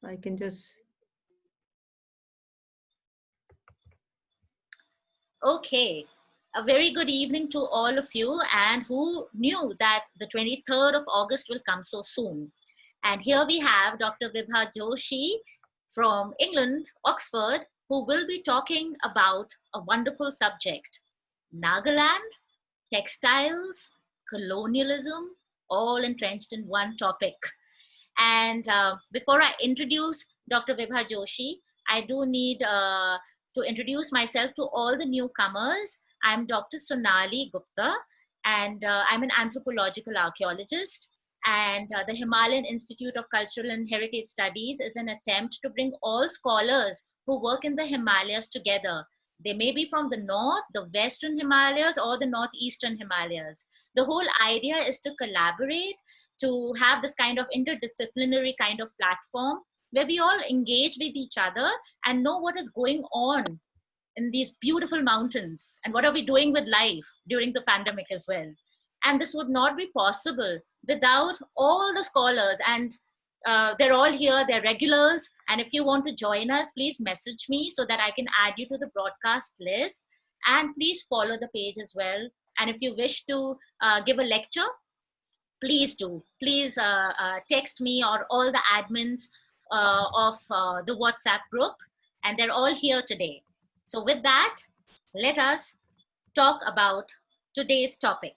I can just... Okay, a very good evening to all of you, and who knew that the 23rd of August will come so soon. And here we have Dr. Vibha Joshi from England, Oxford, who will be talking about a wonderful subject, Nagaland, textiles, colonialism, all entrenched in one topic. And before I introduce Dr. Vibha Joshi, I do need to introduce myself to all the newcomers. I'm Dr. Sonali Gupta, and I'm an anthropological archaeologist. And the Himalayan Institute of Cultural and Heritage Studies is an attempt to bring all scholars who work in the Himalayas together. They may be from the north, the western Himalayas, or the northeastern Himalayas. The whole idea is to collaborate, to have this kind of interdisciplinary kind of platform where we all engage with each other and know what is going on in these beautiful mountains and what are we doing with life during the pandemic as well. And this would not be possible without all the scholars, and they're all here, they're regulars. And if you want to join us, please message me so that I can add you to the broadcast list. And please follow the page as well. And if you wish to give a lecture, please do. Please text me or all the admins of the WhatsApp group, and they're all here today. So with that, let us talk about today's topic.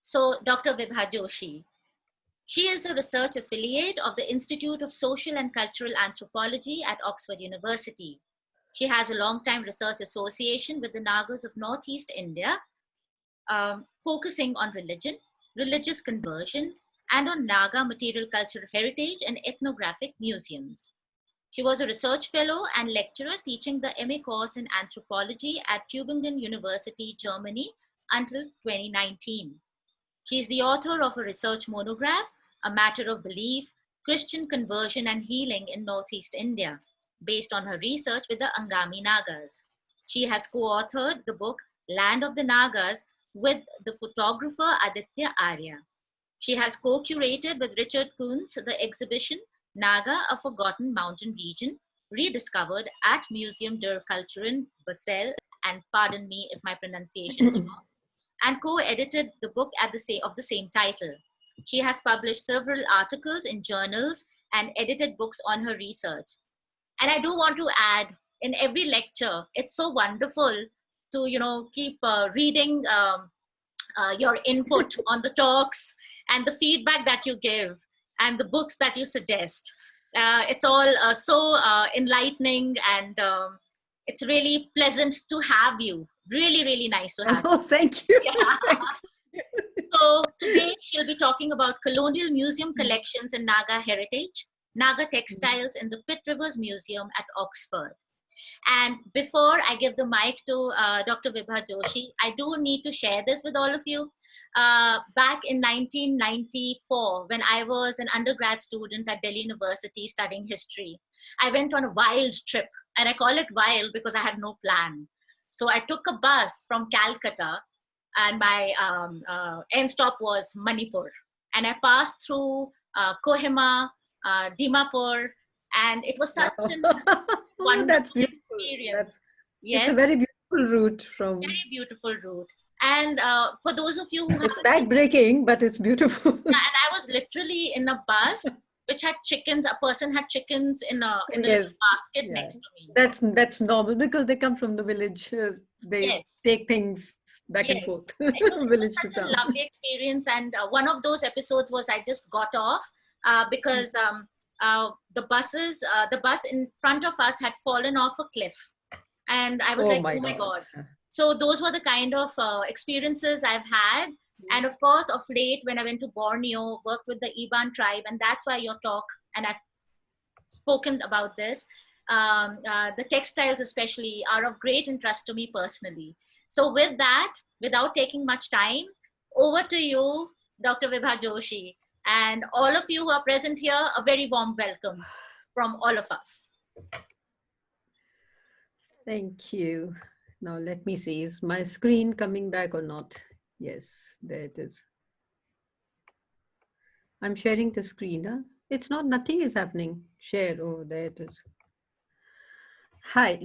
So Dr. Vibha Joshi, she is a research affiliate of the Institute of Social and Cultural Anthropology at Oxford University. She has a long-time research association with the Nagas of Northeast India, focusing on religion, religious conversion, and on Naga material cultural heritage and ethnographic museums. She was a research fellow and lecturer teaching the MA course in anthropology at Tübingen University, Germany until 2019. She is the author of a research monograph, A Matter of Belief, Christian Conversion and Healing in Northeast India, based on her research with the Angami Nagas. She has co-authored the book Land of the Nagas with the photographer Aditya Arya. She has co-curated with Richard Kuntz the exhibition Naga, a Forgotten Mountain Region, rediscovered at Museum der Kulturen Basel, and pardon me if my pronunciation is wrong, and co-edited the book of the same title. She has published several articles in journals and edited books on her research. And I do want to add, in every lecture, it's so wonderful to keep reading your input on the talks and the feedback that you give and the books that you suggest. It's all so enlightening, and it's really pleasant to have you. Really, really nice to have you. Oh, thank you. Yeah. So today she'll be talking about colonial museum collections in Naga heritage, Naga textiles in the Pitt Rivers Museum at Oxford. And before I give the mic to Dr. Vibha Joshi, I do need to share this with all of you. Back in 1994, when I was an undergrad student at Delhi University studying history, I went on a wild trip. And I call it wild because I had no plan. So I took a bus from Calcutta, and my end stop was Manipur. And I passed through Kohima, Dimapur, and it was such a wonderful experience. It's a very beautiful route from... Very beautiful route. And for those of you who it's backbreaking, but it's beautiful. Yeah, and I was literally in a bus which had chickens. A person had chickens in a little basket next to me. That's normal because they come from the village. They take things back and forth. It was such a lovely experience. And one of those episodes was I just got off because the bus in front of us had fallen off a cliff. And I was oh my God. So those were the kind of experiences I've had. And of course, of late, when I went to Borneo, worked with the Iban tribe, and that's why your talk, and I've spoken about this, the textiles especially are of great interest to me personally. So with that, without taking much time, over to you, Dr. Vibha Joshi, and all of you who are present here, a very warm welcome from all of us. Thank you. Now let me see, is my screen coming back or not? Yes, there it is. I'm sharing the screen. Huh? It's not, nothing is happening. Share. Oh, there it is. Hi.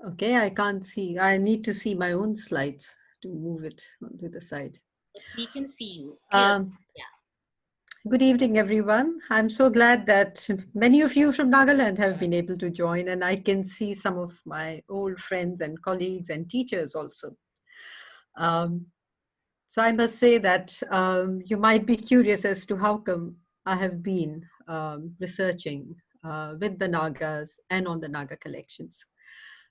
Okay, I can't see. I need to see my own slides to move it onto the side. We can see you clearly. Yeah. Good evening, everyone. I'm so glad that many of you from Nagaland have been able to join, and I can see some of my old friends and colleagues and teachers also. So I must say that you might be curious as to how come I have been researching with the Nagas and on the Naga collections.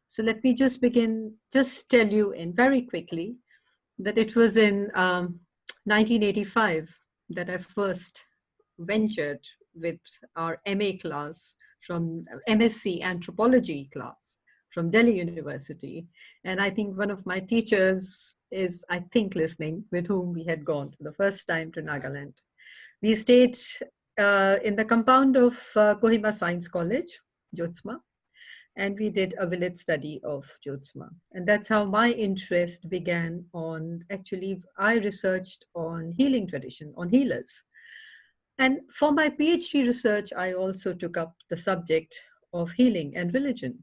So let me just tell you in very quickly that it was in 1985 that I first ventured with our MA class from MSc Anthropology class from Delhi University. And I think one of my teachers is, I think, listening, with whom we had gone for the first time to Nagaland. We stayed in the compound of Kohima Science College, Jyotsma, and we did a village study of Jyotsma. And that's how my interest began on, actually, I researched on healing tradition, on healers. And for my PhD research, I also took up the subject of healing and religion.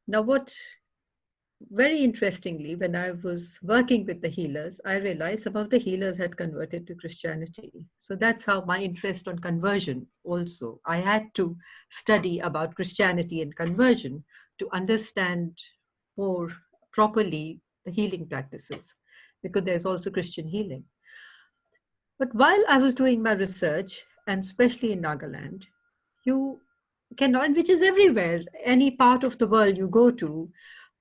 Now, very interestingly, when I was working with the healers, I realized some of the healers had converted to Christianity. So that's how my interest on conversion also. I had to study about Christianity and conversion to understand more properly the healing practices, because there's also Christian healing. But while I was doing my research, and especially in Nagaland, you cannot, which is everywhere, any part of the world you go to,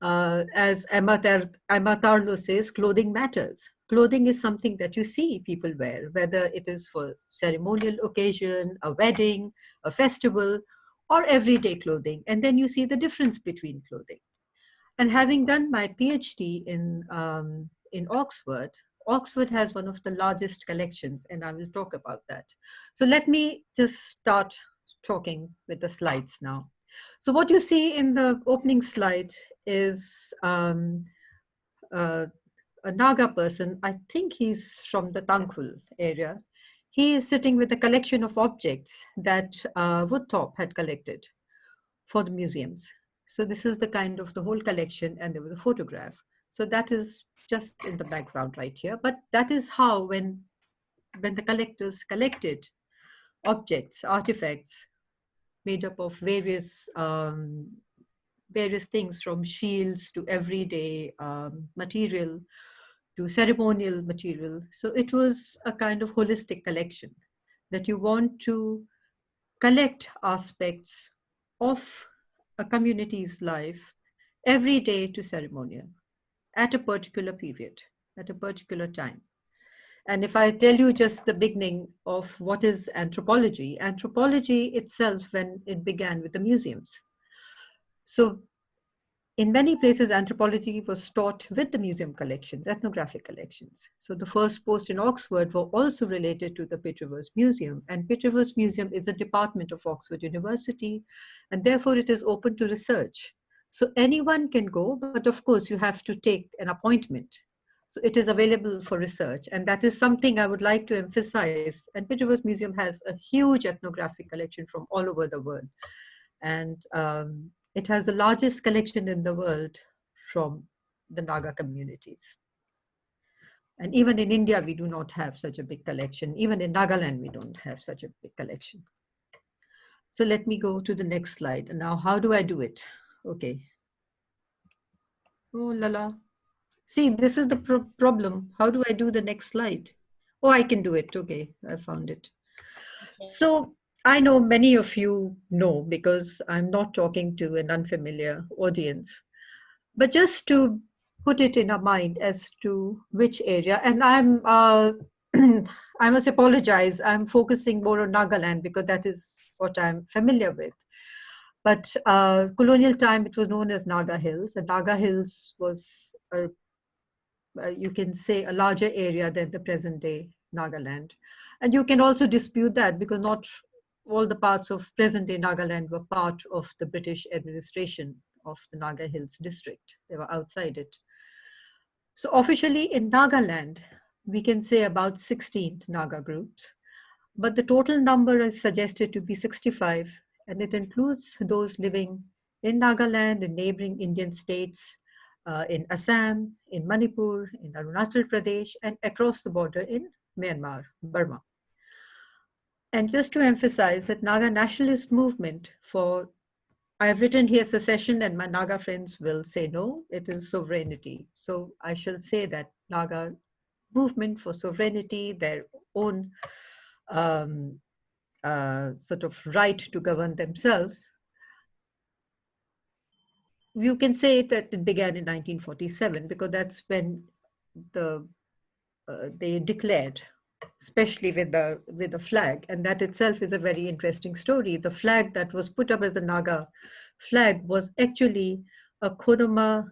as Emma Tarlo says, clothing matters. Clothing is something that you see people wear, whether it is for ceremonial occasion, a wedding, a festival, or everyday clothing. And then you see the difference between clothing. And having done my PhD in Oxford, Oxford has one of the largest collections, and I will talk about that. So let me just start talking with the slides now. So what you see in the opening slide is a Naga person. I think he's from the Tangkhul area. He is sitting with a collection of objects that Woodthorpe had collected for the museums. So this is the kind of the whole collection, and there was a photograph. So that is just in the background right here. But that is how when the collectors collected objects, artifacts made up of various things, from shields to everyday material to ceremonial material. So it was a kind of holistic collection that you want to collect aspects of a community's life every day to ceremonial at a particular period, at a particular time. And if I tell you just the beginning of what is anthropology, anthropology itself, when it began with the museums. So in many places, anthropology was taught with the museum collections, ethnographic collections. So the first posts in Oxford were also related to the Pitt Rivers Museum. And Pitt Rivers Museum is a department of Oxford University, and therefore it is open to research. So anyone can go, but of course you have to take an appointment. So it is available for research. And that is something I would like to emphasize. And Pitt Rivers Museum has a huge ethnographic collection from all over the world. And it has the largest collection in the world from the Naga communities. And even in India, we do not have such a big collection. Even in Nagaland, we don't have such a big collection. So let me go to the next slide. Now, how do I do it? Okay. Oh, la. See, this is the problem. How do I do the next slide? Oh, I can do it. Okay, I found it. Okay. So I know many of you know, because I'm not talking to an unfamiliar audience, but just to put it in our mind as to which area, and I must apologize, I'm focusing more on Nagaland because that is what I'm familiar with. But colonial time, it was known as Naga Hills, and Naga Hills was, you can say, a larger area than the present day Nagaland. And you can also dispute that, because not all the parts of present-day Nagaland were part of the British administration of the Naga Hills district. They were outside it. So officially in Nagaland, we can say about 16 Naga groups, but the total number is suggested to be 65, and it includes those living in Nagaland, in neighboring Indian states, in Assam, in Manipur, in Arunachal Pradesh, and across the border in Myanmar, Burma. And just to emphasize that Naga nationalist movement for, I've written here secession and my Naga friends will say no, it is sovereignty. So I shall say that Naga movement for sovereignty, their own um, sort of right to govern themselves. You can say that it began in 1947 because that's when the they declared, especially with the flag, and that itself is a very interesting story. The flag that was put up as the Naga flag was actually a Konoma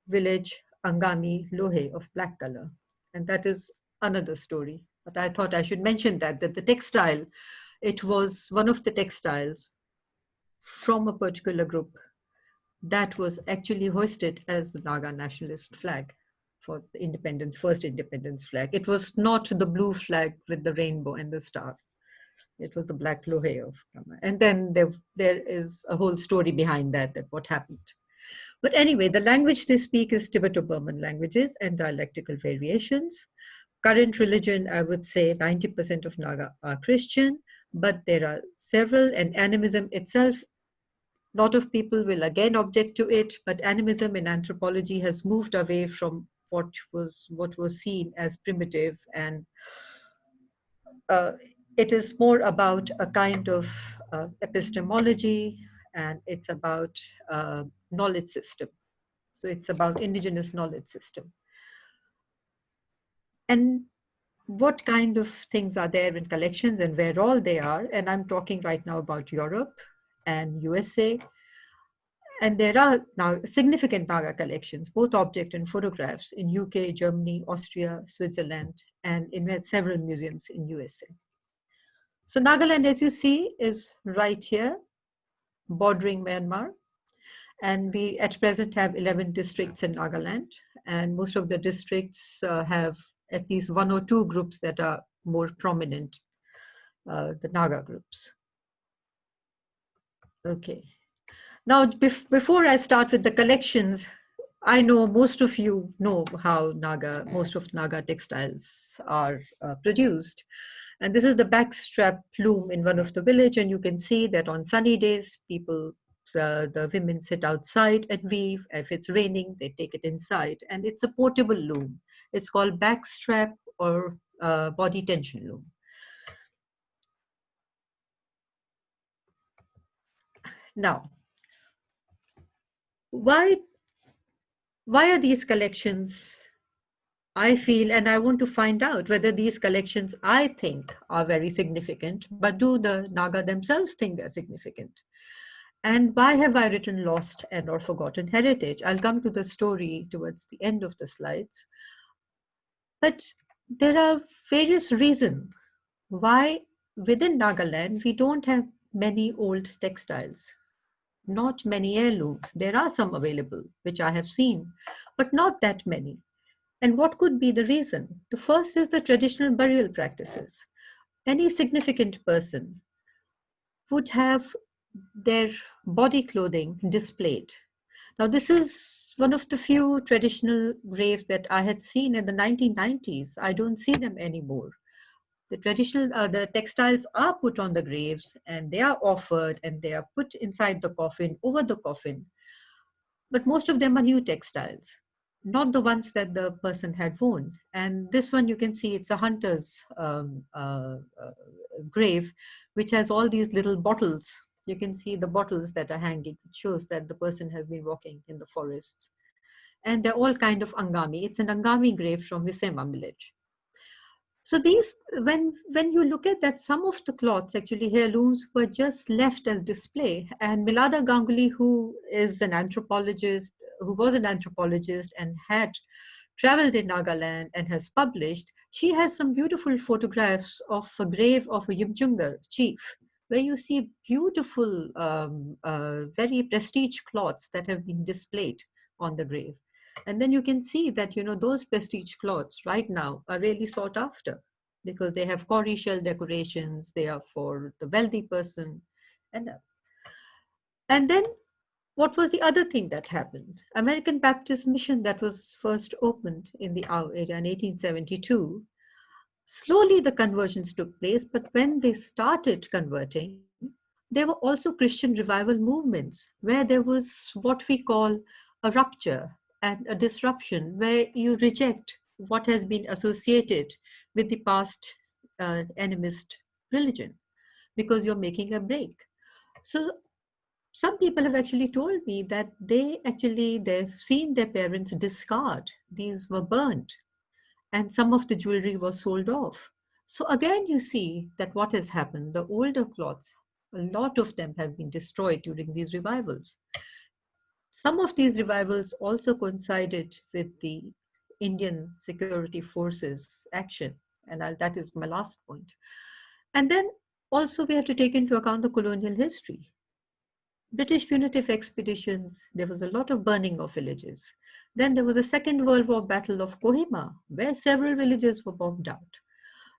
village Angami lohe of black color, and that is another story. But I thought I should mention that the textile, it was one of the textiles from a particular group that was actually hoisted as the Naga nationalist flag for the independence, first independence flag. It was not the blue flag with the rainbow and the star. It was the black lohe of Kama. And then there is a whole story behind that what happened. But anyway, the language they speak is Tibeto-Burman languages and dialectical variations. Current religion, I would say 90% of Naga are Christian, but there are several, and animism itself, a lot of people will again object to it, but animism in anthropology has moved away from what was seen as primitive, and uh, it is more about a kind of epistemology, and it's about knowledge system. So it's about indigenous knowledge system. And what kind of things are there in collections and where all they are? And I'm talking right now about Europe and USA. And there are now significant Naga collections, both object and photographs, in UK, Germany, Austria, Switzerland, and in several museums in USA. So Nagaland, as you see, is right here, bordering Myanmar. And we at present have 11 districts in Nagaland. And most of the districts have at least one or two groups that are more prominent, the Naga groups. Okay. Now, before I start with the collections, I know most of you know how most of Naga textiles are produced. And this is the backstrap loom in one of the village. And you can see that on sunny days, the women sit outside and weave. If it's raining, they take it inside. And it's a portable loom. It's called backstrap or body tension loom. Now, why are these collections, I feel, and I want to find out whether these collections I think are very significant, but do the Naga themselves think they're significant? And why have I written lost and or forgotten heritage? I'll come to the story towards the end of the slides. But there are various reasons why within Nagaland we don't have many old textiles, not many heirlooms. There are some available, which I have seen, but not that many. And what could be the reason? The first is the traditional burial practices. Any significant person would have their body clothing displayed. Now, this is one of the few traditional graves that I had seen in the 1990s. I don't see them anymore. The textiles are put on the graves and they are offered and they are put inside the coffin, over the coffin. But most of them are new textiles, not the ones that the person had worn. And this one you can see, it's a hunter's grave, which has all these little bottles. You can see the bottles that are hanging. It shows that the person has been walking in the forests. And they're all kind of Angami. It's an Angami grave from Visema village. So these, when you look at that, some of the cloths, actually heirlooms, were just left as display. And Milada Ganguly, who was an anthropologist and had traveled in Nagaland and has published, she has some beautiful photographs of a grave of a Yimchungar chief, where you see beautiful, very prestige cloths that have been displayed on the grave. And then you can see that, those prestige cloths right now are really sought after because they have cowrie shell decorations, they are for the wealthy person. And then what was the other thing that happened? American Baptist Mission that was first opened in the Ao area in 1872. Slowly the conversions took place, but when they started converting, there were also Christian revival movements where there was what we call a rupture and a disruption, where you reject what has been associated with the past animist religion because you're making a break. So some people have actually told me that they've seen their parents discard. These were burnt and some of the jewelry was sold off. So again, you see that what has happened, the older cloths, a lot of them have been destroyed during these revivals. Some of these revivals also coincided with the Indian security forces action, and that is my last point. And then also we have to take into account the colonial history. British punitive expeditions, there was a lot of burning of villages. Then there was a Second World War Battle of Kohima, where several villages were bombed out.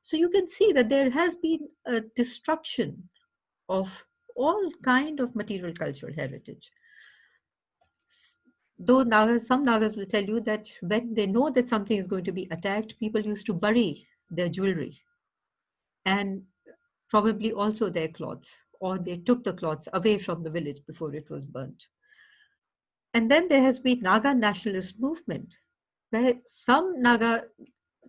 So you can see that there has been a destruction of all kind of material cultural heritage. Though Nagas, some Nagas will tell you that when they know that something is going to be attacked, people used to bury their jewelry and probably also their clothes, or they took the clothes away from the village before it was burnt. And then there has been Naga nationalist movement, where some Naga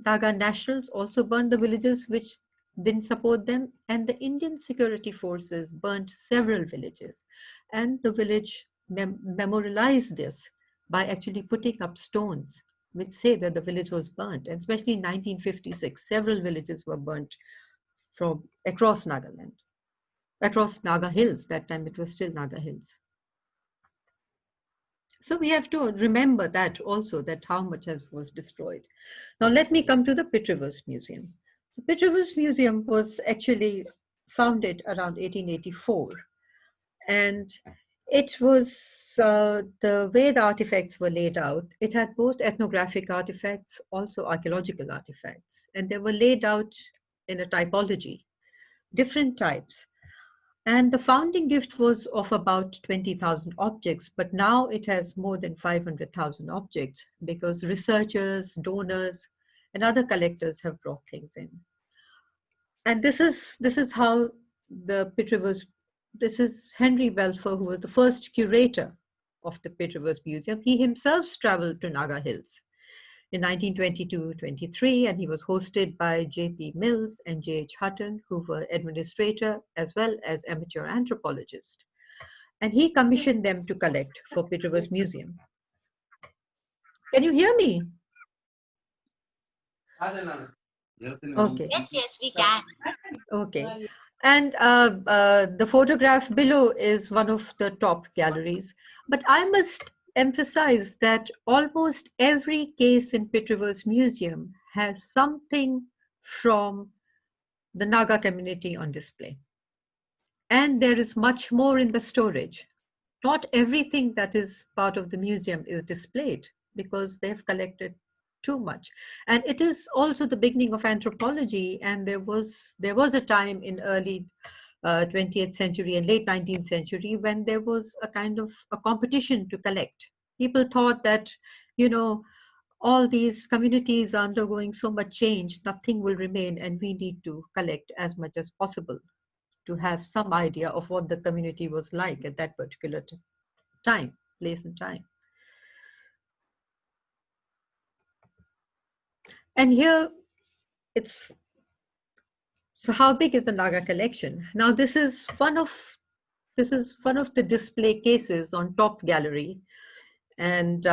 nationals also burned the villages which didn't support them, and the Indian security forces burnt several villages. And the village memorialized this by actually putting up stones which say that the village was burnt. And especially in 1956, several villages were burnt from across Nagaland, across Naga Hills. That time it was still Naga Hills. So we have to remember that also, that how much was destroyed. Now let me come to the Pitt Rivers Museum. So Pitt Rivers Museum was actually founded around 1884. And it was the way the artifacts were laid out. It had both ethnographic artifacts, also archaeological artifacts. And they were laid out in a typology, different types. And the founding gift was of about 20,000 objects, but now it has more than 500,000 objects because researchers, donors, and other collectors have brought things in. And this is how the Pitt Rivers, this is Henry Welfer, who was the first curator of the Pitt Rivers Museum. He himself traveled to Naga Hills in 1922-23, and he was hosted by J.P. Mills and J.H. Hutton, who were administrator as well as amateur anthropologist. And he commissioned them to collect for Pitt Rivers Museum. Can you hear me? Okay. Yes, we can. Okay. And the photograph below is one of the top galleries. But I must emphasize that almost every case in Pitt Rivers Museum has something from the Naga community on display. And there is much more in the storage. Not everything that is part of the museum is displayed because they've collected too much. And it is also the beginning of anthropology. And there was a time in early 20th century and late 19th century when there was a kind of a competition to collect. People thought that, all these communities are undergoing so much change, nothing will remain, and we need to collect as much as possible to have some idea of what the community was like at that particular time, place and time. And here it's, so how big is the Naga collection? Now this is one of the display cases on top gallery. And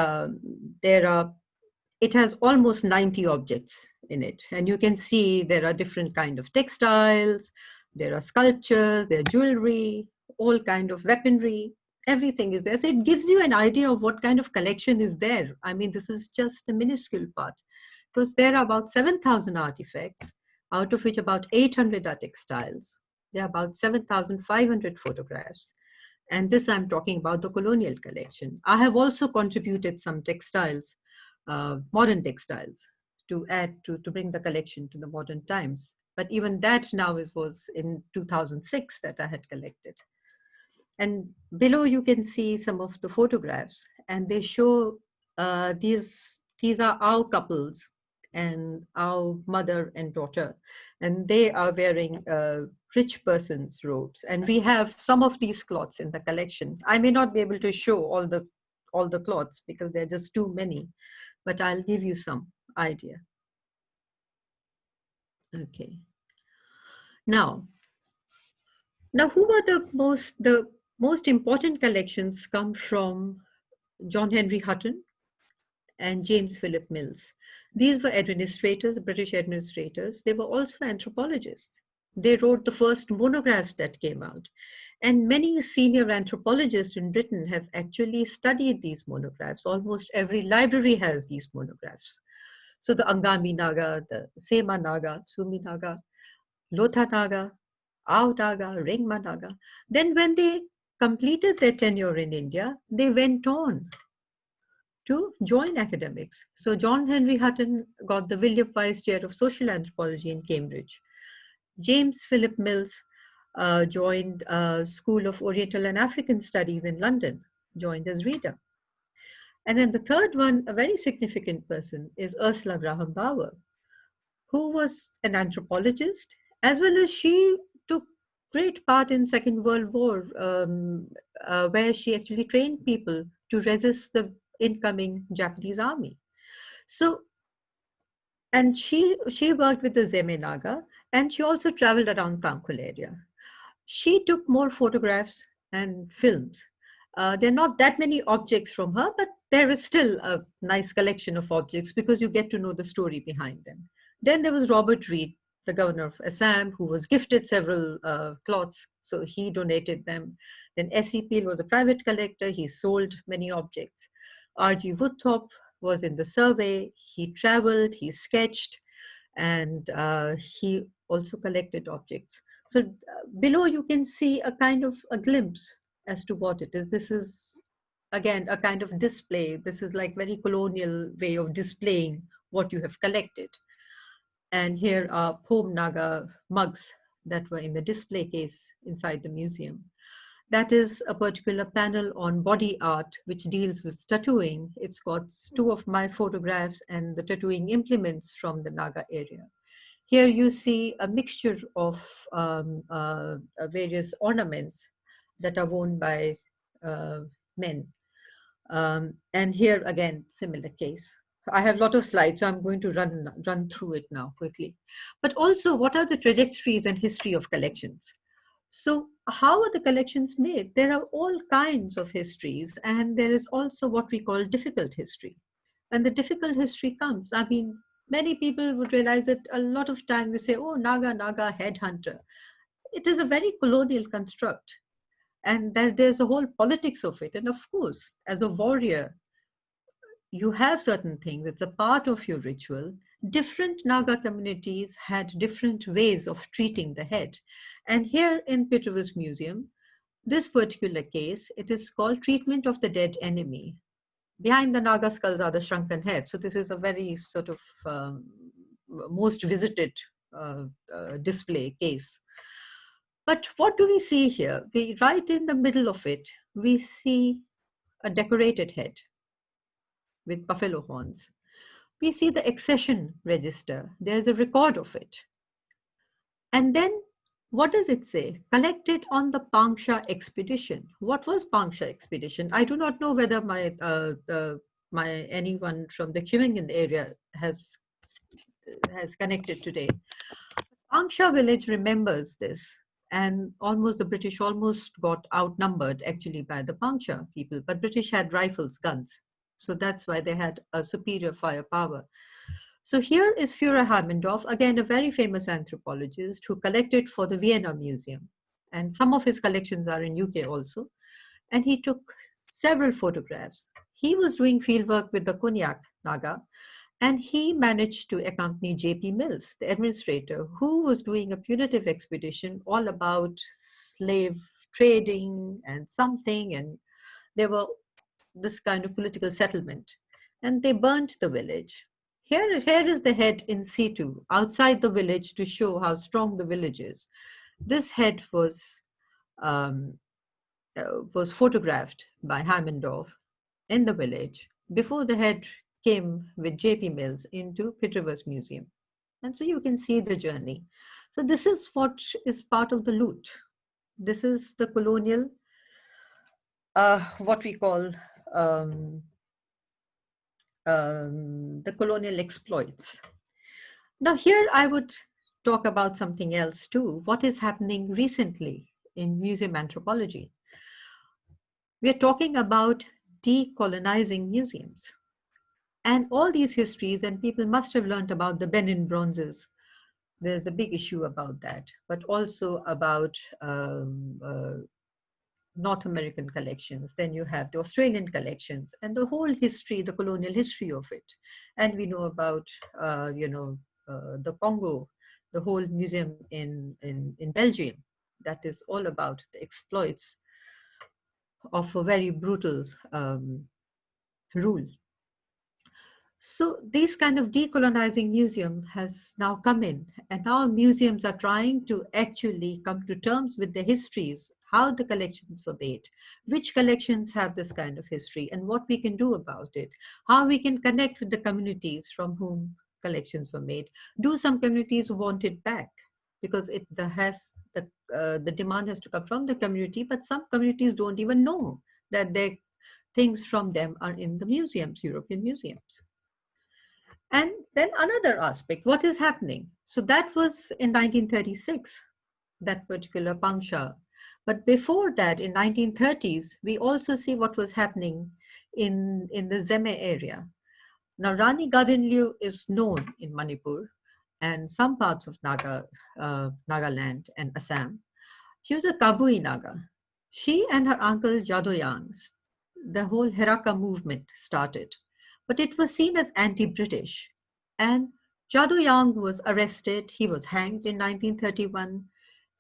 it has almost 90 objects in it. And you can see there are different kind of textiles, there are sculptures, there are jewelry, all kind of weaponry, everything is there. So it gives you an idea of what kind of collection is there. I mean, this is just a minuscule part because there are about 7,000 artifacts, out of which about 800 are textiles. There are about 7,500 photographs. And this I'm talking about the Colonial collection. I have also contributed some textiles, modern textiles, to add to bring the collection to the modern times. But even that now was in 2006 that I had collected. And below you can see some of the photographs, and they show these are our couples and our mother and daughter, and they are wearing rich person's robes. And we have some of these cloths in the collection. I may not be able to show all the cloths because there are just too many, but I'll give you some idea. Okay. Now, who are the most important collections come from John Henry Hutton and James Philip Mills. These were administrators, British administrators. They were also anthropologists. They wrote the first monographs that came out. And many senior anthropologists in Britain have actually studied these monographs. Almost every library has these monographs. So the Angami Naga, the Sema Naga, Sumi Naga, Lotha Naga, Ao Naga, Ringma Naga. Then when they completed their tenure in India, they went on to join academics. So John Henry Hutton got the William Weiss Chair of Social Anthropology in Cambridge. James Philip Mills joined School of Oriental and African Studies in London, joined as reader. And then the third one, a very significant person, is Ursula Graham Bauer, who was an anthropologist, as well as she took great part in Second World War, where she actually trained people to resist the incoming Japanese army. So, and she worked with the Zeme Naga, and she also traveled around Tangkhul area. She took more photographs and films. There are not that many objects from her, but there is still a nice collection of objects because you get to know the story behind them. Then there was Robert Reed, the governor of Assam, who was gifted several cloths, so he donated them. Then S.E. Peel was a private collector. He sold many objects. R.G. Woodthorpe was in the survey. He traveled, he sketched, and he also collected objects. So below you can see a kind of a glimpse as to what it is. This is, again, a kind of display. This is like very colonial way of displaying what you have collected. And here are Pom Naga mugs that were in the display case inside the museum. That is a particular panel on body art, which deals with tattooing. It's got two of my photographs and the tattooing implements from the Naga area. Here you see a mixture of various ornaments that are worn by men. And here again, similar case. I have a lot of slides, so I'm going to run through it now quickly. But also, what are the trajectories and history of collections? So how are the collections made? There are all kinds of histories, and there is also what we call difficult history. And the difficult history comes, I mean, many people would realize that a lot of time we say, oh, Naga, headhunter. It is a very colonial construct. And there's a whole politics of it. And of course, as a warrior, you have certain things, it's a part of your ritual. Different Naga communities had different ways of treating the head. And here in Pitt Museum, this particular case, it is called treatment of the dead enemy. Behind the Naga skulls are the shrunken heads. So this is a very sort of most visited display case. But what do we see here? Right in the middle of it, we see a decorated head with buffalo horns. We see the accession register. There's a record of it. And then what does it say? Collected on the Pangsha expedition. What was Pangsha expedition? I do not know whether anyone from the Chimangan area has connected today. Pangsha village remembers this, and the British almost got outnumbered actually by the Pangsha people, but British had rifles, guns. So that's why they had a superior firepower. So here is Führer Hammendorf, again, a very famous anthropologist who collected for the Vienna Museum. And some of his collections are in UK also. And he took several photographs. He was doing fieldwork with the Konyak Naga, and he managed to accompany J.P. Mills, the administrator, who was doing a punitive expedition all about slave trading and something, and there were this kind of political settlement, and they burnt the village. Here is the head in situ outside the village to show how strong the village is. This head um, was photographed by Hammondorf in the village before the head came with J.P. Mills into Pitt Rivers Museum. And so you can see the journey. So this is what is part of the loot. This is the colonial, what we call the colonial exploits. Now here I would talk about something else too. What is happening recently in museum anthropology? We are talking about decolonizing museums. And all these histories, and people must have learned about the Benin bronzes. There's a big issue about that, but also about North American collections. Then you have the Australian collections and the whole history, the colonial history of it. And we know about, the Congo, the whole museum in Belgium, that is all about the exploits of a very brutal rule. So these kind of decolonizing museum has now come in, and now museums are trying to actually come to terms with the histories, how the collections were made, which collections have this kind of history, and what we can do about it, how we can connect with the communities from whom collections were made. Do some communities want it back? Because the demand has to come from the community, but some communities don't even know that their things from them are in the museums, European museums. And then another aspect, what is happening? So that was in 1936, that particular puncture. But before that, in 1930s, we also see what was happening in the Zeme area. Now, Rani Gadinliu is known in Manipur and some parts of Nagaland and Assam. She was a Kabui Naga. She and her uncle Jadoyang, the whole Heraka movement started, but it was seen as anti-British. And Jadoyang was arrested. He was hanged in 1931.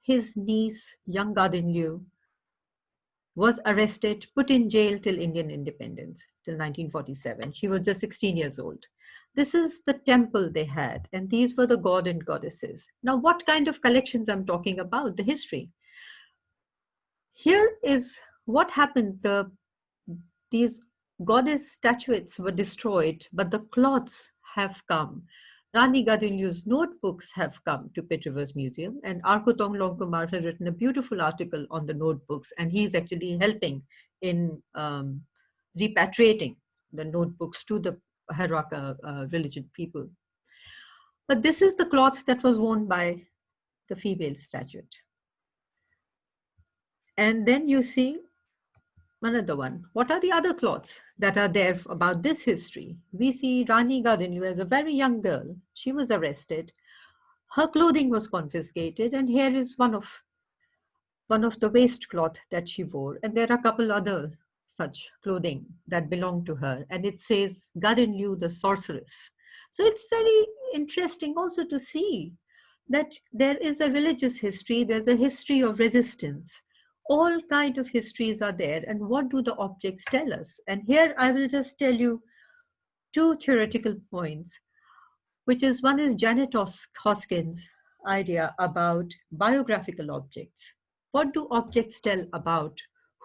His niece, young Gadin Liu, was arrested, put in jail till Indian independence, till 1947. She was just 16 years old. This is the temple they had, and these were the god and goddesses. Now, what kind of collections I'm talking about, the history? Here is what happened. These goddess statuettes were destroyed, but the cloths have come. Rani Gadinliu's notebooks have come to Pitt Rivers Museum, and Arkutong Longkumar has written a beautiful article on the notebooks, and he's actually helping in repatriating the notebooks to the Heraka religion people. But this is the cloth that was worn by the female statuette. And then you see another one. What are the other cloths that are there about this history? We see Rani Gadinlu as a very young girl. She was arrested. Her clothing was confiscated, and here is one of the waistcloth that she wore. And there are a couple other such clothing that belong to her. And it says Gadinlu the sorceress. So it's very interesting also to see that there is a religious history, there's a history of resistance. All kind of histories are there, and what do the objects tell us? And here I will just tell you two theoretical points, which is one is Janet Hoskins' idea about biographical objects. What do objects tell about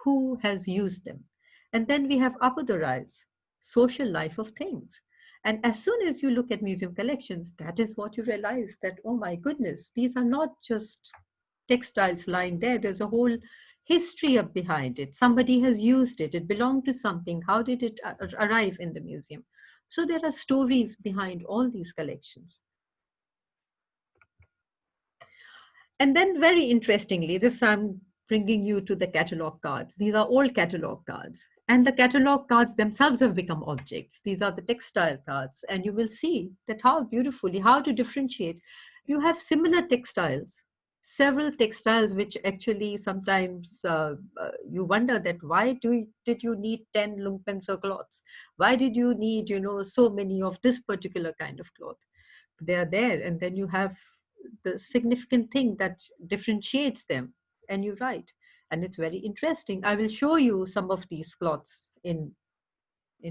who has used them? And then we have Apodurai's social life of things. And as soon as you look at museum collections, that is what you realize that, oh my goodness, these are not just textiles lying there. There's a whole history up behind it. Somebody has used it. It belonged to something. How did it arrive in the museum? So there are stories behind all these collections. And then very interestingly, this I'm bringing you to the catalog cards. These are old catalog cards. And the catalog cards themselves have become objects. These are the textile cards. And you will see that how beautifully, how to differentiate. You have similar textiles, several textiles, which actually sometimes you wonder that why did you need 10 lumpenso cloths? Why did you need, so many of this particular kind of cloth? They are there. And then you have the significant thing that differentiates them and you write. And it's very interesting. I will show you some of these cloths in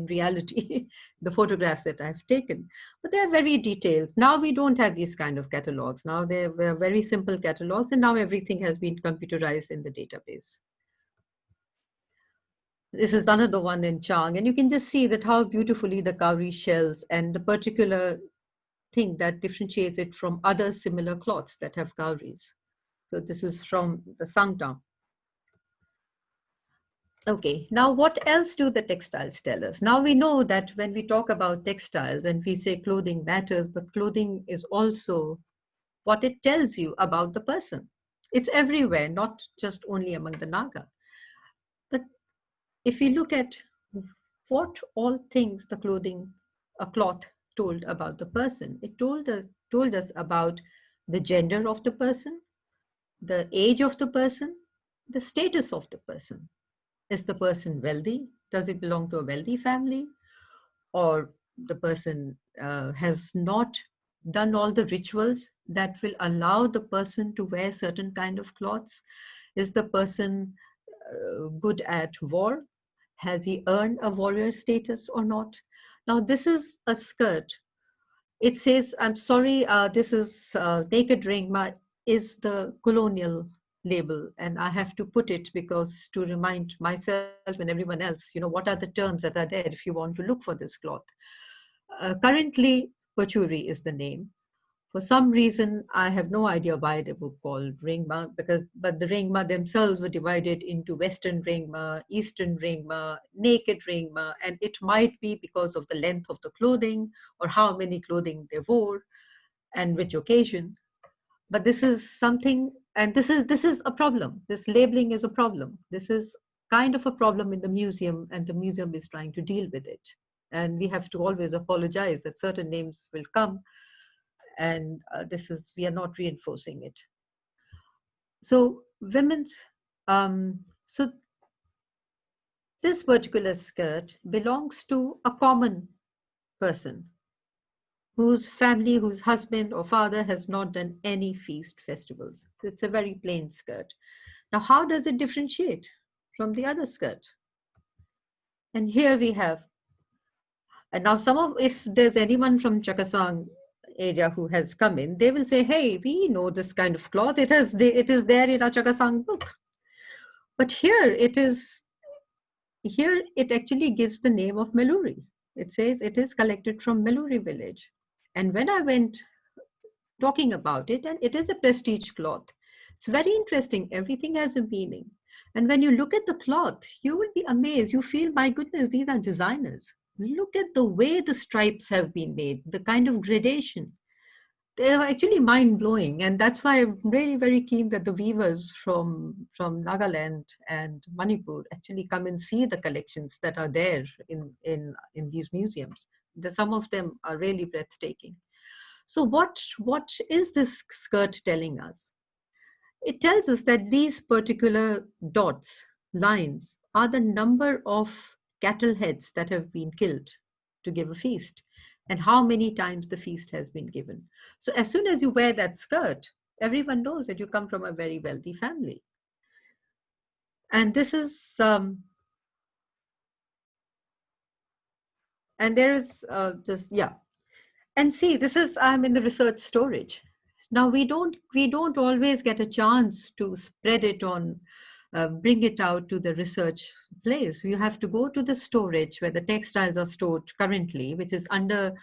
reality, the photographs that I've taken. But they're very detailed. Now we don't have these kind of catalogs. Now they were very simple catalogs, and now everything has been computerized in the database. This is another one in Chang, and you can just see that how beautifully the cowrie shells and the particular thing that differentiates it from other similar cloths that have cowries. So this is from the Sangtam. Okay, now what else do the textiles tell us? Now we know that when we talk about textiles and we say clothing matters, but clothing is also what it tells you about the person. It's everywhere, not just only among the Naga. But if we look at what all things the clothing, a cloth told about the person, it told us about the gender of the person, the age of the person, the status of the person. Is the person wealthy? Does it belong to a wealthy family? Or the person has not done all the rituals that will allow the person to wear certain kind of clothes? Is the person good at war? Has he earned a warrior status or not? Now, this is a skirt. It says, I'm sorry, this is naked ring is the Colonial label, and I have to put it because to remind myself and everyone else, what are the terms that are there if you want to look for this cloth. Currently, Pachuri is the name. For some reason, I have no idea why they were called Ringma, but the Ringma themselves were divided into Western Ringma, Eastern Ringma, Naked Ringma, and it might be because of the length of the clothing or how many clothing they wore and which occasion. But this is something, and this is a problem. This labeling is a problem. This is kind of a problem in the museum, and the museum is trying to deal with it. And we have to always apologize that certain names will come, and we are not reinforcing it. So so this particular skirt belongs to a common person whose family, whose husband or father has not done any feast festivals. It's a very plain skirt. Now, how does it differentiate from the other skirt? And here we have, and now if there's anyone from Chakasang area who has come in, they will say, hey, we know this kind of cloth. It is there in our Chakasang book. But here it actually gives the name of Meluri. It says it is collected from Meluri village. And when I went talking about it, and it is a prestige cloth. It's very interesting. Everything has a meaning. And when you look at the cloth, you will be amazed. You feel, my goodness, these are designers. Look at the way the stripes have been made, the kind of gradation. They are actually mind-blowing. And that's why I'm really very keen that the weavers from Nagaland and Manipur actually come and see the collections that are there in these museums. Some of them are really breathtaking. So what is this skirt telling us? It tells us that these particular dots, lines, are the number of cattle heads that have been killed to give a feast and how many times the feast has been given. So as soon as you wear that skirt, everyone knows that you come from a very wealthy family. And this is, and there is yeah. And see, I'm in the research storage. Now we don't always get a chance to spread it on, bring it out to the research place. You have to go to the storage where the textiles are stored currently, which is under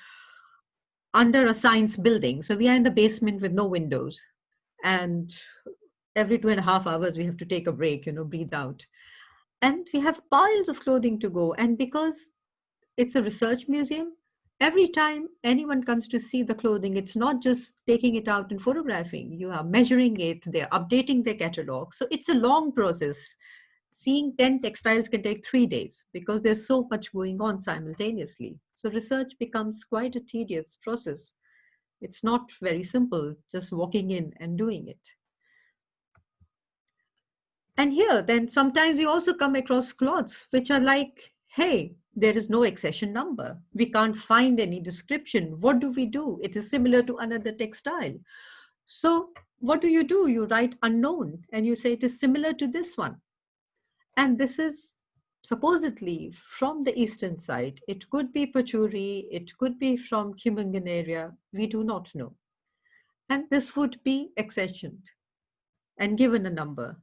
a science building. So we are in the basement with no windows. And every 2.5 hours, we have to take a break, breathe out. And we have piles of clothing to go. And because it's a research museum, every time anyone comes to see the clothing, it's not just taking it out and photographing. You are measuring it, they're updating their catalog. So it's a long process. Seeing 10 textiles can take 3 days because there's so much going on simultaneously. So research becomes quite a tedious process. It's not very simple, just walking in and doing it. And here, then sometimes we also come across cloths which are like, hey, there is no accession number. We can't find any description. What do we do? It is similar to another textile. So what do? You write unknown and you say it is similar to this one. And this is supposedly from the eastern side. It could be Pachuri, it could be from Kimungan area. We do not know. And this would be accessioned and given a number.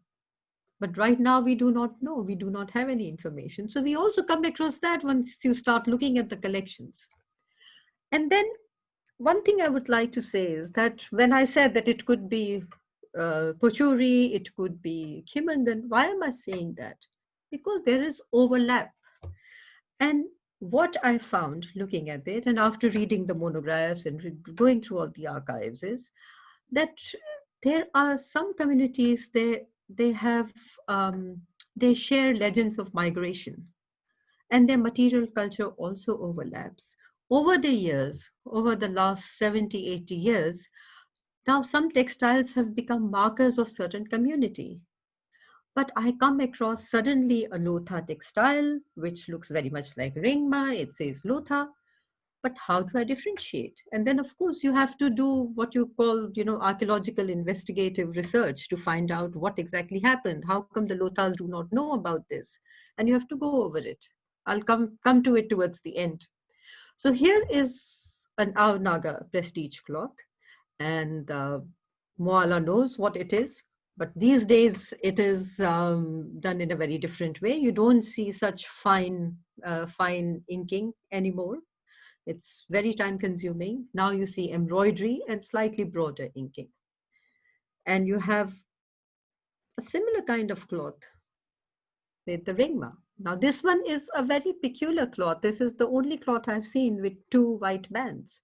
But right now, we do not know. We do not have any information. So we also come across that once you start looking at the collections. And then one thing I would like to say is that when I said that it could be Pochuri, it could be Kimangan, why am I saying that? Because there is overlap. And what I found looking at it, and after reading the monographs and going through all the archives, is that there are some communities they have they share legends of migration, and their material culture also overlaps. Over the years, over the last 70, 80 years, now some textiles have become markers of certain community. But I come across suddenly a Lotha textile, which looks very much like Ringma. It says Lotha, but how do I differentiate? And then, of course, you have to do what you call, archaeological investigative research to find out what exactly happened. How come the Lothas do not know about this? And you have to go over it. I'll come to it towards the end. So here is an Ao Naga prestige cloth, and Moala knows what it is. But these days, it is done in a very different way. You don't see such fine inking anymore. It's very time consuming. Now you see embroidery and slightly broader inking. And you have a similar kind of cloth with the ringma. Now this one is a very peculiar cloth. This is the only cloth I've seen with two white bands,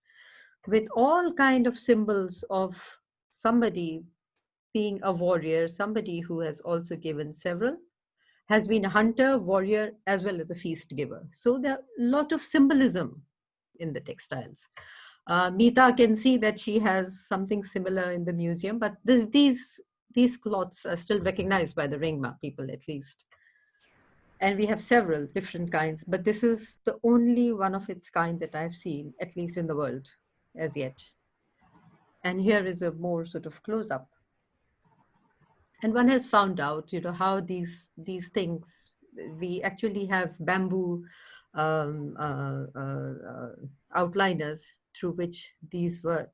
with all kind of symbols of somebody being a warrior, somebody who has also given several, has been a hunter, warrior, as well as a feast giver. So there are a lot of symbolism in the textiles. Meeta can see that she has something similar in the museum, but these cloths are still recognized by the Ringma people at least. And we have several different kinds, but this is the only one of its kind that I've seen, at least in the world as yet. And here is a more sort of close-up. And one has found out, how these things, we actually have bamboo outliners through which these were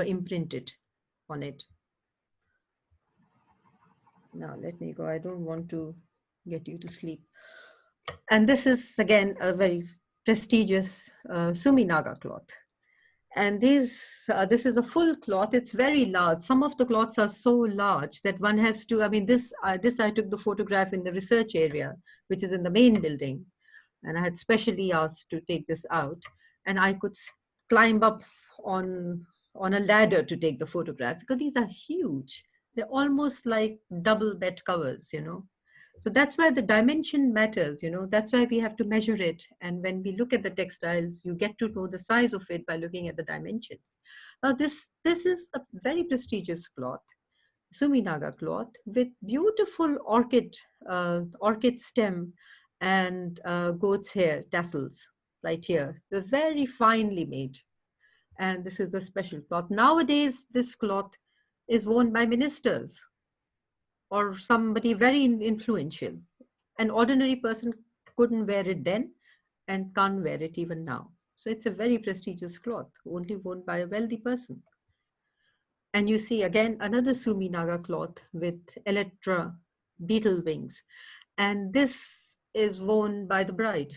imprinted on it. Now let me go. I don't want to get you to sleep. And this is again a very prestigious Sumi Naga cloth. And this is a full cloth. It's very large. Some of the cloths are so large that one has to. I mean, this I took the photograph in the research area, which is in the main building, and I had specially asked to take this out, and I could climb up on a ladder to take the photograph because these are huge. They're almost like double bed covers. So that's why the dimension matters. That's why we have to measure it. And when we look at the textiles, you get to know the size of it by looking at the dimensions. Now, this is a very prestigious cloth, Suminaga cloth, with beautiful orchid stem and goat's hair tassels right here. They're very finely made. And this is a special cloth. Nowadays, this cloth is worn by ministers or somebody very influential. An ordinary person couldn't wear it then and can't wear it even now. So it's a very prestigious cloth, only worn by a wealthy person. And you see again another Sumi Naga cloth with elytra beetle wings. And this is worn by the bride.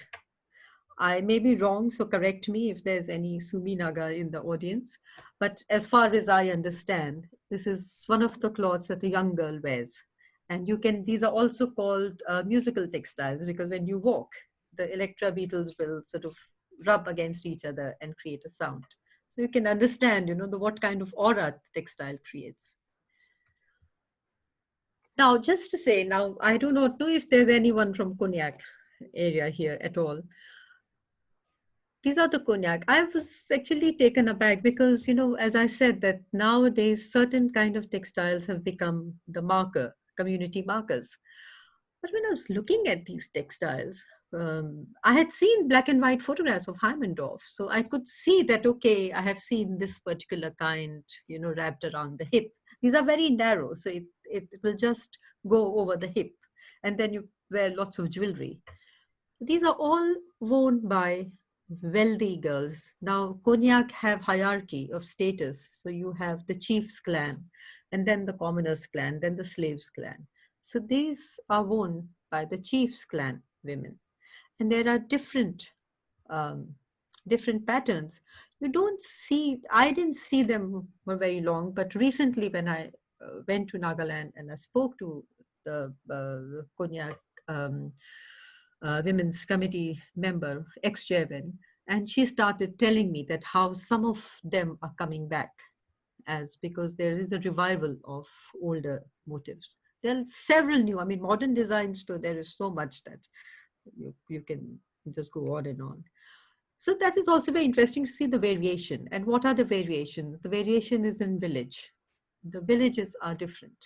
I may be wrong, so correct me if there's any Sumi Naga in the audience. But as far as I understand, this is one of the cloths that a young girl wears. And these are also called musical textiles because when you walk, the electra beetles will sort of rub against each other and create a sound. So you can understand, what kind of aura the textile creates. Now, just to say, now, I do not know if there's anyone from Cognac area here at all. These are the cognac. I was actually taken aback because, as I said, that nowadays certain kind of textiles have become the marker, community markers. But when I was looking at these textiles, I had seen black and white photographs of Heimendorf. So I could see that, okay, I have seen this particular kind, wrapped around the hip. These are very narrow, so it will just go over the hip. And then you wear lots of jewelry. These are all worn by wealthy girls. Now, Cognac have hierarchy of status. So you have the chief's clan, and then the commoner's clan, then the slave's clan. So these are worn by the chief's clan women. And there are um, different patterns. You don't see, I didn't see them for very long, but recently when I went to Nagaland and I spoke to the Cognac um, Women's Committee member, ex-chairman, and she started telling me that how some of them are coming back as because there is a revival of older motifs. There are several new, I mean, modern designs, so there is so much that you can just go on and on. So that is also very interesting to see the variation. And what are the variations? The variation is in village. The villages are different.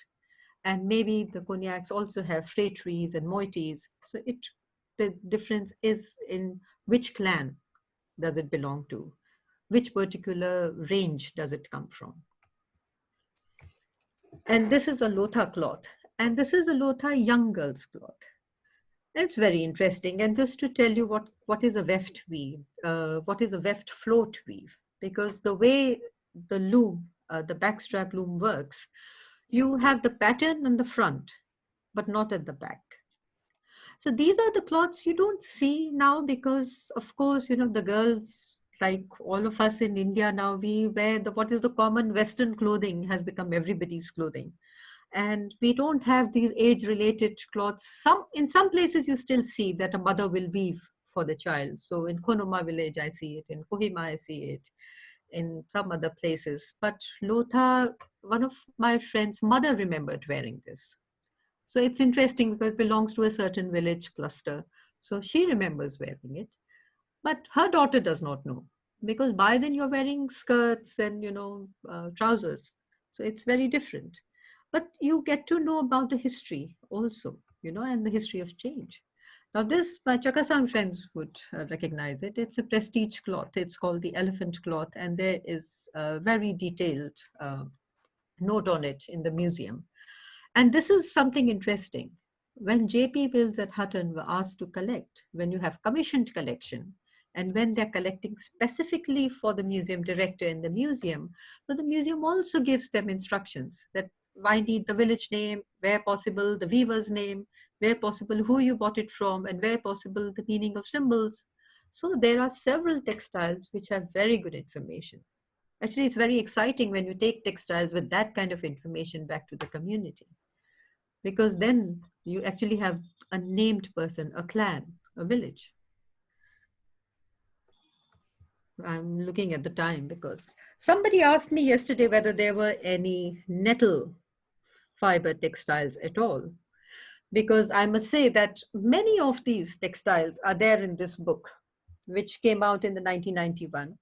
And maybe the cognacs also have phratries and moieties. So the difference is in which clan does it belong to, which particular range does it come from. And this is a Lotha cloth, and this is a Lotha young girl's cloth. It's very interesting. And just to tell you what is a weft weave, what is a weft float weave, because the way the loom, the backstrap loom works, you have the pattern on the front, but not at the back. So these are the cloths you don't see now because, of course, the girls, like all of us in India now, we wear what is the common Western clothing has become everybody's clothing. And we don't have these age-related cloths. In some places you still see that a mother will weave for the child. So in Konoma village, I see it. In Kohima, I see it. In some other places. But Lotha, one of my friends' mother remembered wearing this. So it's interesting because it belongs to a certain village cluster. So she remembers wearing it. But her daughter does not know because by then you're wearing skirts and, trousers. So it's very different. But you get to know about the history also, and the history of change. Now this, my Chakasang friends would recognize it. It's a prestige cloth. It's called the elephant cloth. And there is a very detailed note on it in the museum. And this is something interesting. When JP Mills at Hutton were asked to collect, when you have commissioned collection, and when they're collecting specifically for the museum director in the museum, so the museum also gives them instructions that I need the village name, where possible, the weaver's name, where possible, who you bought it from, and where possible, the meaning of symbols. So there are several textiles which have very good information. Actually, it's very exciting when you take textiles with that kind of information back to the community, because then you actually have a named person, a clan, a village. I'm looking at the time because somebody asked me yesterday whether there were any nettle fiber textiles at all. Because I must say that many of these textiles are there in this book, which came out in the 1991.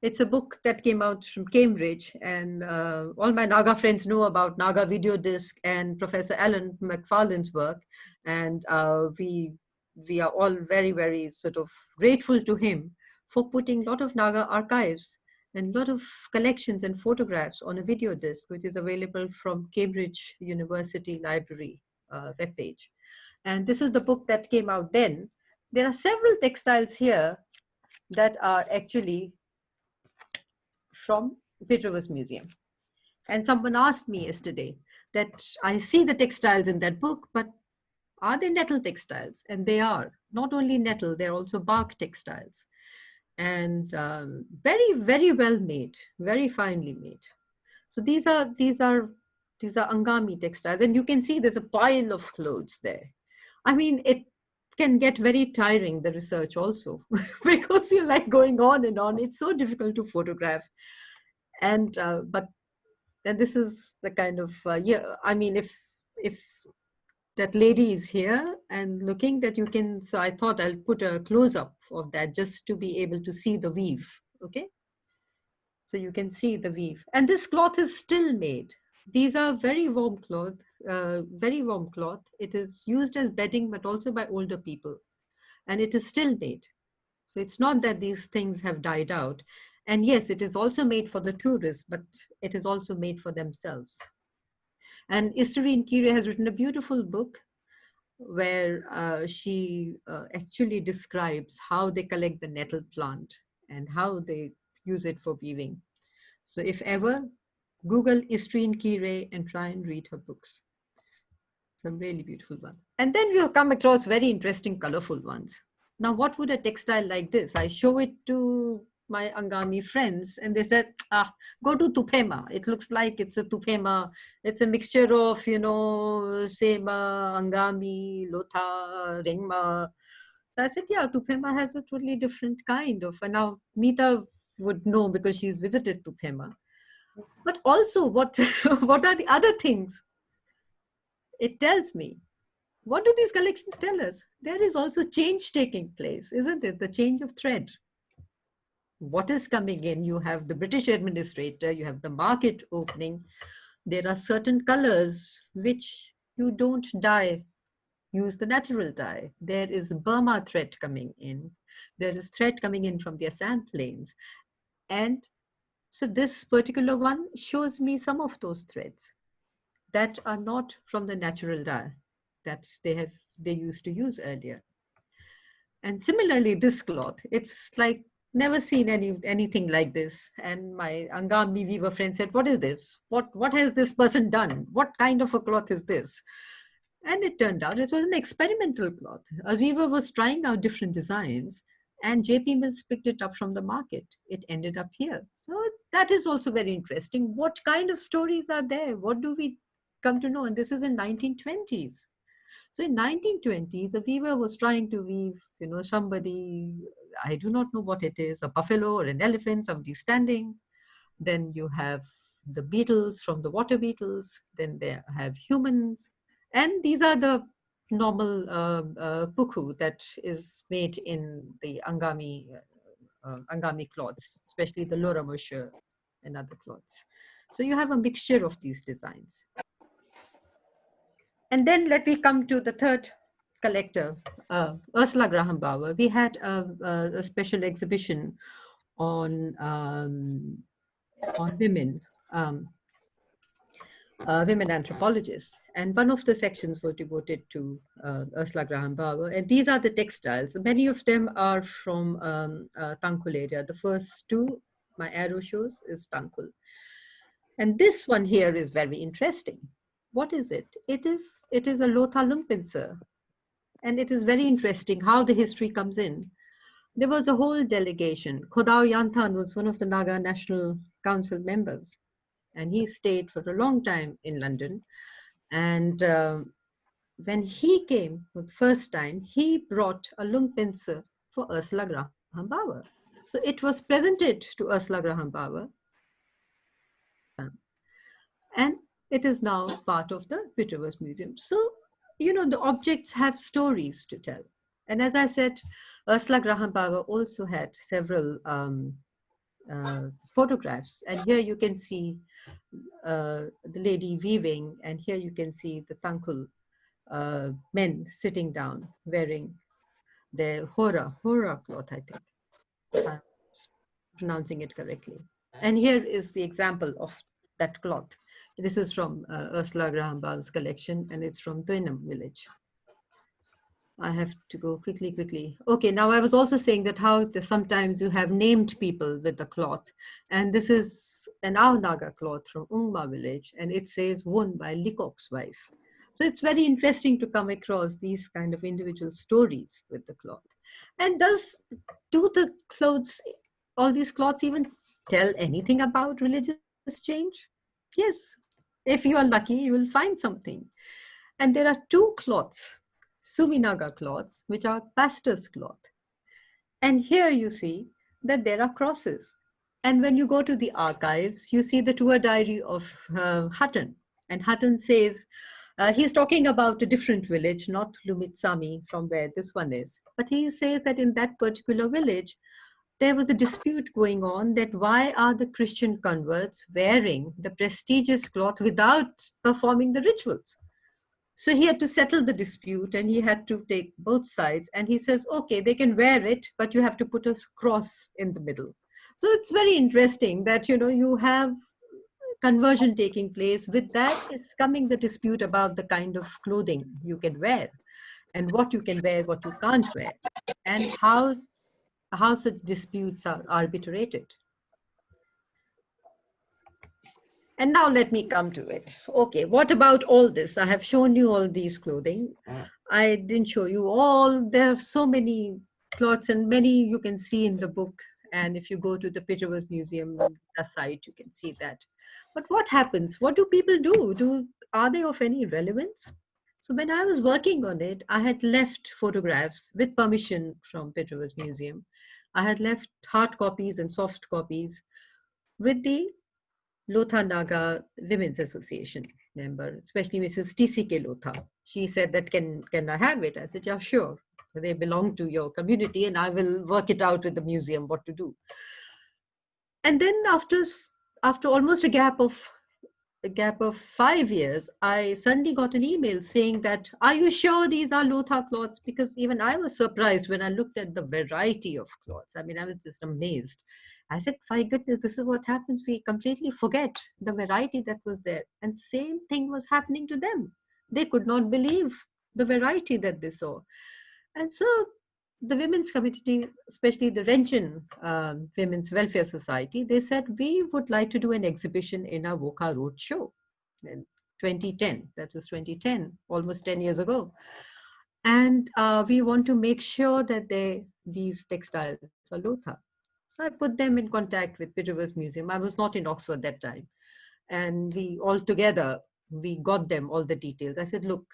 It's a book that came out from Cambridge, and all my Naga friends know about Naga video disc and Professor Alan McFarlane's work, and we are all very, very sort of grateful to him for putting a lot of Naga archives and a lot of collections and photographs on a video disc, which is available from Cambridge University Library webpage. And this is the book that came out then. There are several textiles here that are actually from Pitt Museum. And someone asked me yesterday that I see the textiles in that book, but are they nettle textiles? And they are. Not only nettle, they're also bark textiles. And very, very well made, very finely made. So these are Angami textiles. And you can see there's a pile of clothes there. I mean, it can get very tiring, the research also, because you're like going on and on. It's so difficult to photograph. And but then this is the kind of I mean, if that lady is here and looking, that you can, so I thought I'll put a close-up of that just to be able to see the weave. Okay, so you can see the weave, and this cloth is still made. These are very warm cloth. It is used as bedding, but also by older people, and it is still made. So it's not that these things have died out. And yes, it is also made for the tourists, but it is also made for themselves. And Isterine Kire has written a beautiful book where she actually describes how they collect the nettle plant and how they use it for weaving. So if ever, Google Istreen Kire and try and read her books. Some really beautiful ones. And then we have come across very interesting, colorful ones. Now, what would a textile like this? I show it to my Angami friends and they said, go to Tupema. It looks like it's a Tupema. It's a mixture of, Sema, Angami, Lotha, Ringma. So I said, yeah, Tupema has a totally different kind of, and now Meeta would know because she's visited Tupema. Yes. But also, what, what are the other things? It tells me, what do these collections tell us? There is also change taking place, isn't it? The change of thread. What is coming in? You have the British administrator, you have the market opening. There are certain colors which you don't dye, use the natural dye. There is Burma thread coming in. There is thread coming in from the Assam plains. And so this particular one shows me some of those threads that are not from the natural dye that they used to use earlier. And similarly, this cloth, it's like never seen anything like this. And my Angami weaver friend said, what is this? What has this person done? What kind of a cloth is this? And it turned out it was an experimental cloth. A weaver was trying out different designs and JP Mills picked it up from the market. It ended up here. So that is also very interesting. What kind of stories are there? What do we come to know? And this is in 1920s. So in 1920s, a weaver was trying to weave, somebody, I do not know what it is, a buffalo or an elephant, somebody standing. Then you have the beetles from the water beetles. Then they have humans. And these are the normal puku that is made in the Angami cloths, especially the Lora Moshe and other cloths. So you have a mixture of these designs. And then let me come to the third collector, Ursula Graham Bauer. We had a special exhibition on women, women anthropologists. And one of the sections was devoted to Ursula Graham Bauer. And these are the textiles. Many of them are from Tangkul area. The first two, my arrow shows, is Tangkul. And this one here is very interesting. What is it? It is a Lotha Lumpinser. And it is very interesting how the history comes in. There was a whole delegation. Khodao Yanthan was one of the Naga National Council members. And he stayed for a long time in London. And when he came for the first time, he brought a Lumpinser for Ursula Graham Bauer. So it was presented to Ursula Graham Bauer. And it is now part of the Peterverse Museum. So, the objects have stories to tell. And as I said, Ursula Graham Bauer also had several photographs. And here you can see the lady weaving, and here you can see the Tangkul men sitting down wearing their hora cloth, I think, if I'm pronouncing it correctly. And here is the example of that cloth. This is from Ursula Graham Bauer's collection, and it's from Tuinam village. I have to go quickly. Okay, now I was also saying that how sometimes you have named people with the cloth. And this is an Ao Naga cloth from Ungma village, and it says won by Likok's wife. So it's very interesting to come across these kind of individual stories with the cloth. And do the clothes, all these cloths even tell anything about religious change? Yes, if you are lucky, you will find something. And there are two cloths, Suminaga cloths, which are pastor's cloth. And here you see that there are crosses. And when you go to the archives, you see the tour diary of Hutton. And Hutton says, he's talking about a different village, not Lumitsami, from where this one is. But he says that in that particular village, there was a dispute going on that why are the Christian converts wearing the prestigious cloth without performing the rituals? So he had to settle the dispute and he had to take both sides. And he says, okay, they can wear it, but you have to put a cross in the middle. So it's very interesting that, you have conversion taking place. With that is coming the dispute about the kind of clothing you can wear and what you can wear, what you can't wear, and how such disputes are arbitrated. And now let me come to it. Okay, what about all this? I have shown you all these clothing. I didn't show you all. There are so many clothes, and many you can see in the book. And if you go to the Peterworth Museum site, you can see that. But what happens? What do people do? Are they of any relevance? So when I was working on it, I had left photographs with permission from Peterworth Museum. I had left hard copies and soft copies with the Lotha Naga Women's Association member, especially Mrs. TCK Lotha. She said that can I have it? I said, yeah, sure. They belong to your community and I will work it out with the museum what to do. And then after almost a gap of 5 years, I suddenly got an email saying that, are you sure these are Lotha cloths? Because even I was surprised when I looked at the variety of cloths. I mean, I was just amazed. I said, my goodness, this is what happens. We completely forget the variety that was there. And same thing was happening to them. They could not believe the variety that they saw. And so the women's community, especially the Wrenchen Women's Welfare Society, they said, we would like to do an exhibition in our Woka Road show in 2010. That was 2010, almost 10 years ago. And we want to make sure that these textiles are Lotha. So I put them in contact with Peterworth Museum. I was not in Oxford that time. And we all together, we got them all the details. I said, look,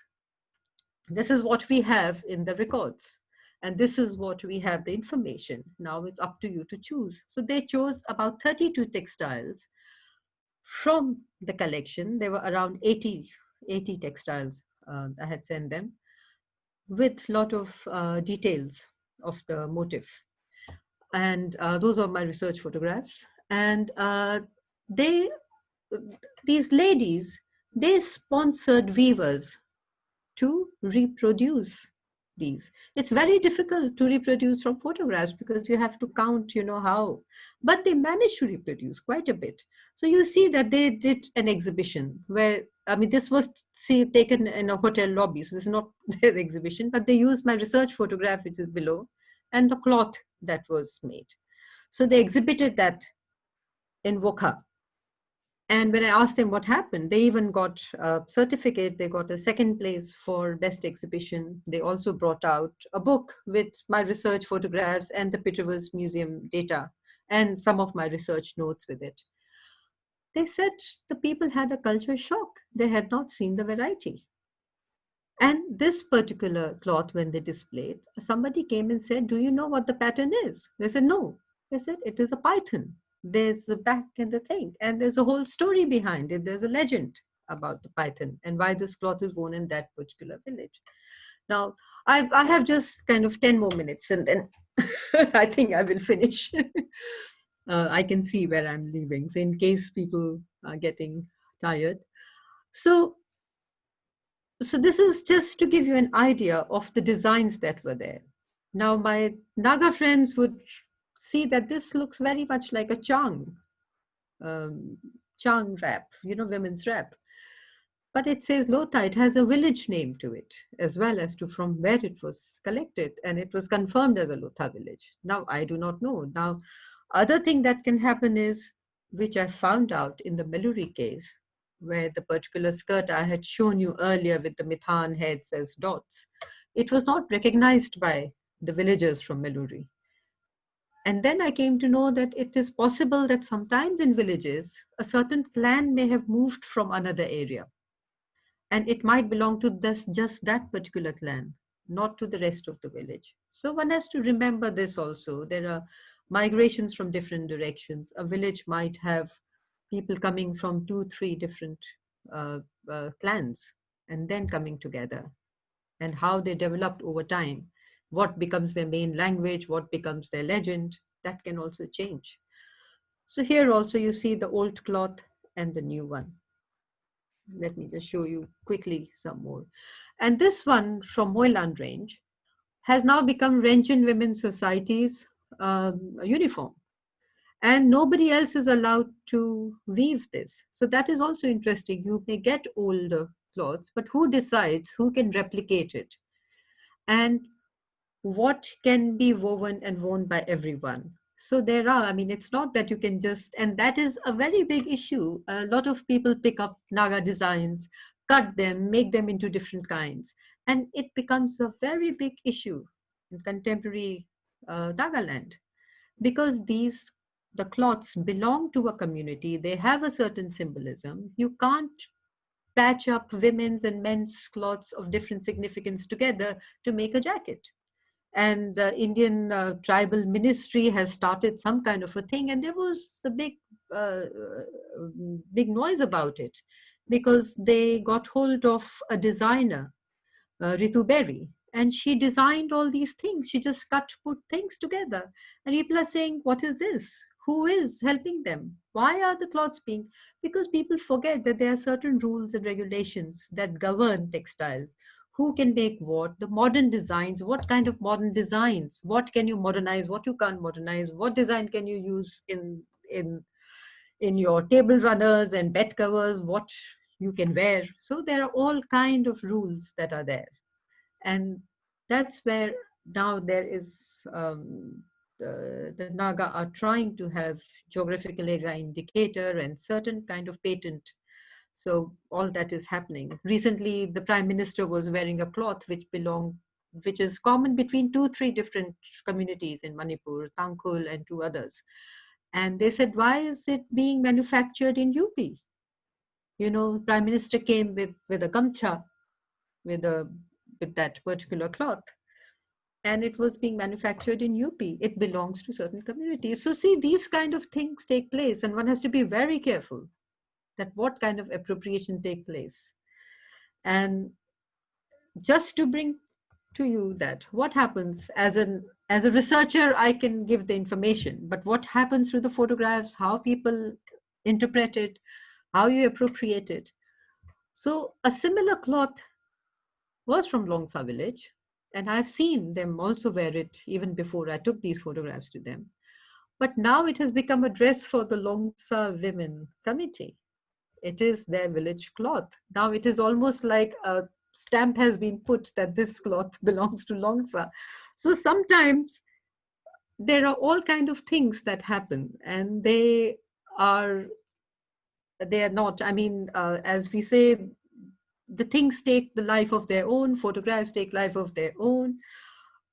this is what we have in the records. And this is what we have the information. Now it's up to you to choose. So they chose about 32 textiles from the collection. There were around 80 textiles I had sent them with a lot of details of the motif. And those are my research photographs. And these ladies, they sponsored weavers to reproduce these. It's very difficult to reproduce from photographs because you have to count, how. But they managed to reproduce quite a bit. So you see that they did an exhibition where, I mean, this was taken in a hotel lobby. So this is not their exhibition, but they used my research photograph, which is below, and the cloth that was made. So they exhibited that in Wokha. And when I asked them what happened, they even got a certificate. They got a second place for best exhibition. They also brought out a book with my research photographs and the Peterworth Museum data and some of my research notes with it. They said the people had a culture shock. They had not seen the variety. And this particular cloth, when they displayed, somebody came and said, do you know what the pattern is? They said, no. They said, it is a python. There's the back and the thing. And there's a whole story behind it. There's a legend about the python and why this cloth is worn in that particular village. Now, I have just kind of 10 more minutes and then I think I will finish. I can see where I'm leaving. So in case people are getting tired. So this is just to give you an idea of the designs that were there. Now, my Naga friends would see that this looks very much like a chang wrap, women's wrap. But it says Lotha, it has a village name to it, as well as to from where it was collected. And it was confirmed as a Lotha village. Now, I do not know. Now, other thing that can happen is, which I found out in the Meluri case, where the particular skirt I had shown you earlier with the Mithan heads as dots, it was not recognized by the villagers from Meluri. And then I came to know that it is possible that sometimes in villages, a certain clan may have moved from another area. And it might belong to just that particular clan, not to the rest of the village. So one has to remember this also. There are migrations from different directions. A village might have people coming from 2-3 different clans and then coming together, and how they developed over time. What becomes their main language, what becomes their legend, that can also change. So here also you see the old cloth and the new one. Let me just show you quickly some more. And this one from Moyland Range has now become Renchen Women's Society's uniform. And nobody else is allowed to weave this. So that is also interesting. You may get older clothes, but who decides who can replicate it? And what can be woven and worn by everyone? So there are, I mean, it's not that you can just, and that is a very big issue. A lot of people pick up Naga designs, cut them, make them into different kinds. And it becomes a very big issue in contemporary Nagaland, because the cloths belong to a community. They have a certain symbolism. You can't patch up women's and men's cloths of different significance together to make a jacket. And Indian tribal ministry has started some kind of a thing, and there was a big noise about it, because they got hold of a designer, Ritu Berry, and she designed all these things. She just put things together, and people are saying, "What is this? Who is helping them? Why are the cloths being?" Because people forget that there are certain rules and regulations that govern textiles. Who can make what? The modern designs. What kind of modern designs? What can you modernize? What you can't modernize? What design can you use in your table runners and bed covers? What you can wear? So there are all kind of rules that are there. And that's where now there is the Naga are trying to have geographical area indicator and certain kind of patent. So all that is happening. Recently, the Prime Minister was wearing a cloth which is common between 3 different communities in Manipur, Tangkhul and 2 others. And they said, why is it being manufactured in UP? You know, Prime Minister came with a gamcha, with that particular cloth, and it was being manufactured in UP. It belongs to certain communities. So see, these kind of things take place, and one has to be very careful that what kind of appropriation take place. And just to bring to you that what happens as a researcher, I can give the information, but what happens through the photographs, how people interpret it, how you appropriate it. So a similar cloth was from Longsa village, and I've seen them also wear it even before I took these photographs to them. But now it has become a dress for the Longsa women committee. It is their village cloth. Now it is almost like a stamp has been put that this cloth belongs to Longsa. So sometimes there are all kind of things that happen, and they are not, I mean, as we say, the things take the life of their own, photographs take life of their own.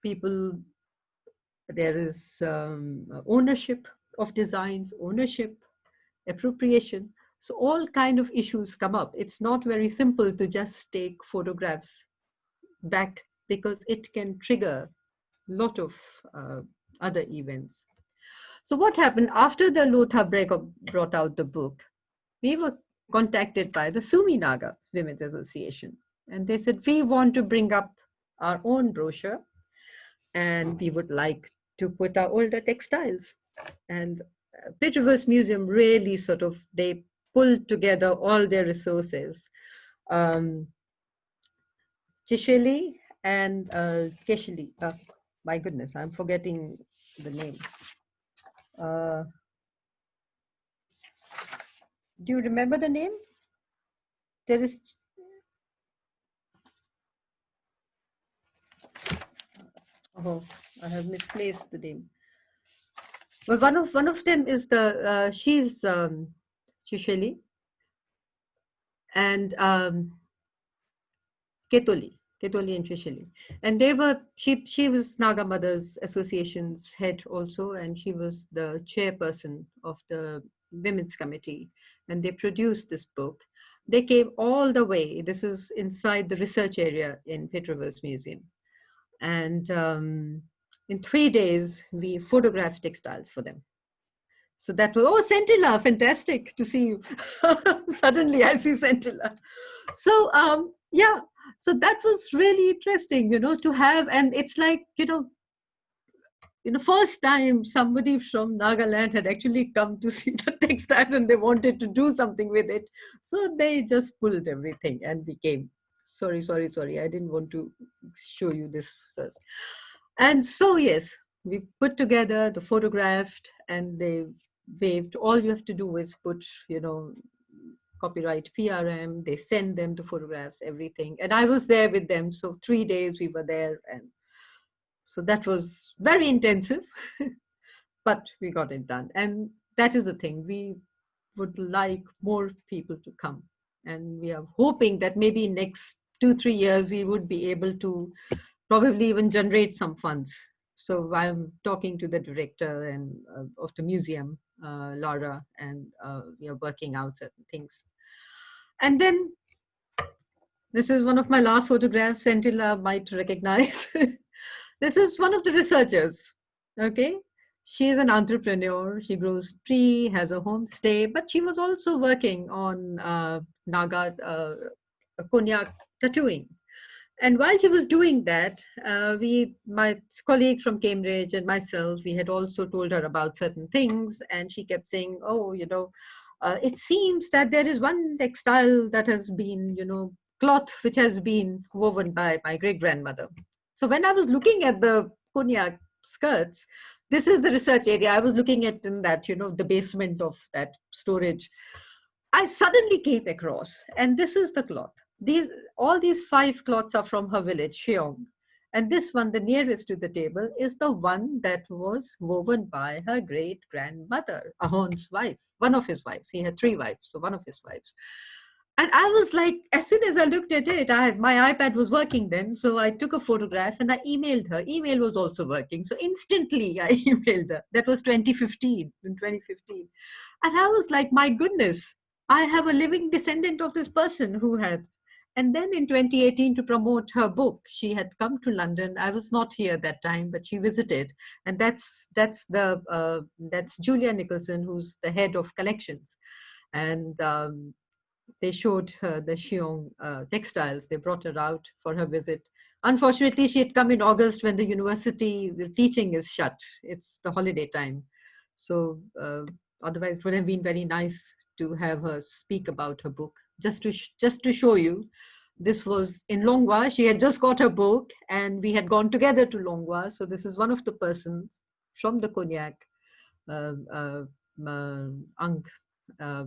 People, there is ownership of designs, ownership, appropriation. So all kind of issues come up. It's not very simple to just take photographs back, because it can trigger a lot of other events. So what happened after the Lotha brought out the book? We were contacted by the Sumi Naga Women's Association, and they said, we want to bring up our own brochure, and we would like to put our older textiles. And Pitt Museum really sort of, they pulled together all their resources. Chisheli and Keshili. My goodness, I'm forgetting the name. Do you remember the name? There is. Oh, I have misplaced the name. Well, one of them is the she's Chisheli and Ketoli and Chisheli, and they were she was Naga Mothers Association's head also, and she was the chairperson of the women's committee, and they produced this book. They came all the way. This is inside the research area in Pitt Museum, and in 3 days we photographed textiles for them. So that was, oh, Scintilla, fantastic to see you. Suddenly I see Scintilla. So yeah, so that was really interesting, you know, to have, and it's like, you know, first time somebody from Nagaland had actually come to see the textiles and they wanted to do something with it. So they just pulled everything and we came. Sorry. I didn't want to show you this first. And so, yes, we put together the photographed and they waved. All you have to do is put, copyright PRM. They send them the photographs, everything. And I was there with them. So 3 days we were there. And so that was very intensive, but we got it done. And that is the thing. We would like more people to come. And we are hoping that maybe next 2-3 years, we would be able to probably even generate some funds. So I'm talking to the director and of the museum, Laura, and we are working out certain things. And then this is one of my last photographs. Sentilla might recognize. This is one of the researchers. Okay. She is an entrepreneur. She grows tree, has a homestay, but she was also working on Naga cognac tattooing. And while she was doing that, my colleague from Cambridge and myself, we had also told her about certain things. And she kept saying, oh, it seems that there is one textile that has been, cloth which has been woven by my great grandmother. So when I was looking at the cognac skirts, this is the research area. I was looking at in that, the basement of that storage. I suddenly came across, and this is the cloth. All these 5 cloths are from her village, Sheong. And this one, the nearest to the table, is the one that was woven by her great grandmother, Ahon's wife, one of his wives. He had 3 wives, so one of his wives. And I was like, as soon as I looked at it, my iPad was working then. So I took a photograph and I emailed her. Email was also working. So instantly I emailed her. That was 2015, in 2015. And I was like, my goodness, I have a living descendant of this person who had. And then in 2018, to promote her book, she had come to London. I was not here that time, but she visited. And that's Julia Nicholson, who's the head of collections. And they showed her the Sheong textiles. They brought her out for her visit. Unfortunately, she had come in August when the university, the teaching is shut. It's the holiday time. So otherwise, it would have been very nice to have her speak about her book. Just to show you, this was in Longwa. She had just got her book and we had gone together to Longwa. So this is one of the persons from the Cognac, Ang,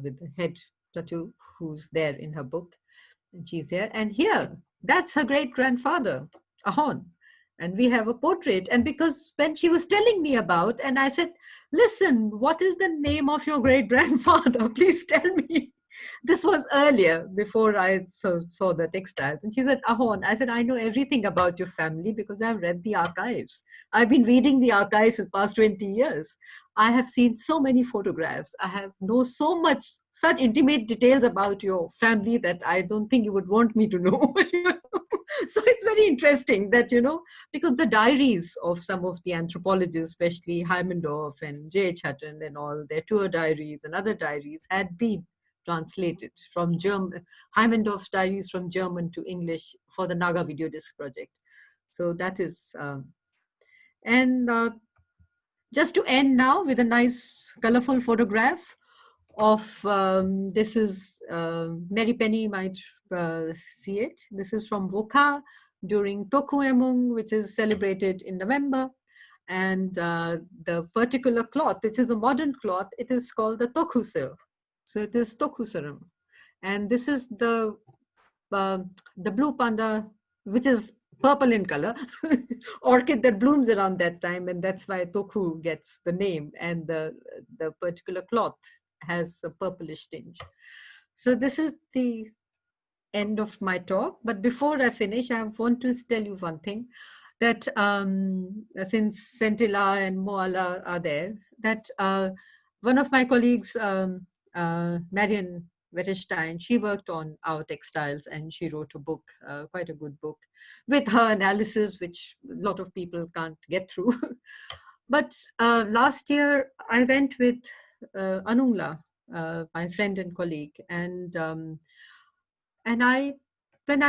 with the head tattoo, who's there in her book. And she's here. And here, that's her great grandfather, Ahon. And we have a portrait. And because when she was telling me about, and I said, listen, what is the name of your great grandfather? Please tell me. This was earlier, before I saw the textiles. And she said, Ahon. I said, I know everything about your family because I've read the archives. I've been reading the archives for the past 20 years. I have seen so many photographs. I have know so much, such intimate details about your family that I don't think you would want me to know. So it's very interesting that, because the diaries of some of the anthropologists, especially Heimendorf and J.H. Hutton and all, their tour diaries and other diaries had been translated from German, Heimendorf's diaries from German to English for the Naga video disc project. So that is, and just to end now with a nice colorful photograph of, this is, Mary Penny might see it. This is from Woka during Tokuemung, which is celebrated in November. And the particular cloth, this is a modern cloth, it is called the Tokuseo. So it is Tokuserum. And this is the blue panda, which is purple in color, orchid that blooms around that time. And that's why Toku gets the name. And the particular cloth has a purplish tinge. So this is the end of my talk. But before I finish, I want to tell you one thing, that since Sentila and Moala are there, that one of my colleagues, Marion Wettestein, she worked on our textiles and she wrote a book, quite a good book, with her analysis, which a lot of people can't get through. But last year, I went with Anungla, my friend and colleague, and when I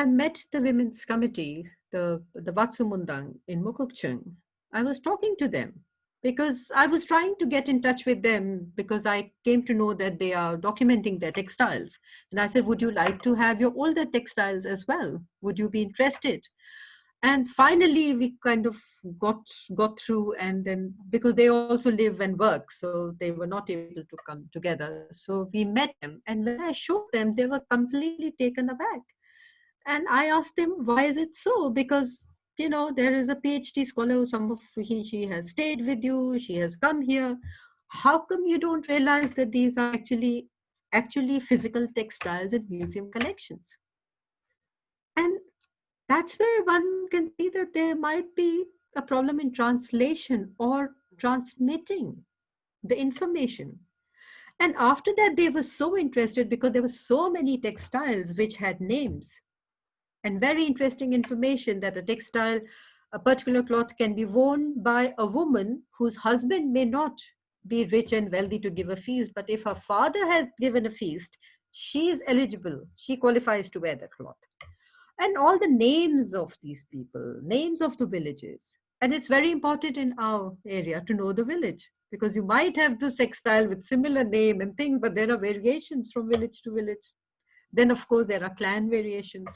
met the women's committee, the Watsumundang in Mukukchung, I was talking to them. because I was trying to get in touch with them because I came to know that they are documenting their textiles. And I said, would you like to have your older textiles as well? Would you be interested? And finally, we kind of got through, and then because they also live and work, so they were not able to come together. So we met them, and when I showed them, they were completely taken aback. And I asked him, why is it so? Because, there is a PhD scholar, she has stayed with you, she has come here. How come you don't realize that these are actually physical textiles in museum collections? And that's where one can see that there might be a problem in translation or transmitting the information. And after that, they were so interested because there were so many textiles which had names and very interesting information that a particular cloth can be worn by a woman whose husband may not be rich and wealthy to give a feast, but if her father has given a feast, she is eligible, she qualifies to wear that cloth. And all the names of these people, names of the villages. And it's very important in our area to know the village, because you might have this textile with similar name and thing, but there are variations from village to village. Then, of course, there are clan variations.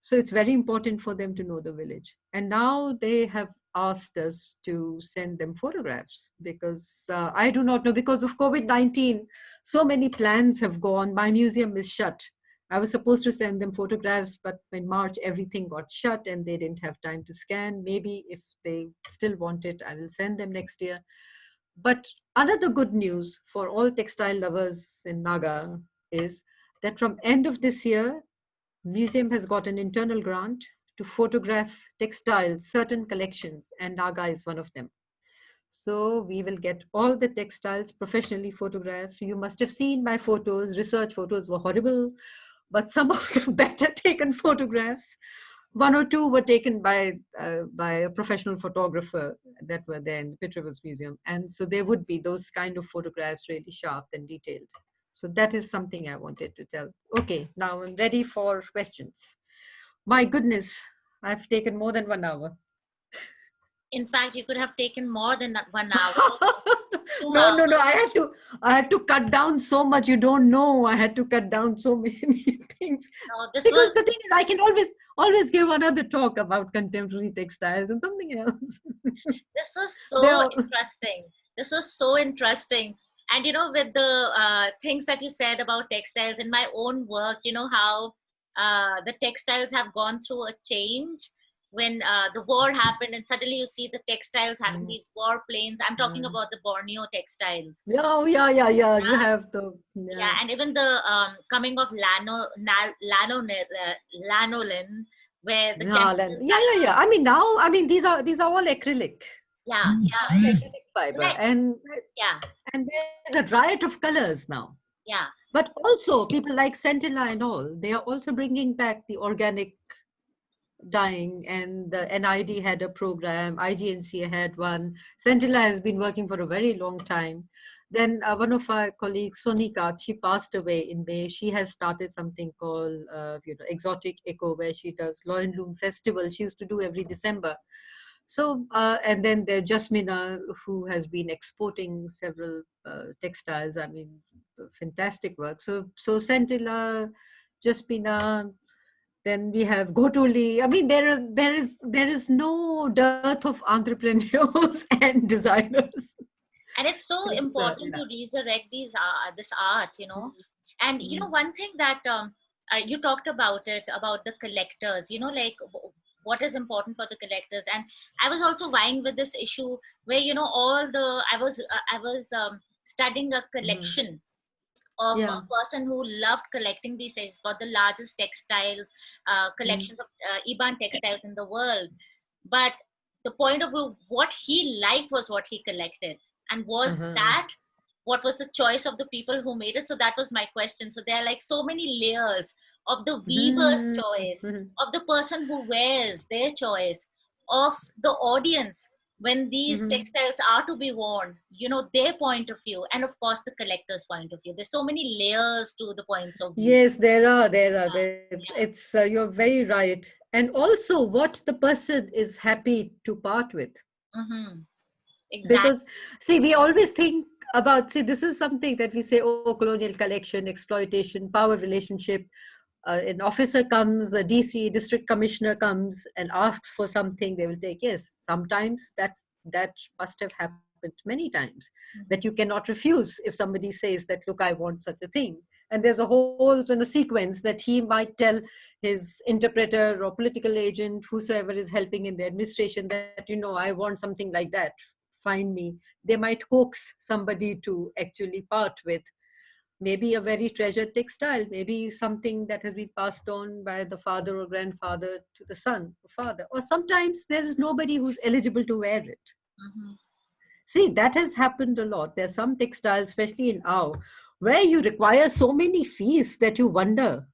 So it's very important for them to know the village. And now they have asked us to send them photographs because I do not know, because of COVID-19, so many plans have gone. My museum is shut. I was supposed to send them photographs, but in March, everything got shut and they didn't have time to scan. Maybe if they still want it, I will send them next year. But another good news for all textile lovers in Naga is that from end of this year, museum has got an internal grant to photograph textiles, certain collections, and Naga is one of them. So we will get all the textiles professionally photographed. You must have seen my photos. Research photos were horrible, but some of the better taken photographs. One or two were taken by a professional photographer that were there in the Pitt Museum. And so there would be those kind of photographs, really sharp and detailed. So that is something I wanted to tell. Okay, now I'm ready for questions. My goodness, I've taken more than 1 hour. In fact, you could have taken more than that 1 hour, 2 hours. No. I had to cut down so much. You don't know. I had to cut down so many things. No, this Because was the thing is, I can always give another talk about contemporary textiles and something else. this was They so are- interesting. This was so interesting. And with the things that you said about textiles in my own work, how the textiles have gone through a change when the war happened, and suddenly you see the textiles having these war planes. I'm talking about the Borneo textiles. Oh, yeah. You Yeah, have yeah, and even the coming of lanolin, where the chemicals yeah. I mean, these are all acrylic. yeah, Acrylic fiber, right, yeah, and there's a riot of colors now. yeah. But also people like Centilla and all, they are also bringing back the organic dyeing, and the NID had a program, IGNC had one. Centilla has been working for a very long time. Then one of our colleagues, Sonika, she passed away in May. She has started something called, Exotic Eco, where she does Loin Loom Festival. She used to do every December. So, and then there's Jasmina, who has been exporting several textiles. I mean, fantastic work. So Centilla, Jasmina, then we have Gotuli. I mean, there is no dearth of entrepreneurs and designers. And it's so important Yeah. to resurrect this art, and Mm. one thing that you talked about it, about the collectors, like what is important for the collectors. And I was also vying with this issue where all the I was studying a Mhm. collection of a Yeah. person who loved collecting these things. He's got the largest textiles Mm. collections of Iban textiles in the world. But the point of view, what he liked was what he collected. And was Uh-huh. that what was the choice of the people who made it? So that was my question. So there are like so many layers of the weaver's Mhm. choice, Mhm. of the person who wears, their choice, of the audience when these Mhm. textiles are to be worn, their point of view, and of course the collector's point of view. There's so many layers to the points of view. Yes, Yeah, it's you're very right. And also what the person is happy to part with. yeah. Exactly. Because, see, we always think about, see, this is something that we say, oh, colonial collection, exploitation, power relationship. An officer comes, a DC, district commissioner comes and asks for something, they will take. Yes, sometimes that must have happened many times, that you cannot refuse if somebody says that, look, I want such a thing. And there's a whole sequence that he might tell his interpreter or political agent, whosoever is helping in the administration, that, I want something like that, find me. They might coax somebody to actually part with maybe a very treasured textile, maybe something that has been passed on by the father or grandfather to the son or father. Or sometimes there is nobody who's eligible to wear it. Mhm. See, that has happened a lot. There's some textiles, especially in Ao, where you require so many fees that you wonder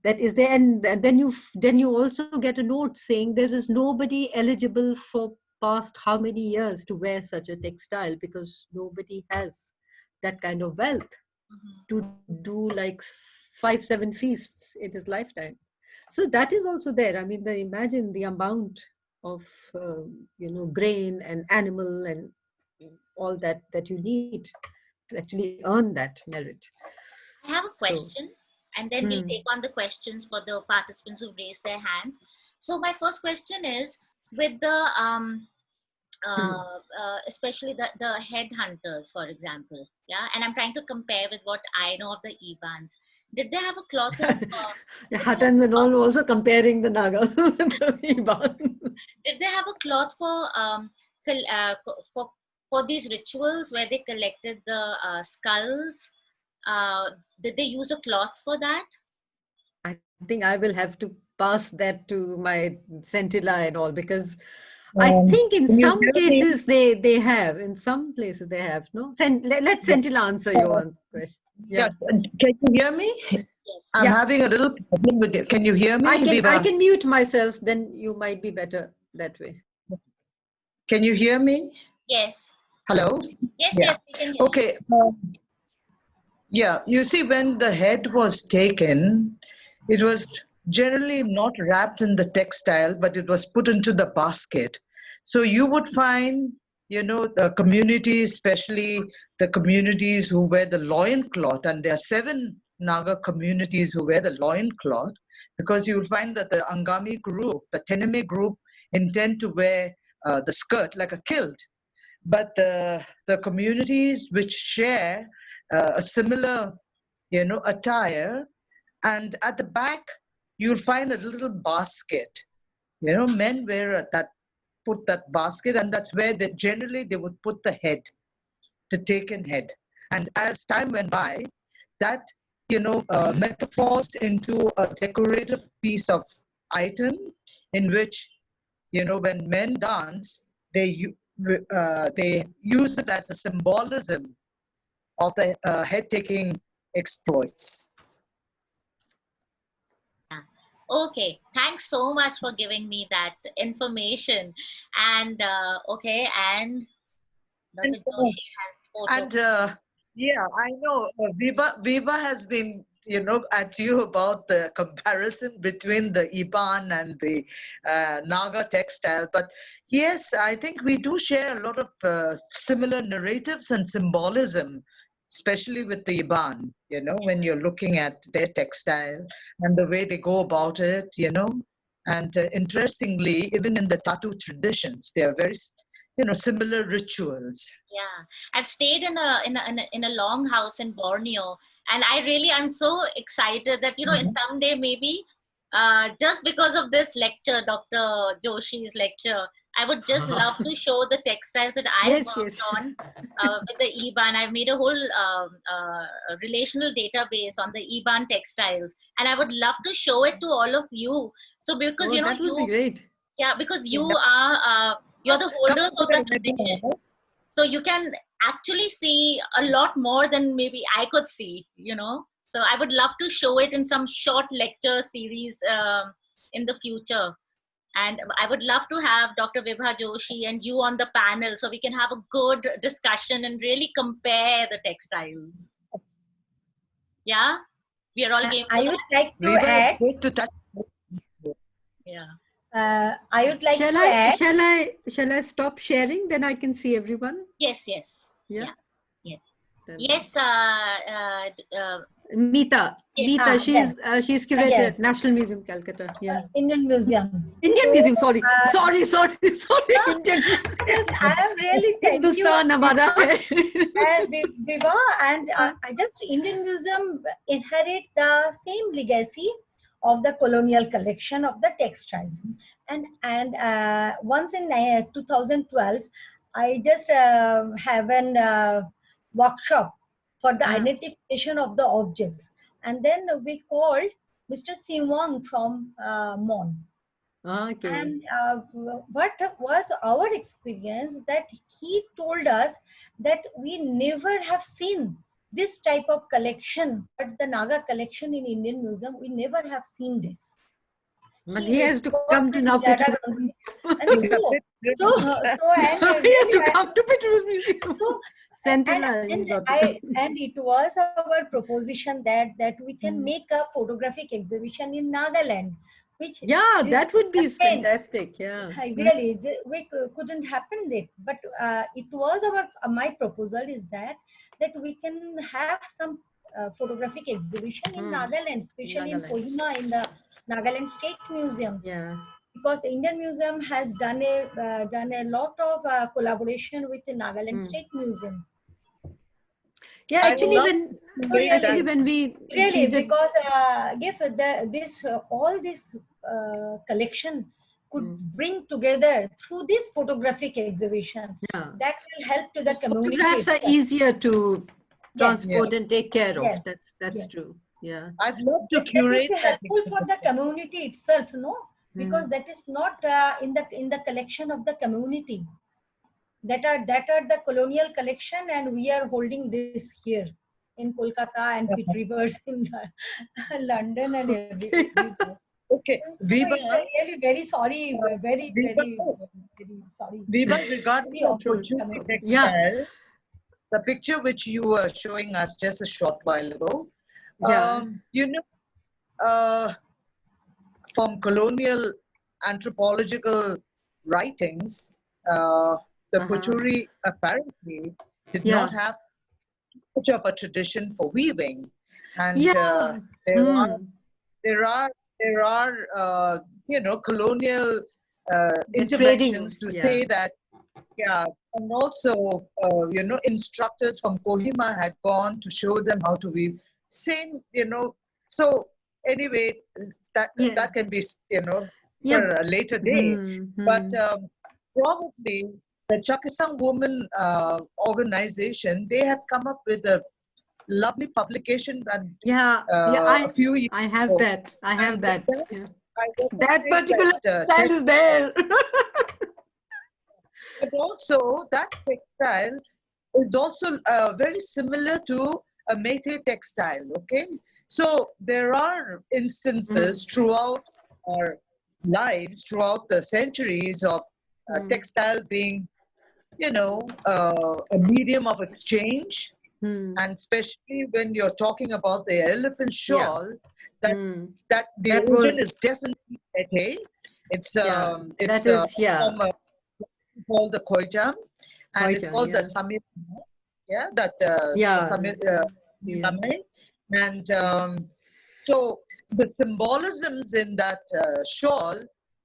that is there. And then you also get a note saying there is nobody eligible for past how many years to wear such a textile, because nobody has that kind of wealth Mhm. to do like 5-7 feasts in his lifetime. So that is also there. I mean, imagine the amount of grain and animal and all that you need to actually earn that merit. I have a So question, and then we'll hmm. take on the questions for the participants who've raised their hands. So my first question is with the especially the headhunters, for example. Yeah, and I'm trying to compare with what I know of the Ibans. Did they have a cloth of? The Did they have Hattans a and cloth, all also comparing the Nagas with the Iban. did they have a cloth for for these rituals where they collected the skulls? Did they use a cloth for that? I think I will have to pass that to my Centilla and all, because I think in Can you some hear me? cases they have, in some places they have. No, let Yeah. Centilla answer Uh, your question. yeah. Yeah, Can you hear me? Yes. I'm yeah. having a little problem with it. Can you hear I me, can I Vibha? can mute myself. Then you might be better that way. Can you hear me? Yes. Hello? Yes. Yeah. Yes. We can hear you. Okay. Yeah. You see, when the head was taken, it was generally not wrapped in the textile, but it was put into the basket. So you would find, the communities, especially the communities who wear the loincloth, and there are 7 Naga communities who wear the loincloth, because you will find that the Angami group, the Teneme group, intend to wear the skirt like a kilt. But the communities which share a similar, attire, and at the back you'll find a little basket. Men wear that, put that basket, and that's where they would put the head, the taken head. And as time went by, that metamorphosed into a decorative piece of item, in which, when men dance, they use it as a symbolism of the head taking exploits. Yeah. Okay. Thanks so much for giving me that information. And okay, and And, Dr. Joshi has photo. and yeah, I know Viva has been, at you about the comparison between the Iban and the Naga textile. But yes, I think we do share a lot of similar narratives and symbolism, especially with the Iban, when you're looking at their textile and the way they go about it, And interestingly, even in the tattoo traditions, they are very, similar rituals. Yeah, I've stayed in a long house in Borneo, and I'm so excited that in someday maybe just because of this lecture, Dr. Joshi's lecture, I would just love to show the textiles that I've Yes, worked yes. on with the IBAN. I've made a whole relational database on the IBAN textiles, and I would love to show it to all of you. So because Oh, that would be great. yeah, because you Yeah. are you're the Come holders to of the the tradition, webinar. so you can actually see a lot more than maybe I could see. So I would love to show it in some short lecture series in the future. And I would love to have Dr. Vibha Joshi and you on the panel so we can have a good discussion and really compare the textiles. Yeah? We are all game for I would that? like to Viva, it's add, great to touch. Yeah. I would like Shall to I add. shall I stop sharing? Then I can see everyone. Yes, yes. Yeah. Yes. Then- Yes, Meeta. Yes. Meeta. Yes. She's curator Yes. at National Museum, Calcutta. Yeah. Indian Museum. Indian So, Museum. Sorry. Sorry. no, Indian just Museum. I am really thank you. Hindustan हमारा है. And Vibha and I just Indian Museum inherit the same legacy of the colonial collection of the textiles. And once in 2012, I just have an workshop for the identification of the objects. And then we called Mr. Simon from Mon. Okay. And what was our experience that he told us that we never have seen this type of collection, but the Naga collection in Indian Museum, we never have seen this. But he has to come to now and he has to come to Petrus Museum. So Centralized. and it was our proposition that we can make a photographic exhibition in Nagaland, which that would be fantastic. Yeah, really we couldn't happen there, but it was my proposal is that we can have some photographic exhibition in Nagaland, especially in Kohima, in the Nagaland State Museum. Yeah. Because the Indian Museum has done a lot of collaboration with the Nagaland State Museum. Yeah, actually, when we really because all this collection could bring together through this photographic exhibition. Yeah. That will help to the community. Photographs are easier to transport and take care of. Yes. That's true. Yeah, I'd love to curate that. Helpful for the community itself, no? Because that is not in the collection of the community. That are the colonial collection, and we are holding this here in Kolkata and Pitt Rivers in London and everywhere. Okay, Vibha, really very sorry, very sorry. Vibha, regarding the textile, the picture which you were showing us just a short while ago, from colonial anthropological writings, the Pachuri apparently did not have much of a tradition for weaving, and there are colonial interventions to say that and also instructors from Kohima had gone to show them how to weave. Same, so anyway, that can be for a later date, but probably the Chakisang Women organization, they had come up with a lovely publication and a few years I have ago. that. I have that. That particular style is there. But also that textile is also very similar to a Meitei textile. Okay, so there are instances throughout our lives, throughout the centuries of textile being, a medium of exchange, and especially when you're talking about the elephant shawl, that the origin is definitely Meitei. It's called the Khoijam, and it's called the Samir. Samir. And so the symbolisms in that shawl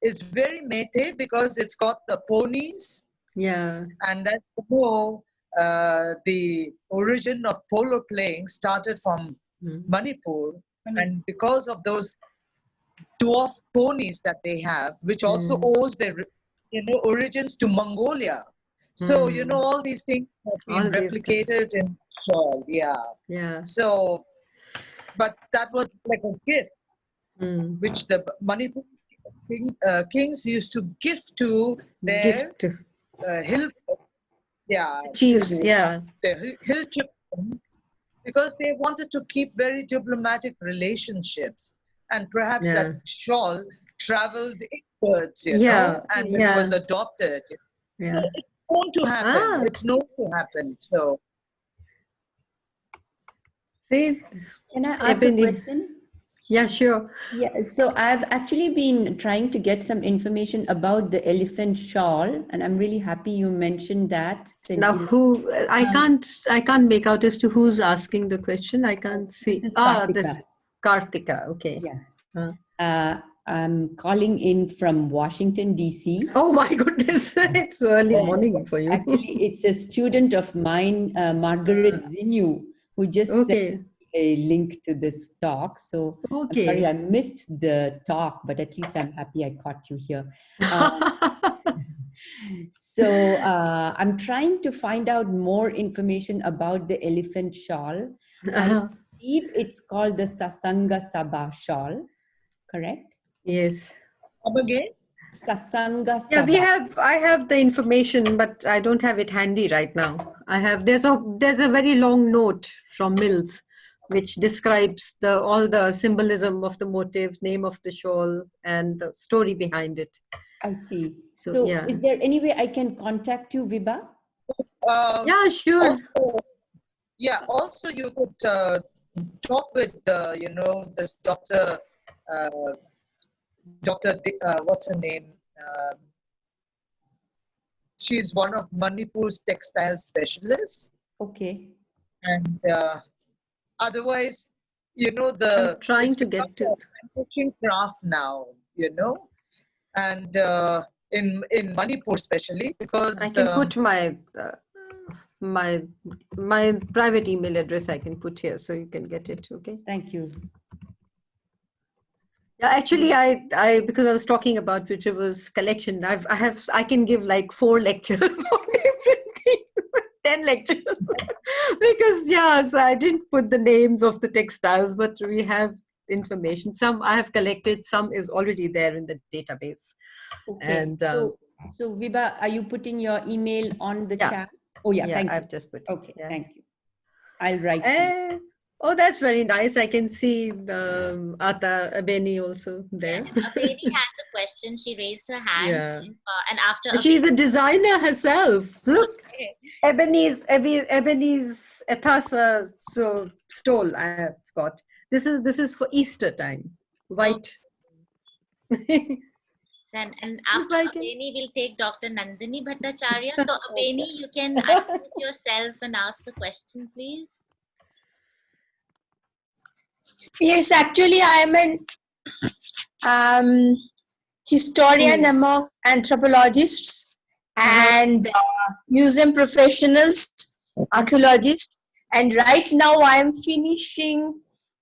is very Meitei because it's got the ponies. Yeah. And that's the origin of polo playing started from Manipur. And because of those dwarf ponies that they have, which also owes their origins to Mongolia. So, all these things have been replicated in shawl. Yeah. So, but that was like a gift, which the Manipur kings used to gift to their hill chiefs, their hill chiefs, because they wanted to keep very diplomatic relationships, and perhaps that shawl traveled inwards, and it was adopted. Yeah. So it's known to happen. It's known to happen. So, see, can I ask a question? Yeah, sure. Yeah, so I've actually been trying to get some information about the elephant shawl, and I'm really happy you mentioned that, Now, Sentina. who I Um, can't make out as to who's asking the question. I can't This see. is Ah, Kartika. this Kartika. Okay. Yeah. Uh, I'm calling in from Washington, D.C. oh my goodness, it's early And morning for you. actually, it's a student of mine, Margaret Zinyu, who just sent Okay. a link to this talk. So I'm sorry Okay. I missed the talk, but at least I'm happy I caught you here. So I'm trying to find out more information about the elephant shawl. I believe it's called the Sasanga Sabha shawl, correct? Yes. Come again? Sasanga Yeah, Sabha. I have the information, but I don't have it handy right now. there's a very long note from Mills which describes all the symbolism of the motif, name of the shawl, and the story behind it. I see. So So yeah. is there any way I can contact you, Vibha? Yeah, sure. Also you could talk with, this Dr. What's her name? She's one of Manipur's textile specialists. Okay. And otherwise, I'm trying it's to become get to. a teaching craft now, and in Manipur especially, because I can put my my private email address. I can put here, so you can get it. Okay. Thank you. Yeah, actually, I because I was talking about River's collection. I can give like 4 lectures on different things, 10 lectures, because so I didn't put the names of the textiles, but we have information. Some I have collected, some is already there in the database. Okay. And so Vibha, are you putting your email on the Yeah. chat? Oh yeah, yeah, thank you. I've just put it. Okay, Yeah. thank you. I'll write you. Oh, that's very nice. I can see the Ata Abeni also there. And Abeni has a question. She raised her hand. Yeah. And after She's a designer herself. Look, Okay. Ebony's Ethasa stole I have got. This is for Easter time. White. And after like Abeni, we'll take Dr. Nandini Bhattacharya. So Abeni, you can unmute yourself and ask the question, please. Yes, actually, I am an historian among anthropologists and museum professionals, archaeologists. And right now, I am finishing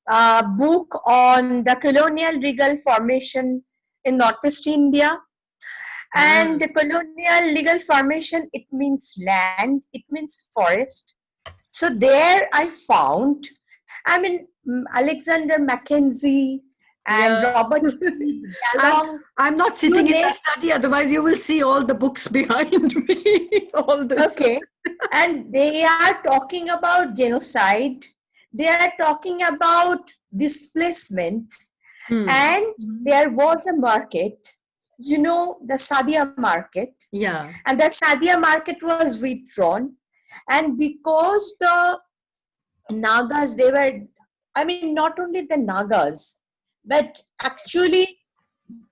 a book on the colonial regal formation in Northeast India. And the colonial legal formation, it means land, it means forest. So there I found, Alexander Mackenzie and Robert I'm not sitting in the study, otherwise you will see all the books behind me. All this. Okay. And they are talking about genocide. They are talking about displacement. And there was a market, the Sadia market. Yeah. And the Sadia market was withdrawn. And because the Nagas, they were, not only the Nagas, but actually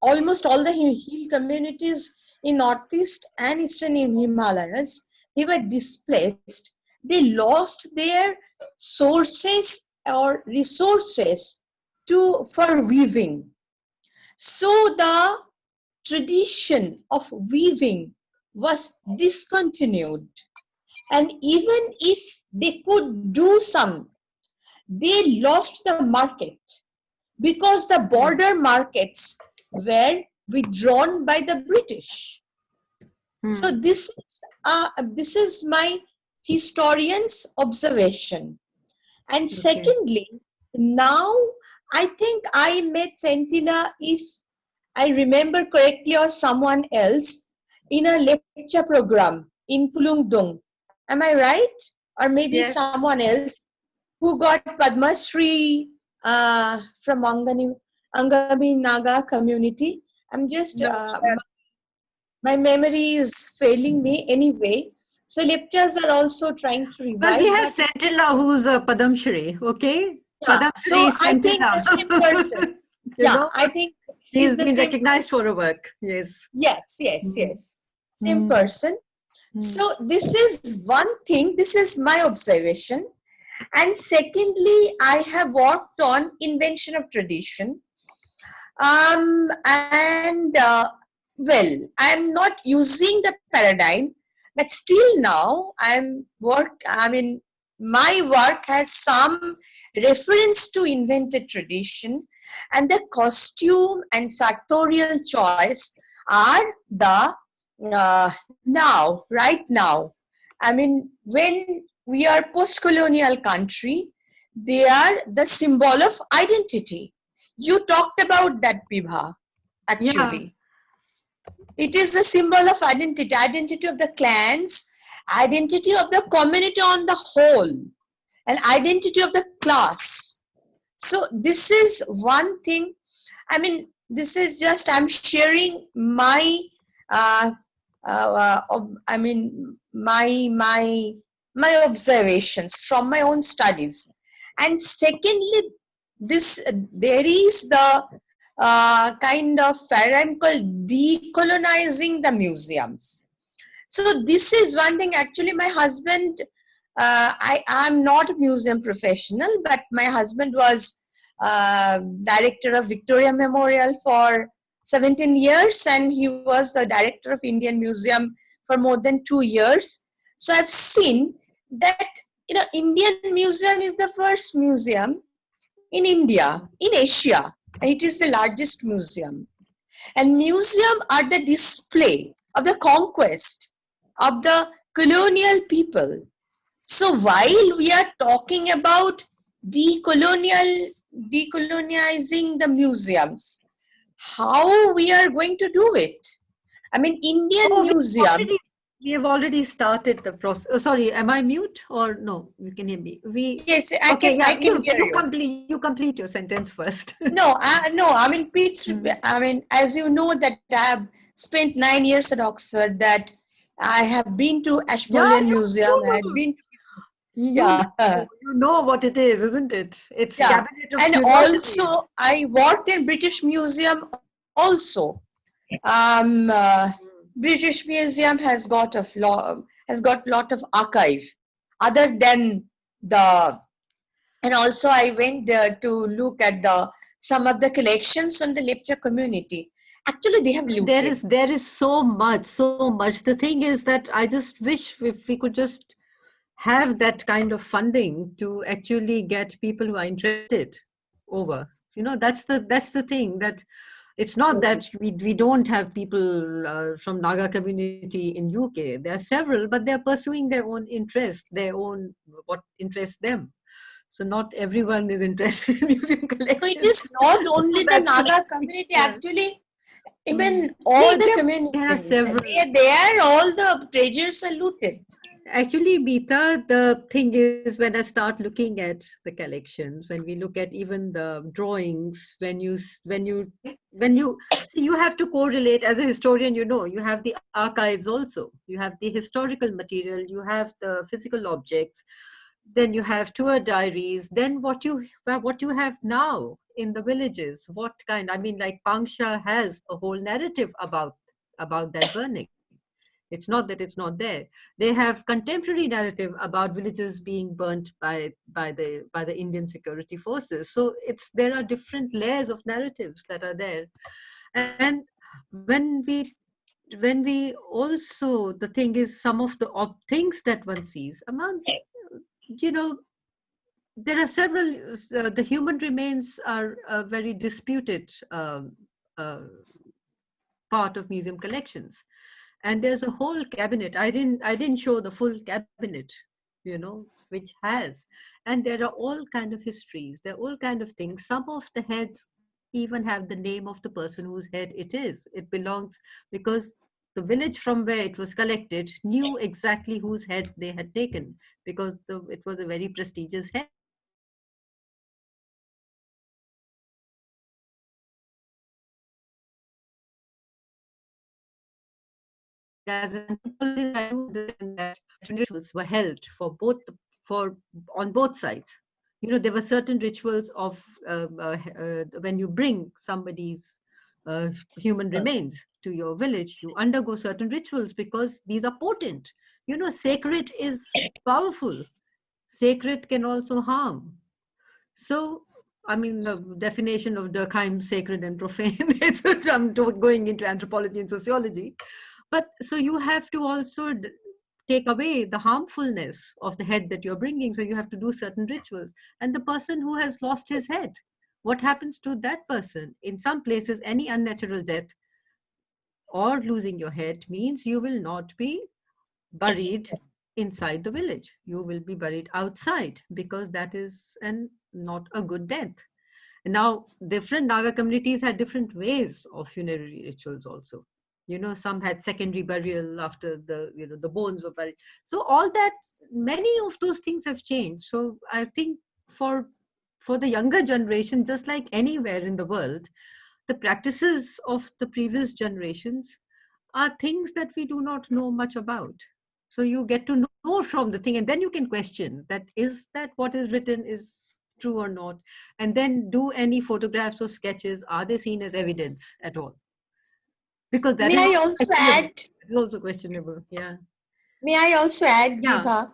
almost all the hill communities in Northeast and Eastern Himalayas, they were displaced. They lost their sources or resources for weaving. So the tradition of weaving was discontinued. And even if they could do some, they lost the market because the border markets were withdrawn by the British. So this is my historian's observation. And secondly, now I think I met Sentina, if I remember correctly, or someone else, in a lecture program in Pulungdung. Am I right? Or maybe someone else who got Padma Shri from Angami Naga community. I'm just, my memory is failing me anyway. So lectures are also trying to revive. Well, we have Santilla, who's a Padam Shri, okay? Yeah. So Padamshri I think the same person. Centilla. You Yeah, know, I think she's he's the been same recognized person. for her work. Yes. Yes, yes, Mm. yes. Same Mm. person. Mm. So this is one thing, this is my observation. And secondly, I have worked on invention of tradition. And well, I'm not using the paradigm, but still now I mean, my work has some reference to invented tradition, and the costume and sartorial choice are the right now. I mean, when we are post-colonial country, they are the symbol of identity. You talked about that, Vibha, Yeah. actually. It is a symbol of identity, identity of the clans, identity of the community on the whole, and identity of the class. So this is one thing. I mean, this is just, I'm sharing my, I mean, my observations from my own studies. And secondly, this there is the kind of paradigm called decolonizing the museums. So this is one thing. Actually, my husband, I am not a museum professional, but my husband was director of Victoria Memorial for 17 years, and he was the director of Indian Museum for more than 2 years. So I've seen that, you know, Indian Museum is the first museum in India, in Asia, and it is the largest museum. And museums are the display of the conquest of the colonial people. So while we are talking about decolonizing the museums, how we are going to do it? I mean, Indian Oh, museum. we have already started the process. Oh, sorry, am I mute or no? You can hear me. Yes, Okay, I yeah, can hear you. you complete your sentence first. No, no. I mean, Pitt's. Mm. I mean, as you know, that I have spent 9 years at Oxford. That I have been to Yeah, Ashmolean Museum. I had been to this. you Yeah, you know what it is, isn't it? It's yeah. cabinet of And curiosities. also, I worked in British Museum also. British Museum has got lot of archive, other than the. And also, I went there to look at some of the collections on the lecture community. Actually, they have looted. There is so much, so much. The thing is that I just wish if we could just have that kind of funding to actually get people who are interested over. You know, that's the thing, that it's not that we don't have people from Naga community in UK. There are several, but they're pursuing their own interest, their own what interests them. So not everyone is interested in museum So it collections. is not So only the that's the Naga thing. community. Yeah. Actually, Mm. even all the There are communities, several. they there all the treasures are looted. Actually, Beta, the thing is, when I start looking at the collections, when we look at even the drawings, when you see, you have to correlate as a historian. You know, you have the archives also. You have the historical material. You have the physical objects. Then you have tour diaries. Then what you have now in the villages. What kind? I mean, like Pangsha has a whole narrative about that burning. It's not that it's not there. They have contemporary narrative about villages being burnt by the Indian security forces. So there are different layers of narratives that are there. And when we also, the thing is, some of the things that one sees among, you know, there are several, the human remains are a very disputed uh, part of museum collections, and there's a whole cabinet. I didn't show the full cabinet, you know, which has, and there are all kind of histories, there are all kind of things. Some of the heads even have the name of the person whose head it is. It belongs, because the village from where it was collected knew exactly whose head they had taken, because it was a very prestigious head. As an anthropologist, I do understand that rituals were held for both, for on both sides. There were certain rituals of when you bring somebody's human remains to your village, you undergo certain rituals because these are potent. Sacred is powerful. Sacred can also harm. So, I mean, the definition of Durkheim, sacred and profane, I'm going into anthropology and sociology. But so you have to also take away the harmfulness of the head that you're bringing. So you have to do certain rituals. And the person who has lost his head, what happens to that person? In some places, any unnatural death or losing your head means you will not be buried inside the village. You will be buried outside because that is not a good death. Now, different Naga communities had different ways of funerary rituals also. Some had secondary burial after the bones were buried. So all that, many of those things have changed. So I think for the younger generation, just like anywhere in the world, the practices of the previous generations are things that we do not know much about. So you get to know from the thing, and then you can question that, is that what is written is true or not? And then do any photographs or sketches, are they seen as evidence at all? Because that May is I also also questionable. add? It is also questionable. Yeah. May I also add, Yeah. Vibha,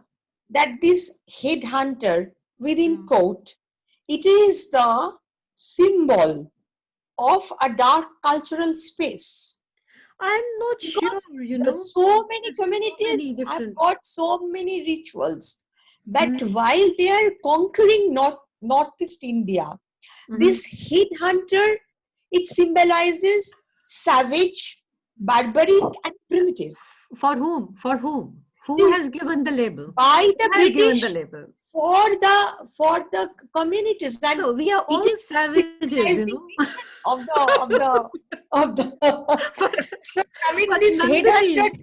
that this headhunter within Mm. quote, it is the symbol of a dark cultural space. I'm not Because sure, so many there's so many communities have different. got so many rituals that Mhm. while they are conquering Northeast India, Mhm. this headhunter, it symbolizes savage, barbaric, and primitive. For whom? For whom? Who This- has given the label? By the Who has given the British label? for the communities, and So we are it all is savages, civilizing mission of the but, so I mean but this headhunter, it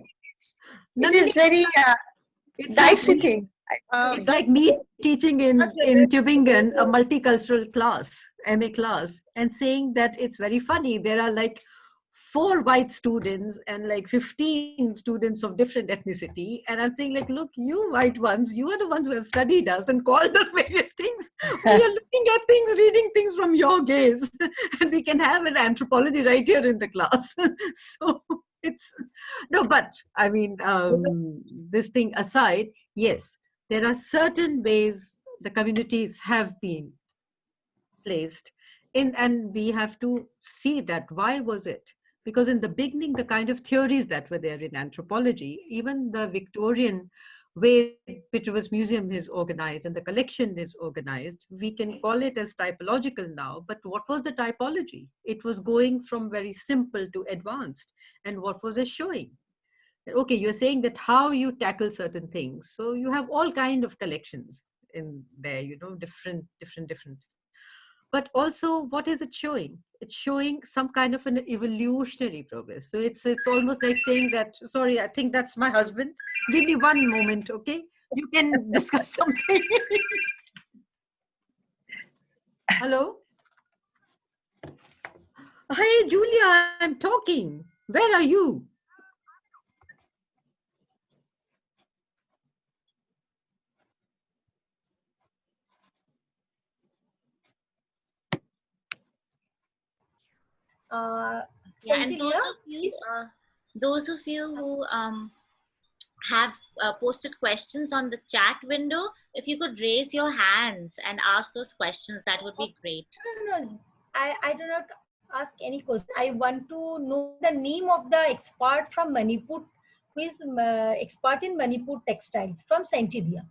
Nandini, is very it's like dicey thing. it's like me teaching in Tübingen a multicultural class, MA class, and saying that it's very funny. There are like 4 white students and like 15 students of different ethnicity. And I'm saying, like, look, you white ones, you are the ones who have studied us and called us various things. We are looking at things, reading things from your gaze. And we can have an anthropology right here in the class. So it's no, but I mean, this thing aside, yes, there are certain ways the communities have been placed in, and we have to see that why was it? Because in the beginning, the kind of theories that were there in anthropology, even the Victorian way Pitter's museum is organized and the collection is organized, we can call it as typological now, but what was the typology? It was going from very simple to advanced. And what was it showing? Okay, you're saying that how you tackle certain things. So you have all kind of collections in there, different. But also, what is it showing? It's showing some kind of an evolutionary progress. So it's almost like saying that, sorry, I think that's my husband. Give me one moment, okay? You can discuss something. Hello? Hey, Julia, I'm talking. Where are you? Yeah, and Centennial, those of you who have posted questions on the chat window, if you could raise your hands and ask those questions, that would be great. no, I do not ask any question. I want to know the name of the expert from Manipur, who is expert in Manipur textiles from Centennial.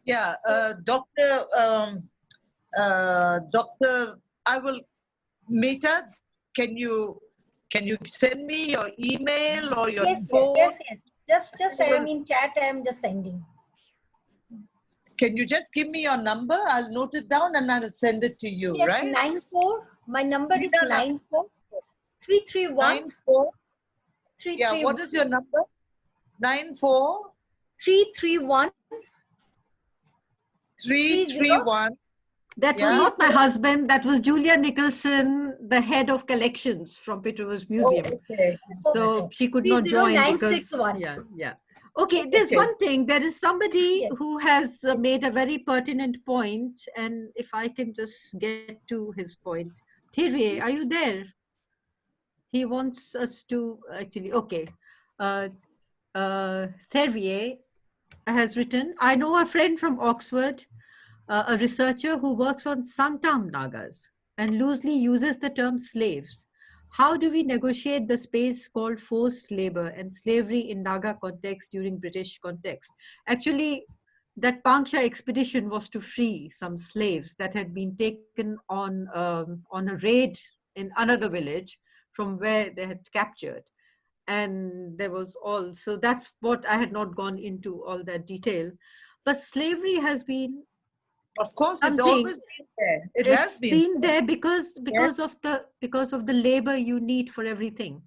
Yeah, So- Doctor, I will, Meta, can you send me your email or your Yes. phone? Just I am in chat. I am just sending. Can you just give me your number? I'll note it down and I'll send it to you, Yes, right? 94. My number is No, no. 94 331 94. 331 Yeah, what is your number? 94 331 331. That was Yeah. not my husband. That was Julia Nicholson, the head of collections from Pitter's Museum. Oh, okay. So she could not join because, 30961. yeah. Okay, there's Okay. one thing. There is somebody Yes. who has made a very pertinent point, and if I can just get to his point. Thierry, are you there? He wants us to actually, okay. Uh, Thierry has written, I know a friend from Oxford, a researcher who works on Sangtam Nagas and loosely uses the term slaves. How do we negotiate the space called forced labor and slavery in Naga context during British context? Actually, that Panksha expedition was to free some slaves that had been taken on a raid in another village from where they had captured. And there was all, so that's what I had not gone into all that detail. But slavery has been Of course, it's something, always been there. It has it's been been there. there Yes, because of the labor you need for everything.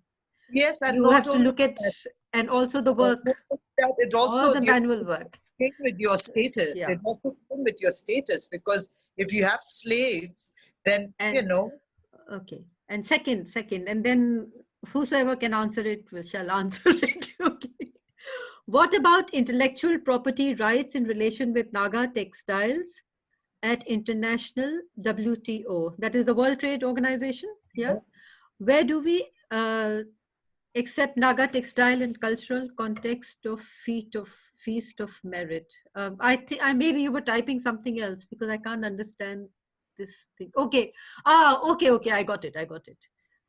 yes, and You not have to only look at, that, and also the work, not only that, it all also the manual work. came with your It's, status. yeah. It also came with your status because if you have slaves, then And okay. And second, and then whosoever can answer it shall answer it. Okay. What about intellectual property rights in relation with Naga textiles at international WTO? That is the World Trade Organization. Yeah. Where do we accept Naga textile and cultural context of feast of merit? I think I maybe you were typing something else because I can't understand this thing. Okay. Okay. I got it.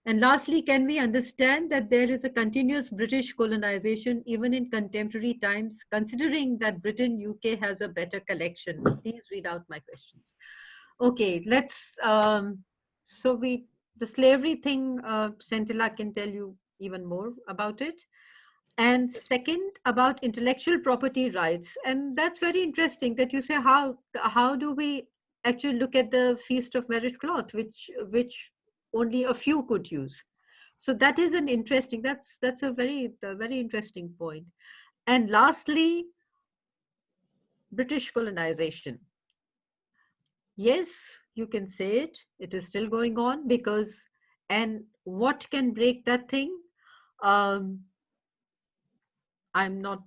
And lastly, can we understand that there is a continuous British colonization even in contemporary times, considering that Britain, UK has a better collection? Please read out my questions. Okay, let's, the slavery thing, Sentila can tell you even more about it. And second, about intellectual property rights. And that's very interesting that you say, how do we actually look at the Feast of Merit cloth, which only a few could use. So that is an interesting, that's a very interesting point. And lastly, British colonization. Yes, you can say it. It is still going on because, and what can break that thing? Um, I'm not,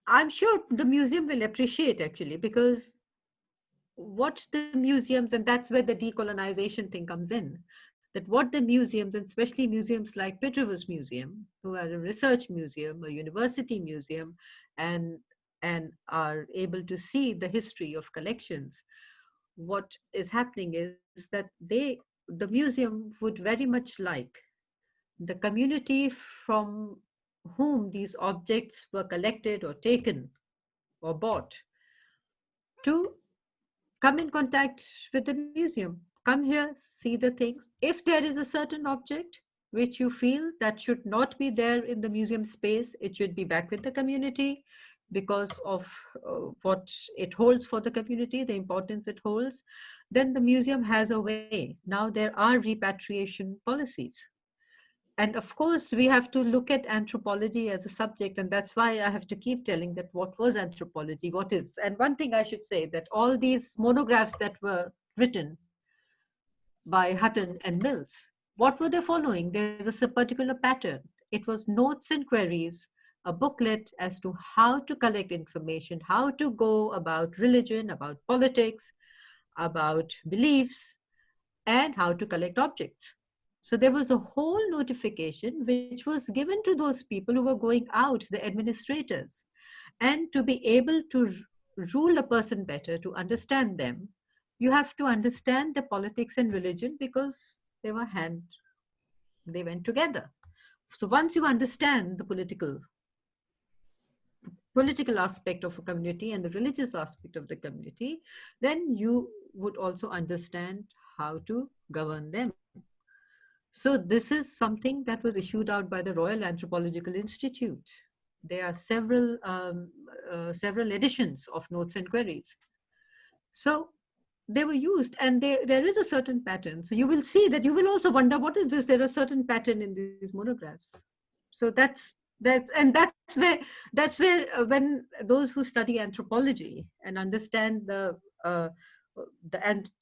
I'm sure the museum will appreciate actually because what the museums, and that's where the decolonization thing comes in, that what the museums, and especially museums like Pitt Museum, who are a research museum, a university museum, and are able to see the history of collections, what is happening is that the museum would very much like the community from whom these objects were collected or taken or bought to come in contact with the museum. Come here, see the things. If there is a certain object which you feel that should not be there in the museum space, it should be back with the community because of what it holds for the community, the importance it holds, then the museum has a way. Now there are repatriation policies. And of course, we have to look at anthropology as a subject, and that's why I have to keep telling that what was anthropology, what is. And one thing I should say that all these monographs that were written by Hutton and Mills, what were they following? There's a particular pattern. It was notes and queries, a booklet as to how to collect information, how to go about religion, about politics, about beliefs, and how to collect objects. So there was a whole notification which was given to those people who were going out, the administrators. And to be able to rule a person better, to understand them, you have to understand the politics and religion because they went together. So once you understand the political aspect of a community and the religious aspect of the community, then you would also understand how to govern them. So this is something that was issued out by the Royal Anthropological Institute. There are several editions of notes and queries. So they were used, and there is a certain pattern. So you will see that you will also wonder, what is this? There are certain pattern in these monographs. So that's where when those who study anthropology and understand the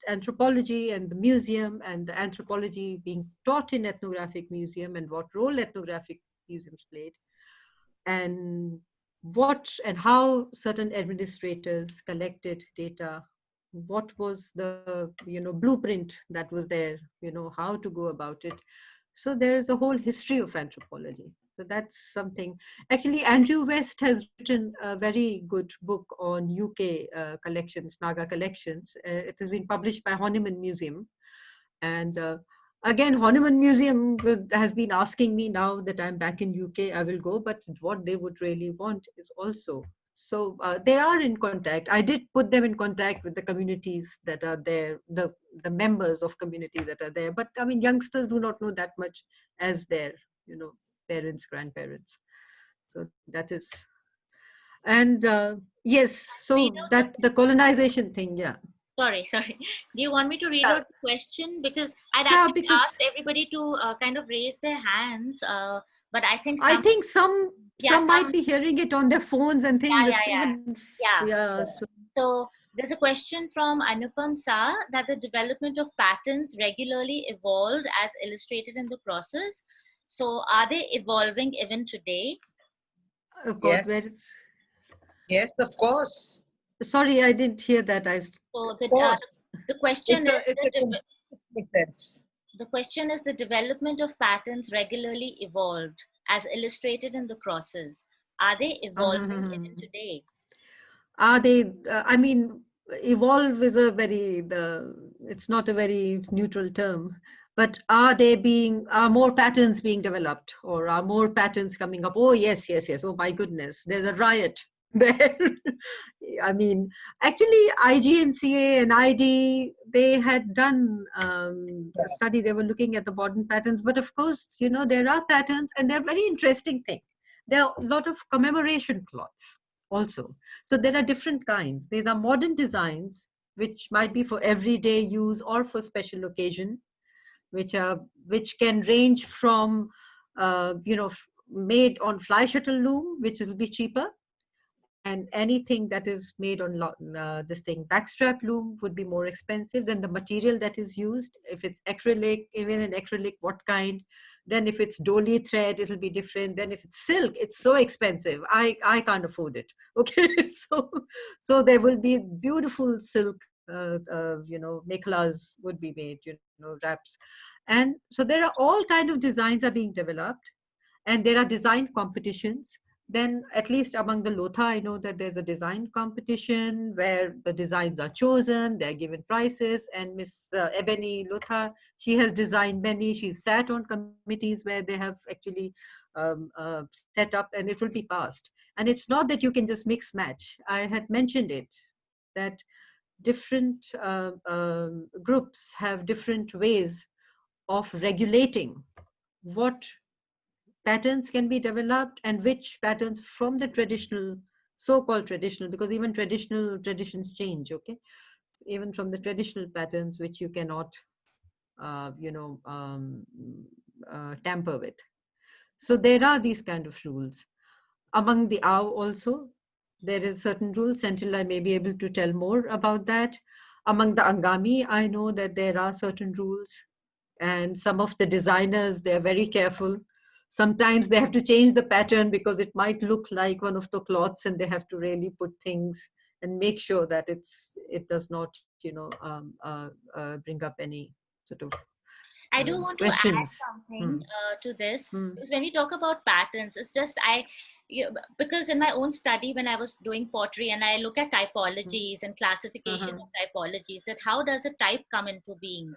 anthropology and the museum and the anthropology being taught in ethnographic museum and what role ethnographic museums played, and what and how certain administrators collected data, what was the blueprint that was there, how to go about it. So there is a whole history of anthropology. So that's something. Actually, Andrew West has written a very good book on UK collections, Naga collections. It has been published by Horniman Museum. And again, Horniman Museum has been asking me, now that I'm back in UK, I will go. But what they would really want is also. So they are in contact. I did put them in contact with the communities that are there, the members of communities that are there. But I mean, youngsters do not know that much as their, parents, grandparents. So that is, and yes, Read so out that the colonization thing, yeah. Sorry. Do you want me to read Yeah, out the question? Because I'd yeah, actually because asked everybody to kind of raise their hands, but I think I some, think some yeah, some might be hearing it on their phones and things. yeah, It's yeah, even, yeah. yeah. So So there's a question from Anupam Sa that the development of patterns regularly evolved as illustrated in the process. So are they evolving even today? oh God, Yes, where is? yes, of course, Sorry, I didn't hear that. So of course. the question is It's a continuous process. the question is the development of patterns regularly evolved as illustrated in the crosses. Are they evolving even today? Are they? I mean, evolve is a very the. It's not a very neutral term. But are more patterns being developed, or are more patterns coming up? Oh yes, yes, yes. Oh my goodness, there's a riot there. I mean, actually, IGNCA and ID, they had done a study. They were looking at the modern patterns, but of course, there are patterns, and they're very interesting thing. There are a lot of commemoration cloths also. So there are different kinds. These are modern designs, which might be for everyday use or for special occasion, which can range from made on fly shuttle loom, which will be cheaper, and anything that is made on this thing backstrap loom would be more expensive than the material that is used. If it's acrylic, even an acrylic, what kind? Then if it's dolly thread, it'll be different. Then if it's silk, it's so expensive, I can't afford it. Okay. So there will be beautiful silk meklas would be made, wraps. And so there are all kind of designs are being developed, and there are design competitions. Then at least among the Lotha, I know that there's a design competition where the designs are chosen, they're given prizes, and Miss Ebony Lotha, she has designed many. She's sat on committees where they have actually set up, and it will be passed. And it's not that you can just mix match. I had mentioned it, that different groups have different ways of regulating what patterns can be developed and which patterns from the traditional, so-called traditional, because even traditions change. Okay, even from the traditional patterns which you cannot uh, you know um, tamper with. So there are these kind of rules. Among the Ao also, there is certain rules. Until I may be able to tell more about that. Among the Angami, I know that there are certain rules, and some of the designers, they're very careful. Sometimes they have to change the pattern because it might look like one of the cloths, and they have to really put things and make sure that it does not bring up any sort of I do want to add questions. something to this, Hmm. because when you talk about patterns, it's just because in my own study when I was doing pottery and I look at typologies and classification Uh-huh. of typologies, that how does a type come into being,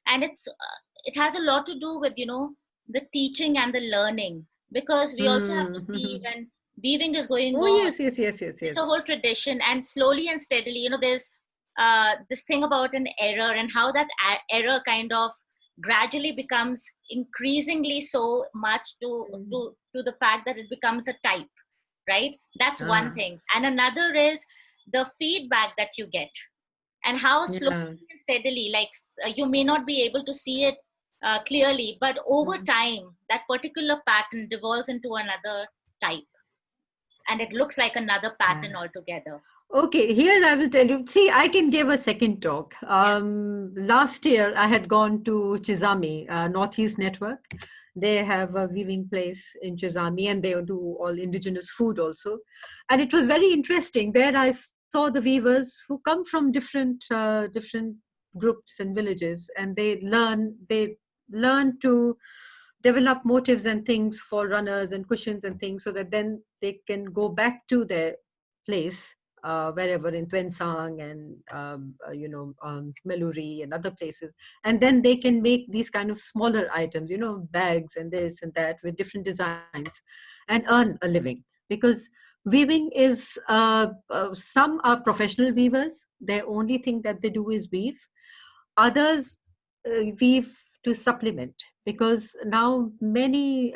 and it has a lot to do with the teaching and the learning, because we also have to see Hmm. when weaving is going Oh on, yes, yes, yes, yes, it's a whole yes. tradition, and slowly and steadily there's this thing about an error, and how that error kind of gradually becomes increasingly so much to the fact that it becomes a type, right? That's one Ah, thing. And another is the feedback that you get, and how yeah. slowly and steadily, like you may not be able to see it clearly, but over Mm. time that particular pattern devolves into another type, and it looks like another Yeah. pattern altogether. Okay, here I will tell you. See, I can give a second talk. Last year, I had gone to Chizami, Northeast Network. They have a weaving place in Chizami, and they do all indigenous food also. And it was very interesting. There, I saw the weavers who come from different groups and villages, and they learn to develop motifs and things for runners and cushions and things, so that then they can go back to their place, wherever in Twensang and Meluri and other places, and then they can make these kind of smaller items, bags and this and that with different designs, and earn a living. Because weaving is, some are professional weavers. Their only thing that they do is weave. Others weave to supplement, because now many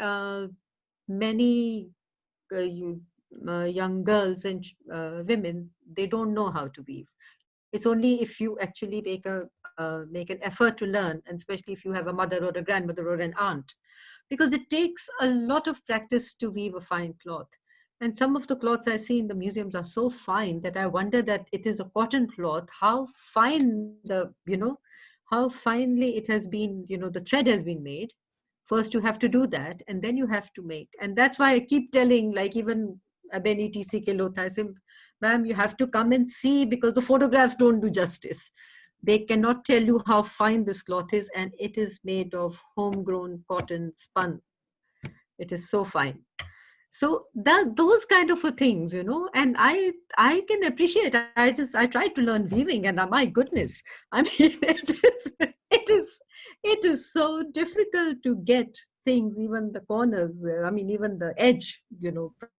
young girls and women, they don't know how to weave. It's only if you actually make an effort to learn, and especially if you have a mother or a grandmother or an aunt, because it takes a lot of practice to weave a fine cloth. And some of the cloths I see in the museums are so fine that I wonder that it is a cotton cloth, how fine how finely it has been, the thread has been made. First you have to do that, and then you have to make. And that's why I keep telling, like, even Abeni TC Kelotha, I say, ma'am, you have to come and see, because the photographs don't do justice. They cannot tell you how fine this cloth is, and it is made of homegrown cotton spun. It is so fine. So that, those kind of a things, and I can appreciate. I tried to learn weaving, and my goodness, I mean, it is so difficult to get things, even the corners, I mean, even the edge,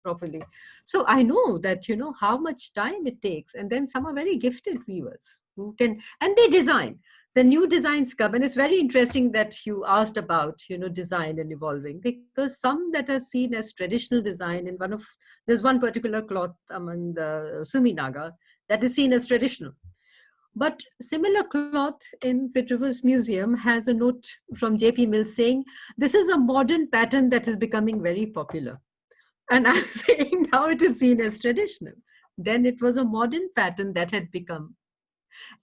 properly. So I know that, how much time it takes. And then some are very gifted weavers who can, and they design. The new designs come, and it's very interesting that you asked about, design and evolving, because some that are seen as traditional design, in there's one particular cloth among the Sumi Naga that is seen as traditional. But similar cloth in Pitt Rivers Museum has a note from J.P. Mills saying, this is a modern pattern that is becoming very popular. And I'm saying now it is seen as traditional. Then it was a modern pattern that had become.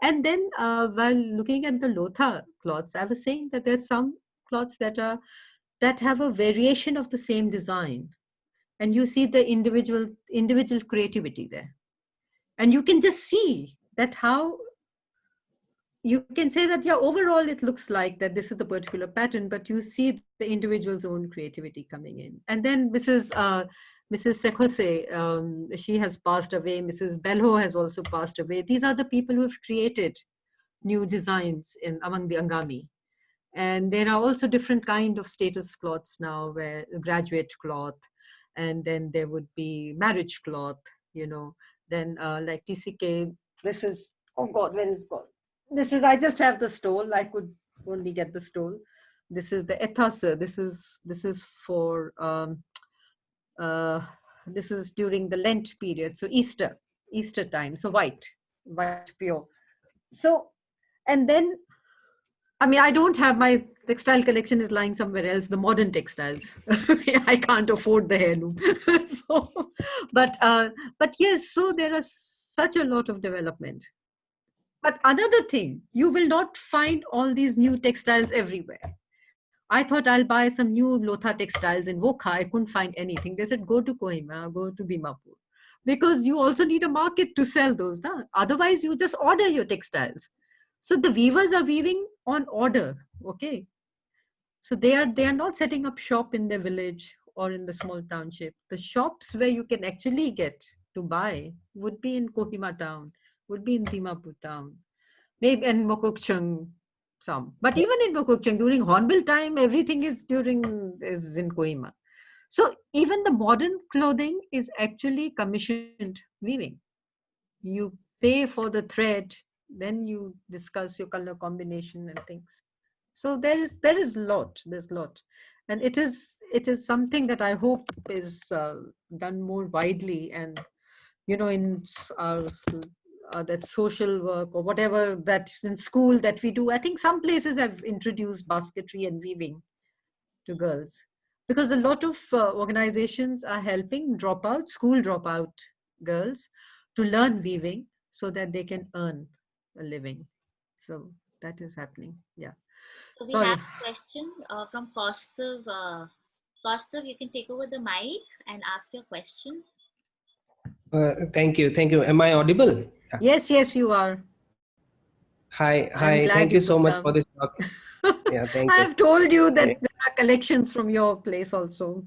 And then while looking at the Lotha cloths, I was saying that there's some cloths that have a variation of the same design. And you see the individual creativity there. And you can just see that how you can say that, yeah, overall it looks like that this is the particular pattern, but you see the individual's own creativity coming in. And then Mrs. Sekhose, she has passed away. Mrs. Belho has also passed away. These are the people who have created new designs among the Angami. And there are also different kind of status cloths now, where graduate cloth, and then there would be marriage cloth, then like TCK, this is, oh God, where is God? This is, I just have the stole. I could only get the stole. This is the ethasa. This is for, this is during the Lent period. So Easter time. So white pure. So, and then, I mean, I don't have, my textile collection is lying somewhere else, the modern textiles. I can't afford the heirloom. So, but yes, so there are such a lot of development. But another thing, you will not find all these new textiles everywhere. I thought I'll buy some new Lotha textiles in Wokha. I couldn't find anything. They said, go to Kohima, go to Dimapur. Because you also need a market to sell those. Nah? Otherwise, you just order your textiles. So the weavers are weaving on order, okay? So they are not setting up shop in their village or in the small township. The shops where you can actually get to buy would be in Kohima town, would be in Dimapur town, maybe in Mokokchung some. But even in Mokokchung, during Hornbill time, everything is in Kohima. So even the modern clothing is actually commissioned weaving. You pay for the thread, then you discuss your color combination and things. So there's there's lot, and it is something that I hope is done more widely, and in that social work or whatever that's in school that we do. I think some places have introduced basketry and weaving to girls, because a lot of organizations are helping school dropout girls to learn weaving so that they can earn a living. So that is happening. Yeah. So we Sorry. have a question from Kaustav. Kaustav, you can take over the mic and ask your question. Thank you. Thank you. Am I audible? Yeah. Yes, yes, you are. Hi. I'm Hi. glad Thank you you so could much for come. this talk. Yeah. Thank I you. have told you that Yeah. there are collections from your place also.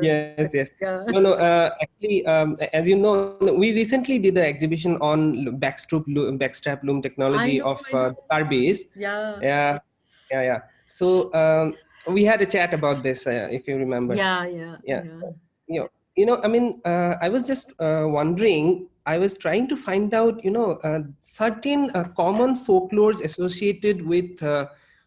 Yes. Yes. Yeah. No. No. Actually, as you know, we recently did an exhibition on backstrap loom I technology know, of I know. Karbis. Yeah. Yeah. Yeah. Yeah. So we had a chat about this, if you remember. Yeah, yeah, Yeah. yeah. I mean, I was just wondering, I was trying to find out, certain common folklores associated with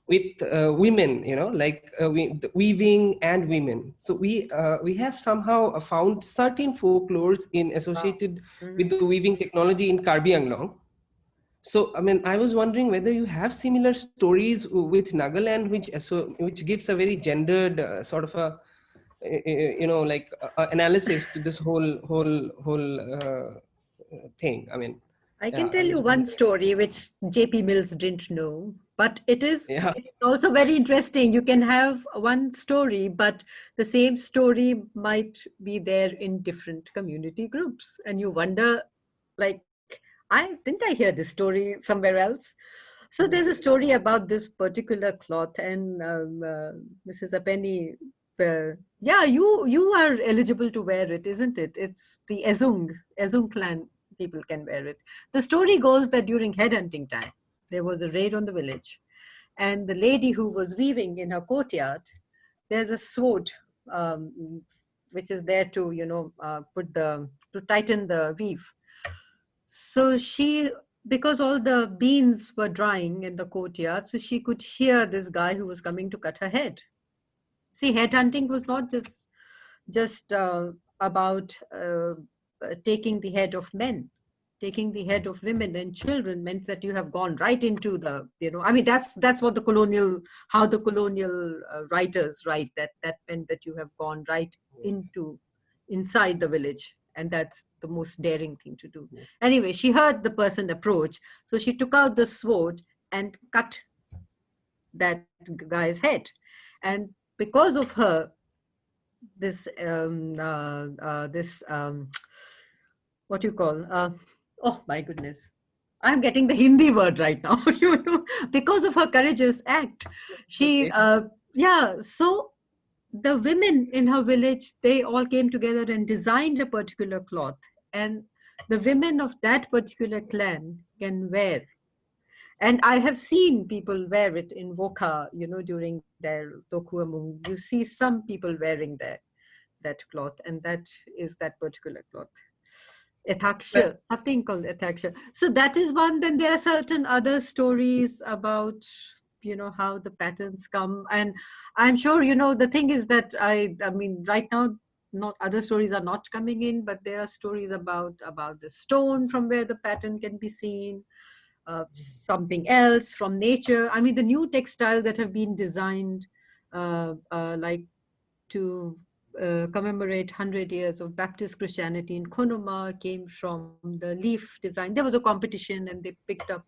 women, like the weaving and women. So we have somehow found certain folklores in Wow. associated with Mhm. the weaving technology in Karbi Anglong. So, I mean, I was wondering whether you have similar stories with Nagaland, which gives a very gendered sort of a like analysis to this whole thing. I mean, I yeah, can I tell you was one wondering. story which JP Mills didn't know, but Yeah, it's also very interesting. You can have one story, but the same story might be there in different community groups. And you wonder, like, I hear this story somewhere else. So there's a story about this particular cloth, and Mrs. Apeni, yeah, you are eligible to wear it, isn't it? It's the Ezung clan people can wear it. The story goes that during headhunting time, there was a raid on the village, and the lady who was weaving in her courtyard, there's a sword which is there to to tighten the weave. So she, because all the beans were drying in the courtyard, so she could hear this guy who was coming to cut her head. See, headhunting was not just about taking the head of men. Taking the head of women and children meant that you have gone right into the, I mean, that's what how the colonial writers write, that meant that you have gone right inside the village. And that's the most daring thing to do. Anyway, she heard the person approach. So she took out the sword and cut that guy's head. And because of her, this what you call oh my goodness, I'm getting the Hindi word right now. Because of her courageous act, she okay. yeah, so the women in her village, they all came together and designed a particular cloth, and the women of that particular clan can wear. And I have seen people wear it in Wokha, during their Dokuamung. You see some people wearing that cloth, and that is that particular cloth. Well, Etaksha, something called etaksha. So that is one. Then there are certain other stories about, how the patterns come. And I'm sure, the thing is that I mean, right now, not other stories are not coming in, but there are stories about the stone from where the pattern can be seen, something else from nature. I mean, the new textiles that have been designed, like to commemorate 100 years of Baptist Christianity in Konoma, came from the leaf design. There was a competition and they picked up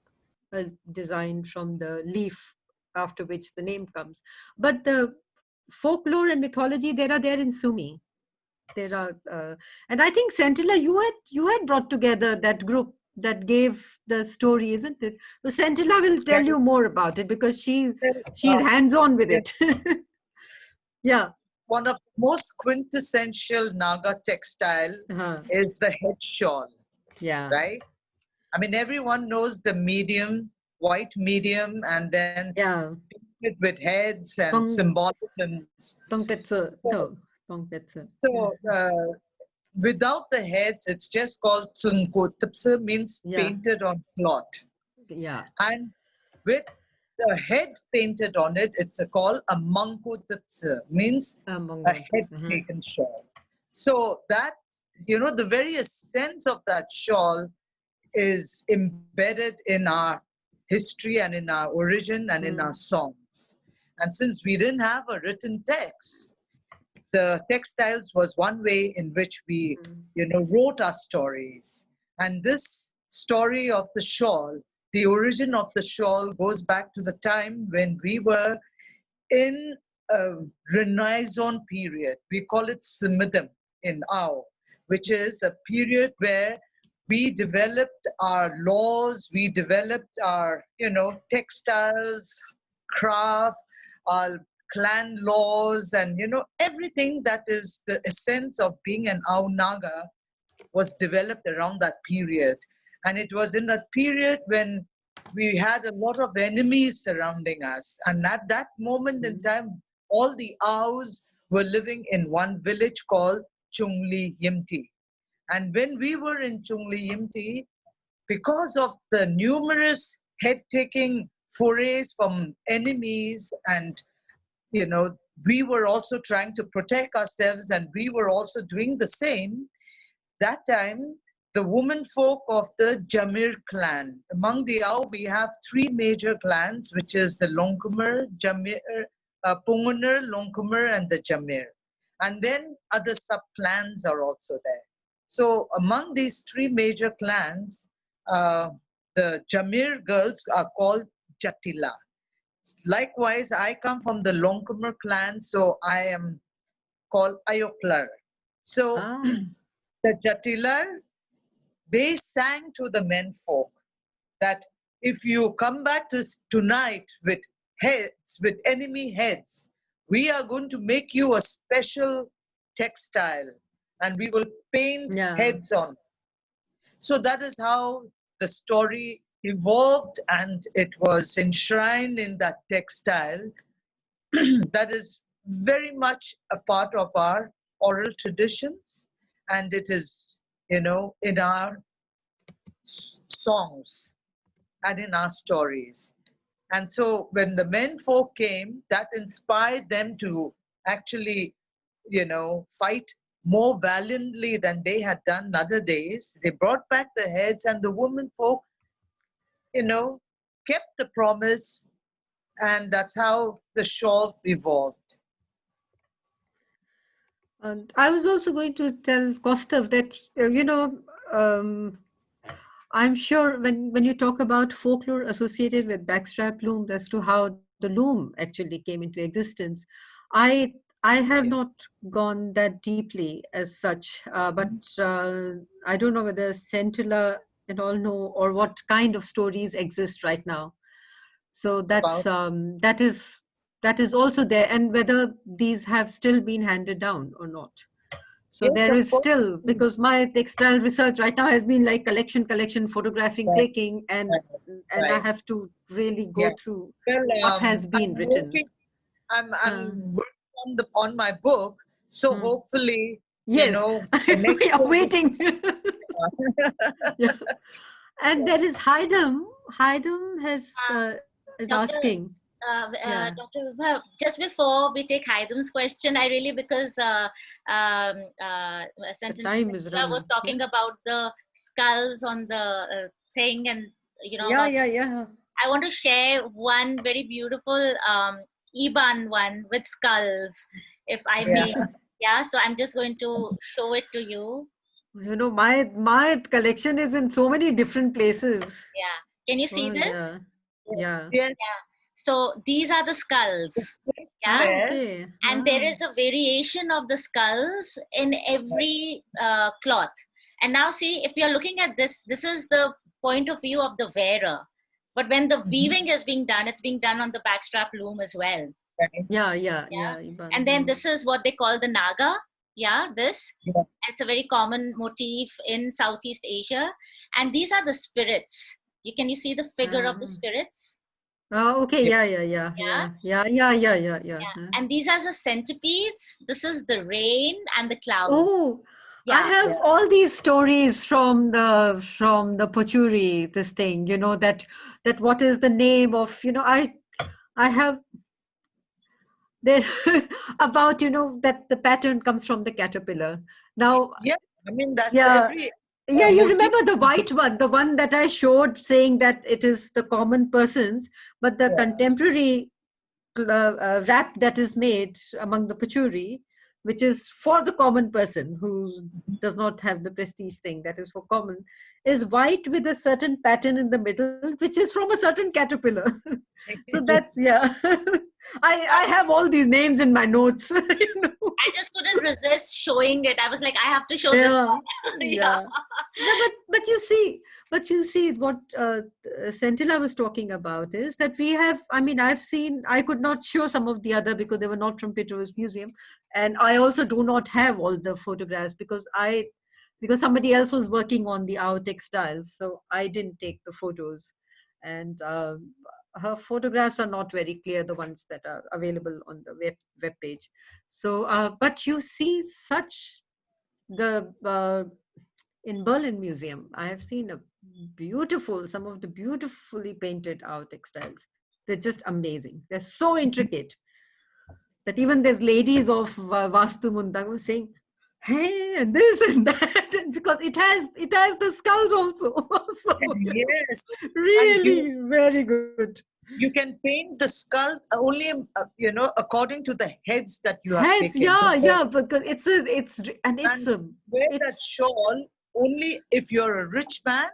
a design from the leaf, after which the name comes. But the folklore and mythology, they are there in Sumi. There are, and I think Centilla, you had brought together that group that gave the story, isn't it? So Centilla will tell you more about it because she's uh, hands-on with yes, it. Yeah. one of the most quintessential Naga textile Uh-huh. is the head shawl, Yeah. right? I mean, everyone knows the medium, white medium, and then Yeah. painted with heads and Tong symbolisms. Tongpetsu. So, No. Tongpetsu. so without the heads, it's just called tsunkotapsa, means Yeah. painted on cloth. Yeah. And with the head painted on it, it's called a mankotapsa, means a Mongo. head Uh-huh. taken shawl. So that, the very essence of that shawl is embedded in our history and in our origin and in our songs. And since we didn't have a written text, the textiles was one way in which we, wrote our stories. And this story of the shawl, the origin of the shawl goes back to the time when we were in a Renaissance period. We call it Simidam in Ao, which is a period where we developed our laws, we developed our, textiles, craft, our clan laws, and, everything that is the essence of being an Ao Naga was developed around that period. And it was in that period when we had a lot of enemies surrounding us. And at that moment in time, all the Aos were living in one village called Chungli Yimti. And when we were in Chungli Yimti, because of the numerous head-taking forays from enemies, and we were also trying to protect ourselves, and we were also doing the same. That time, the women folk of the Jamir clan. Among the Ao, we have three major clans, which is the Longkumar, Jamir, Pungunar, Longkumar, and the Jamir. And then other sub-clans are also there. So among these three major clans, the Jamir girls are called Jatila. Likewise, I come from the Longkumar clan, so I am called Ayoklar. So the Jatilar, they sang to the menfolk that if you come back tonight with heads, with enemy heads, we are going to make you a special textile and we will paint heads on. So that is how the story evolved, and it was enshrined in that textile that is very much a part of our oral traditions, and it is, in our songs and in our stories. And so when the menfolk came, that inspired them to actually, fight more valiantly than they had done other days. They brought back the heads, and the womenfolk, kept the promise, and that's how the shawl evolved. I was also going to tell Kostav that, I'm sure when you talk about folklore associated with backstrap looms as to how the loom actually came into existence, I have not gone that deeply as such, but I don't know whether Centilla and all know, or what kind of stories exist right now. So that's that is also there, and whether these have still been handed down or not. So Yes, there of is course. still, because my textile research right now has been like collection, photographing, taking, and I Right. have to really go through what has been written. I'm working on my book, so hopefully, yes, the next we are year waiting. Yeah. And there is Haidam. Haidam is Dr. asking. Dr. Vibha, just before we take Haidam's question, I really, because time is running. was talking about the skulls on the thing, and I want to share one very beautiful Iban one with skulls, if I may. Yeah, so I'm just going to show it to you. My collection is in so many different places. Yeah, can you see this? Yeah. So these are the skulls. Yeah. Okay. And there is a variation of the skulls in every cloth. And now see, if you're looking at this, this is the point of view of the wearer. But when the weaving is being done, it's being done on the backstrap loom as well. Yeah. And then this is what they call the Naga. This. It's a very common motif in Southeast Asia. And these are the spirits. Can you see the figure of the spirits? Oh, okay. Yeah. And these are the centipedes. This is the rain and the clouds. Oh, I have all these stories from the Pachuri, this thing, that what is the name of, I have there about, that the pattern comes from the caterpillar. Now, I mean, that's every. You remember the white one, the one that I showed, saying that it is the common persons, but the contemporary wrap that is made among the Pachuri, which is for the common person who does not have the prestige thing, that is for common, is white with a certain pattern in the middle, which is from a certain caterpillar. So that's, yeah. I have all these names in my notes. You know? I just couldn't resist showing it. I was like, I have to show this. Yeah, Yeah. yeah. No, but you see what Sentilla was talking about is that we have, I mean, I've seen, I could not show some of the other because they were not from Pitt Museum. And I also do not have all the photographs because somebody else was working on our textiles. So I didn't take the photos. And her photographs are not very clear, the ones that are available on the web page. So, but you see such in Berlin Museum, I have seen some of the beautifully painted out textiles. They're just amazing. They're so intricate that even there's ladies of Vastu Mundang saying, hey, and this and that, and because it has the skulls also. So, Yes. really very good. You can paint the skull only, according to the heads that you have Heads, taken. yeah, because it's wear that shawl only if you're a rich man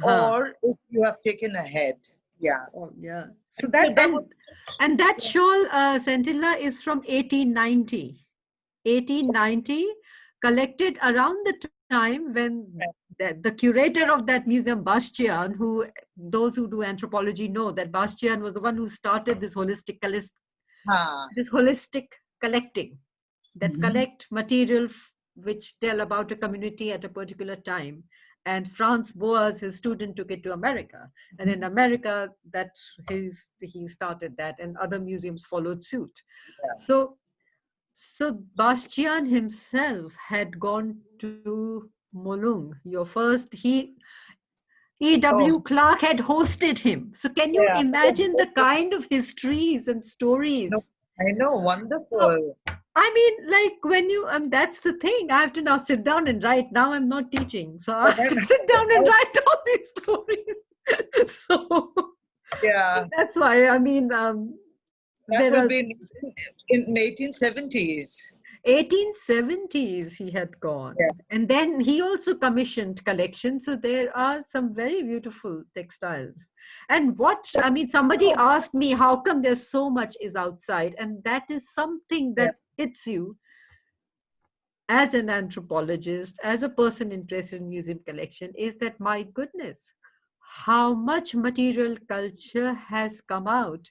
or if you have taken a head. Yeah. Oh, yeah. So and that shawl, Centilla, is from 1890. 1890, collected around the time when the curator of that museum, Bastian, who those who do anthropology know that Bastian was the one who started this holistic collecting, that collect material which tell about a community at a particular time. And Franz Boas, his student, took it to America. And in America, he started that, and other museums followed suit. Yeah. So Bastian himself had gone to Molung. E.W. Clark had hosted him. So can you imagine the kind of histories and stories? No, I know, wonderful. So, I mean, like when that's the thing. I have to now sit down and write. Now I'm not teaching. So I have to sit down and write all these stories. So that's why, I mean, that would be in 1870s. 1870s he had gone. Yeah. And then he also commissioned collections. So there are some very beautiful textiles. And somebody asked me, how come there's so much is outside? And that is something that hits you as an anthropologist, as a person interested in museum collection, is that, my goodness, how much material culture has come out.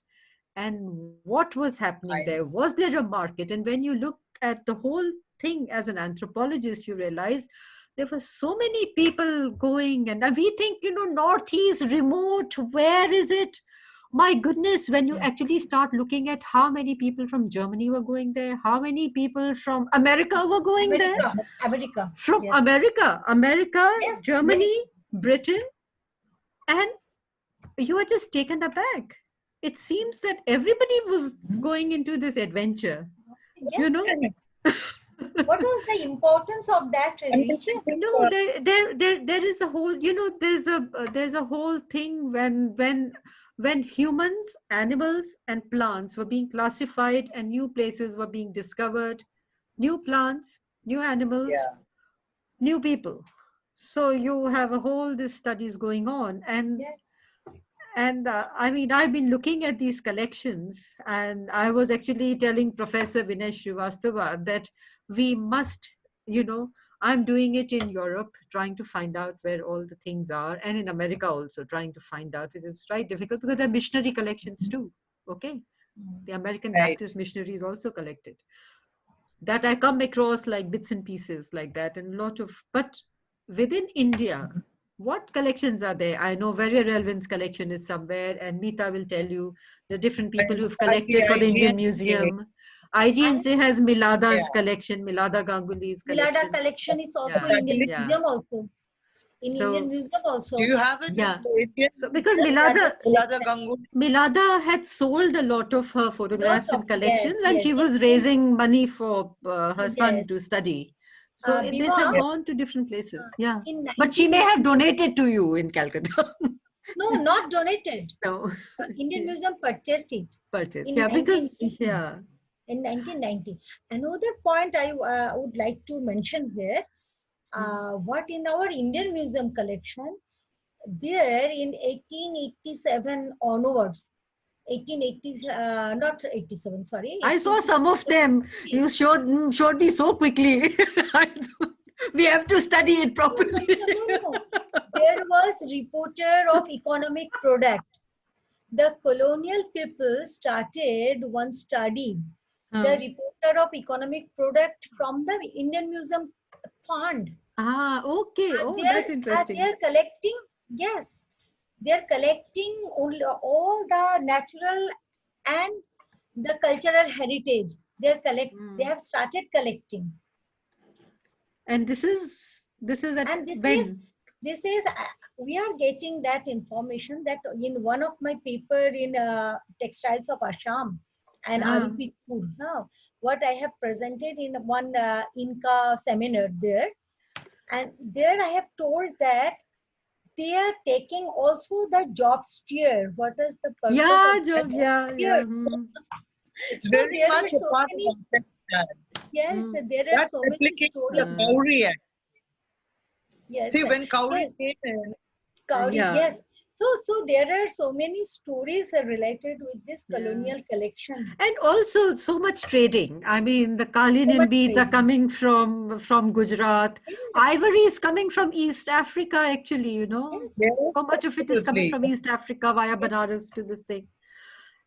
And what was happening there? Was there a market? And when you look at the whole thing as an anthropologist, you realize there were so many people going, and we think, Northeast, remote, where is it? My goodness, when you actually start looking at how many people from Germany were going there, how many people from America were going there. America. From America, yes, Germany, Britain, and you are just taken aback. It seems that everybody was going into this adventure. Yes. What was the importance of that region? No, there is a whole, there's a whole thing when humans, animals, and plants were being classified and new places were being discovered, new plants, new animals, new people. So you have these studies going on, and I've been looking at these collections, and I was actually telling Professor Vinay Srivastava that we must, I'm doing it in Europe, trying to find out where all the things are, and in America also trying to find out. It is right difficult because they're missionary collections too. Okay. The American Baptist missionary is also collected. That I come across like bits and pieces like that, and but within India, what collections are there? I know Very Relevant's collection is somewhere, and Meeta will tell you the different people who've collected for the Indian Museum. IGNC has Milada's collection, Milada Ganguly's collection. Milada collection is also in Indian Museum also. Indian Museum also. Do you have it? Yeah. So because Milada had sold a lot of her photographs and collections when she was raising money for her son to study. So they have gone to different places. But she may have donated to you in Calcutta. No, not donated. No. Indian Museum purchased it. Purchased. in 1990. Another point I would like to mention here, what in our Indian Museum collection, there in 1887 onwards, 1880s, not 87, sorry, I saw 1850. some of them. You showed me so quickly. We have to study it properly. No. There was reporter of economic product. The colonial people started one study, the reporter of economic product from the Indian Museum fund. Okay. Oh, that's They interesting. are collecting, yes, they are collecting all the natural and the cultural heritage. They have started collecting. And this is at And when? this is we are getting that information that in one of my paper in Textiles of Assam and Aripipur, what I have presented in one Inca seminar there, and there I have told that they are taking also the job steer. What is the purpose Yeah, of the Job. job Yeah, yeah. steers? It's So very there are much a so part many, of our textiles. yes, there are That so many application of stories. Kauri Act. Yes, See, when Kauri yes. came in, Kauri, Yeah. yes. So there are so many stories related with this Yeah. colonial collection. And also so much trading. I mean, the So Colonial much beads are trading. coming from Gujarat. Yes, Ivory is coming from East Africa, actually, you know. yes, yes, So much of it is coming absolutely. from East Africa via yes. Banaras to this thing.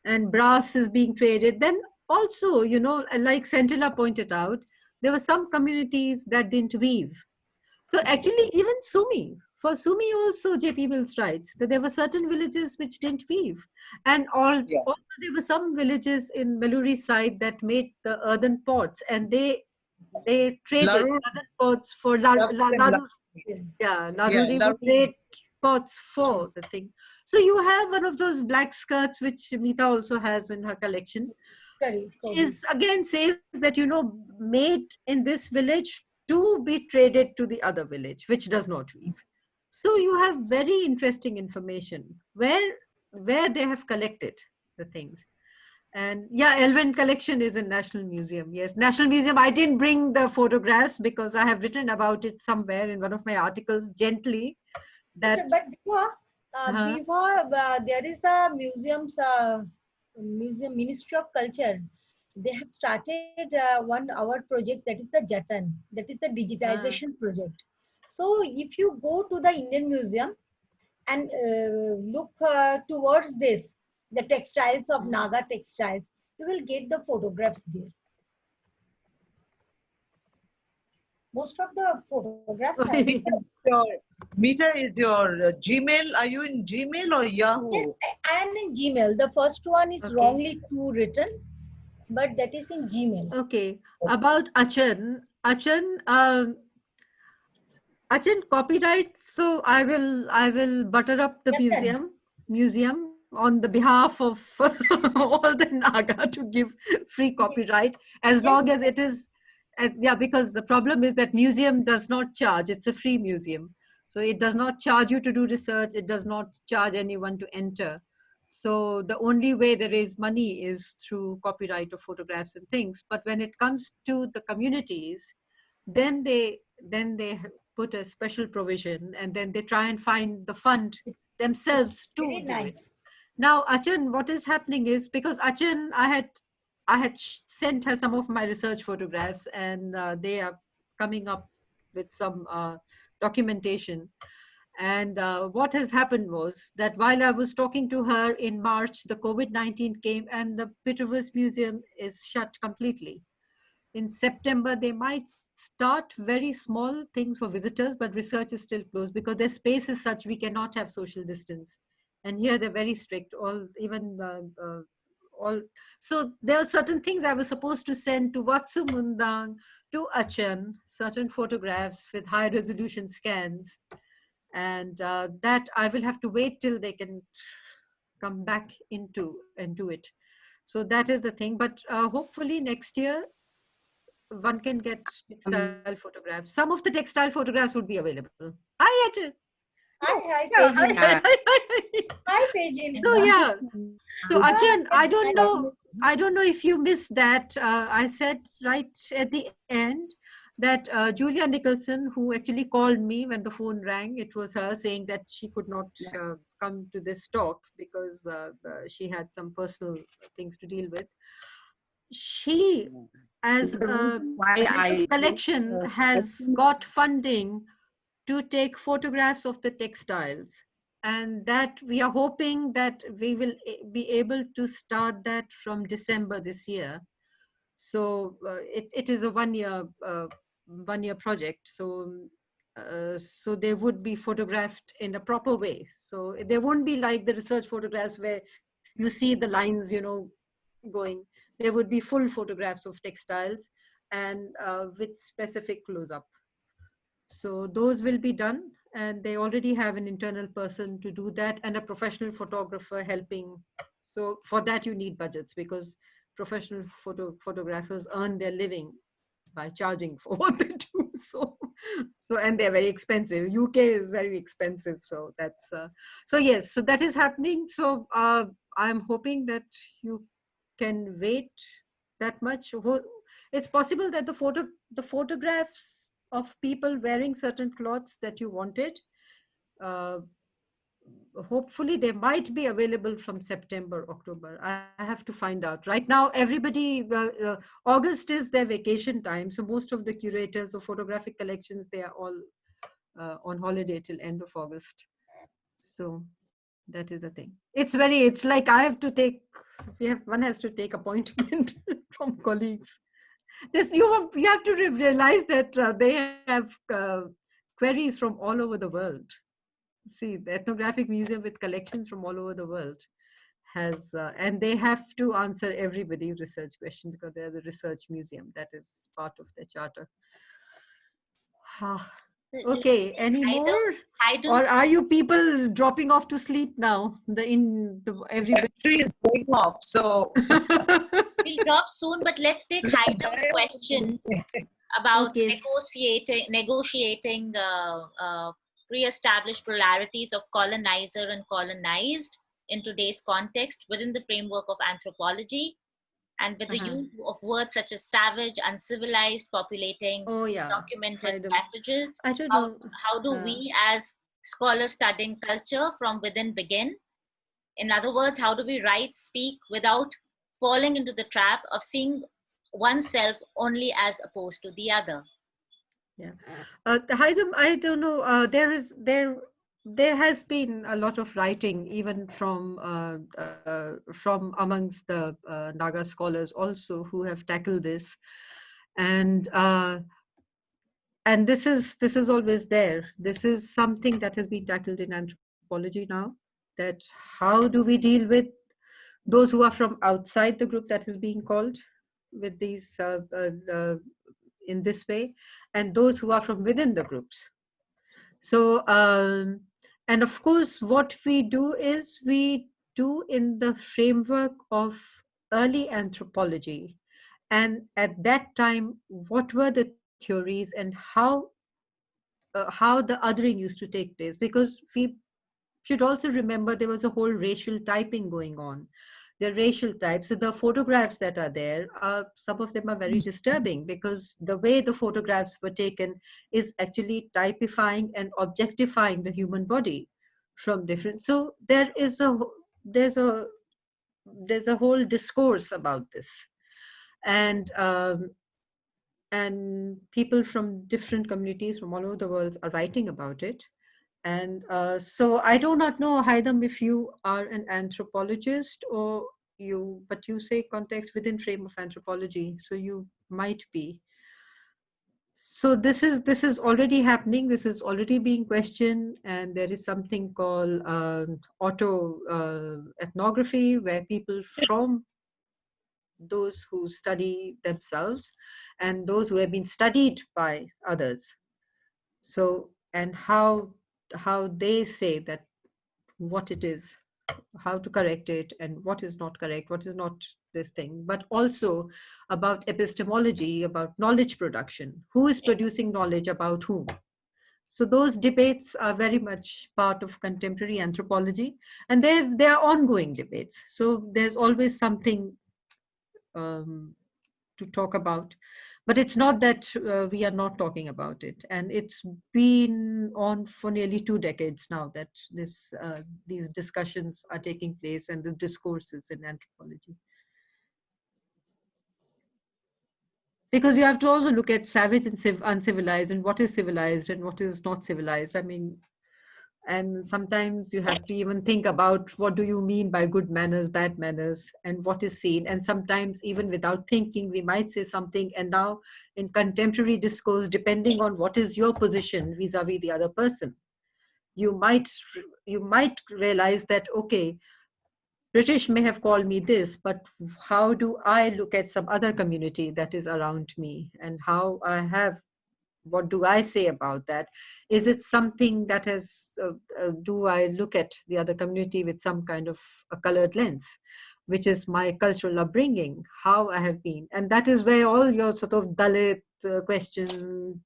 And brass is being traded. Then also, you know, like Centilla pointed out, there were some communities that didn't weave. So actually, even for Sumi also, JP Mills writes that there were certain villages which didn't weave. And Yeah. also there were some villages in Meluri side that made the earthen pots, and they traded Larur, earthen pots for Larur. yeah, Yeah, Laruri would Larur. trade pots for the thing. So you have one of those black skirts which Mita also has in her collection, Correct, which correct. is again says that, you know, made in this village to be traded to the other village, which does not weave. So you have very interesting information where they have collected the things. And yeah, Elven collection is in National Museum. Yes, National Museum. I didn't bring the photographs because I have written about it somewhere in one of my articles gently that But Vibha, uh, there is a museum Ministry of Culture. They have started one our project, that is the Jatan, that is the digitization project. So if you go to the Indian Museum and look towards this, the textiles of Naga textiles, you will get the photographs there. Most of the photographs have been. Your Mita is your Gmail. Are you in Gmail or Yes, Yahoo? I am in Gmail. The first one is okay. wrongly two written, but that is in Gmail. Okay, about Achan, Achan copyright. So I will butter up the Jatan. museum on the behalf of all the Naga to give free copyright as Yes, long as it is. Yeah, because the problem is that museum does not charge. It's a free museum, so it does not charge you to do research. It does not charge anyone to enter. So the only way there is money is through copyright of photographs and things. But when it comes to the communities, then they put a special provision, and then they try and find the fund it's themselves to very do it. nice. Now, Achan, what is happening is because Achan, I had sent her some of my research photographs, and they are coming up with some documentation. And what has happened was that while I was talking to her in March, the COVID-19 came, and the Petrobras Museum is shut completely. In September, they might start very small things for visitors, but research is still closed because their space is such we cannot have social distance. And here they're very strict. All. So there are certain things I was supposed to send to Watsu Mundang, to Achan, certain photographs with high resolution scans, and that I will have to wait till they can come back into it. So that is the thing. But hopefully next year one can get textile photographs. Some of the textile photographs would be available. Hi, Ajay. Hi, Yeah. Paige. Hi, Paige. No, yeah. So Achan, I don't Yes. know. I don't know if you missed that. I said right at the end that Julia Nicholson, who actually called me when the phone rang, it was her saying that she could not come to this talk because she had some personal things to deal with. She, as The a reason why head I of collection, has got funding to take photographs of the textiles, and that we are hoping that we will be able to start that from December this year. So it is a 1 year project. So they would be photographed in a proper way. So they won't be like the research photographs where you see the lines, going. There would be full photographs of textiles and with specific close-up. So those will be done, and they already have an internal person to do that and a professional photographer helping. So for that you need budgets, because professional photographers earn their living by charging for what they do. So and they're very expensive. UK is very expensive. So that's so yes. So that is happening. So I'm hoping that you can wait that much. It's possible that the photographs of people wearing certain clothes that you wanted, uh, hopefully they might be available from September, October. I have to find out. Right now, everybody, August is their vacation time. So most of the curators of photographic collections, they are all on holiday till end of August. So that is the thing. It's like I have to take, one has to take appointment from colleagues. You have to realize that they have queries from all over the world. See, the ethnographic museum with collections from all over the world has, and they have to answer everybody's research question because they're the research museum. That is part of their charter. Okay, any more? Or are you people dropping off to sleep now? Everybody. Battery is going off, so We'll drop soon, but let's take Haidam's question about Okay. negotiating pre-established polarities of colonizer and colonized in today's context within the framework of anthropology, and with the use of words such as savage, uncivilized, populating Oh yeah, documented Haidam. passages. I don't know. How do we as scholars studying culture from within begin? In other words, how do we write, speak without falling into the trap of seeing oneself only as opposed to the other? Yeah, Haidam, I don't know. There has been a lot of writing, even from amongst the Naga scholars also, who have tackled this, and this is always there. This is something that has been tackled in anthropology now. That how do we deal with those who are from outside the group that is being called with these in this way, and those who are from within the groups. So and of course what we do is we do in the framework of early anthropology, and at that time what were the theories and how the othering used to take place, because we should also remember there was a whole racial typing going on. The racial types, so the photographs that are there, some of them are very disturbing because the way the photographs were taken is actually typifying and objectifying the human body from different. So there's a there's a whole discourse about this, and people from different communities from all over the world are writing about it. And so I do not know, Haidam, if you are an anthropologist or but you say context within frame of anthropology, so you might be. So this is already happening. This is already being questioned, and there is something called auto ethnography, where people from those who study themselves and those who have been studied by others. So, and how they say that what it is, how to correct it, and what is not correct, what is not this thing, but also about epistemology, about knowledge production, who is producing knowledge about whom. So those debates are very much part of contemporary anthropology, and they are ongoing debates. So there's always something to talk about, but it's not that we are not talking about it. And it's been on for nearly 2 decades now that these discussions are taking place and the discourses in anthropology. Because you have to also look at savage and uncivilized, and what is civilized and what is not civilized. I mean, and sometimes you have to even think about what do you mean by good manners, bad manners, and what is seen. And sometimes even without thinking, we might say something. And now in contemporary discourse, depending on what is your position vis-a-vis the other person, you might realize that, okay, British may have called me this, but how do I look at some other community that is around me, and what do I say about that? Is it something that do I look at the other community with some kind of a colored lens, which is my cultural upbringing, how I have been? And that is where all your sort of Dalit question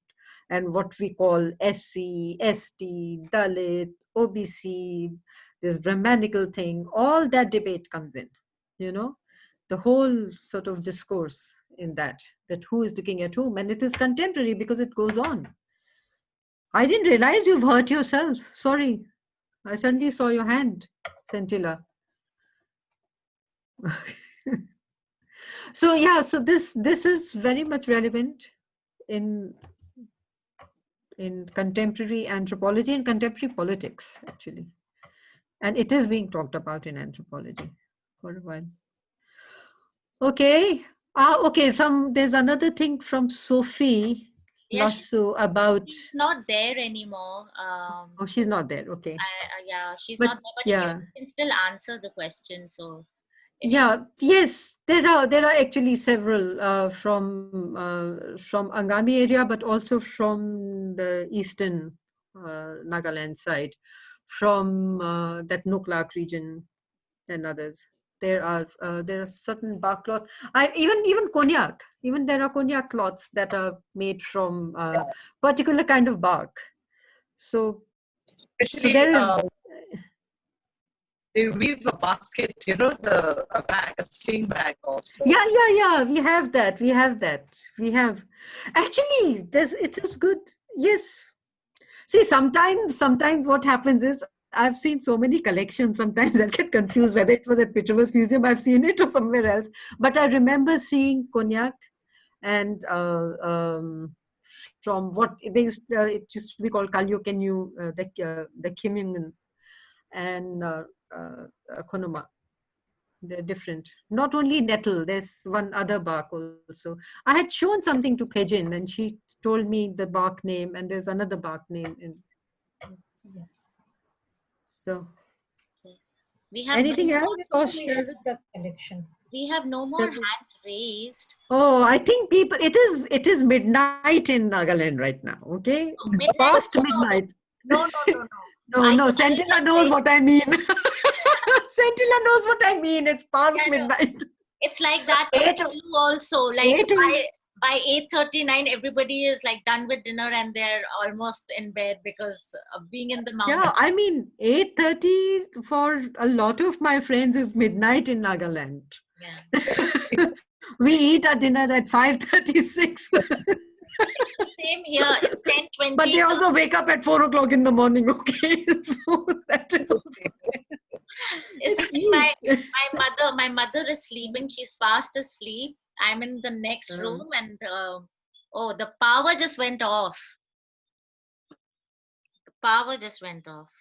and what we call SC, ST, Dalit, OBC, this Brahmanical thing, all that debate comes in, the whole sort of discourse in that who is looking at whom. And it is contemporary because it goes on. I didn't realize you've hurt yourself. Sorry. I suddenly saw your hand, Scintilla. So yeah, so this is very much relevant in contemporary anthropology and contemporary politics, actually. And it is being talked about in anthropology for a while. Okay. Okay. There's another thing from Sophie Lasso about. She's not there anymore. Oh, she's not there. Okay. Yeah, she's But, not there. But yeah, you can still answer the question. So. Yeah. Yes, there are actually several from Angami area, but also from the eastern Nagaland side, from that Nuklak region and others. There are certain bark cloths. Even cognac. Even there are cognac cloths that are made from particular kind of bark. So there is. They weave a basket, a bag, a sling bag also. Yeah. We have that. We have. Actually, it is good. Yes. See, sometimes what happens is I've seen so many collections. Sometimes I get confused whether it was at Pitcher's Museum, I've seen it, or somewhere else. But I remember seeing cognac, and from what it used to be called Kalyokenyu, the Kimin, and Konoma. They're different. Not only nettle, there's one other bark also. I had shown something to Pejin, and she told me the bark name, and there's another bark name. Yes. So, we have anything else? Or With the collection. we have no more hands raised. Oh, I think people. It is midnight in Nagaland right now. Okay, past midnight. No. No. Scintilla knows what I mean. Scintilla knows what I mean. It's past midnight. It's like that also. Like by 8:39, everybody is like done with dinner and they're almost in bed because of being in the mountains. Yeah, I mean 8:30 for a lot of my friends is midnight in Nagaland. Yeah. We eat our dinner at 5:36. Same here. It's 10:20. But they also wake up at 4 o'clock in the morning. Okay, so that is okay. My mother is sleeping. She's fast asleep. I'm in the next room, and the power just went off. The power just went off.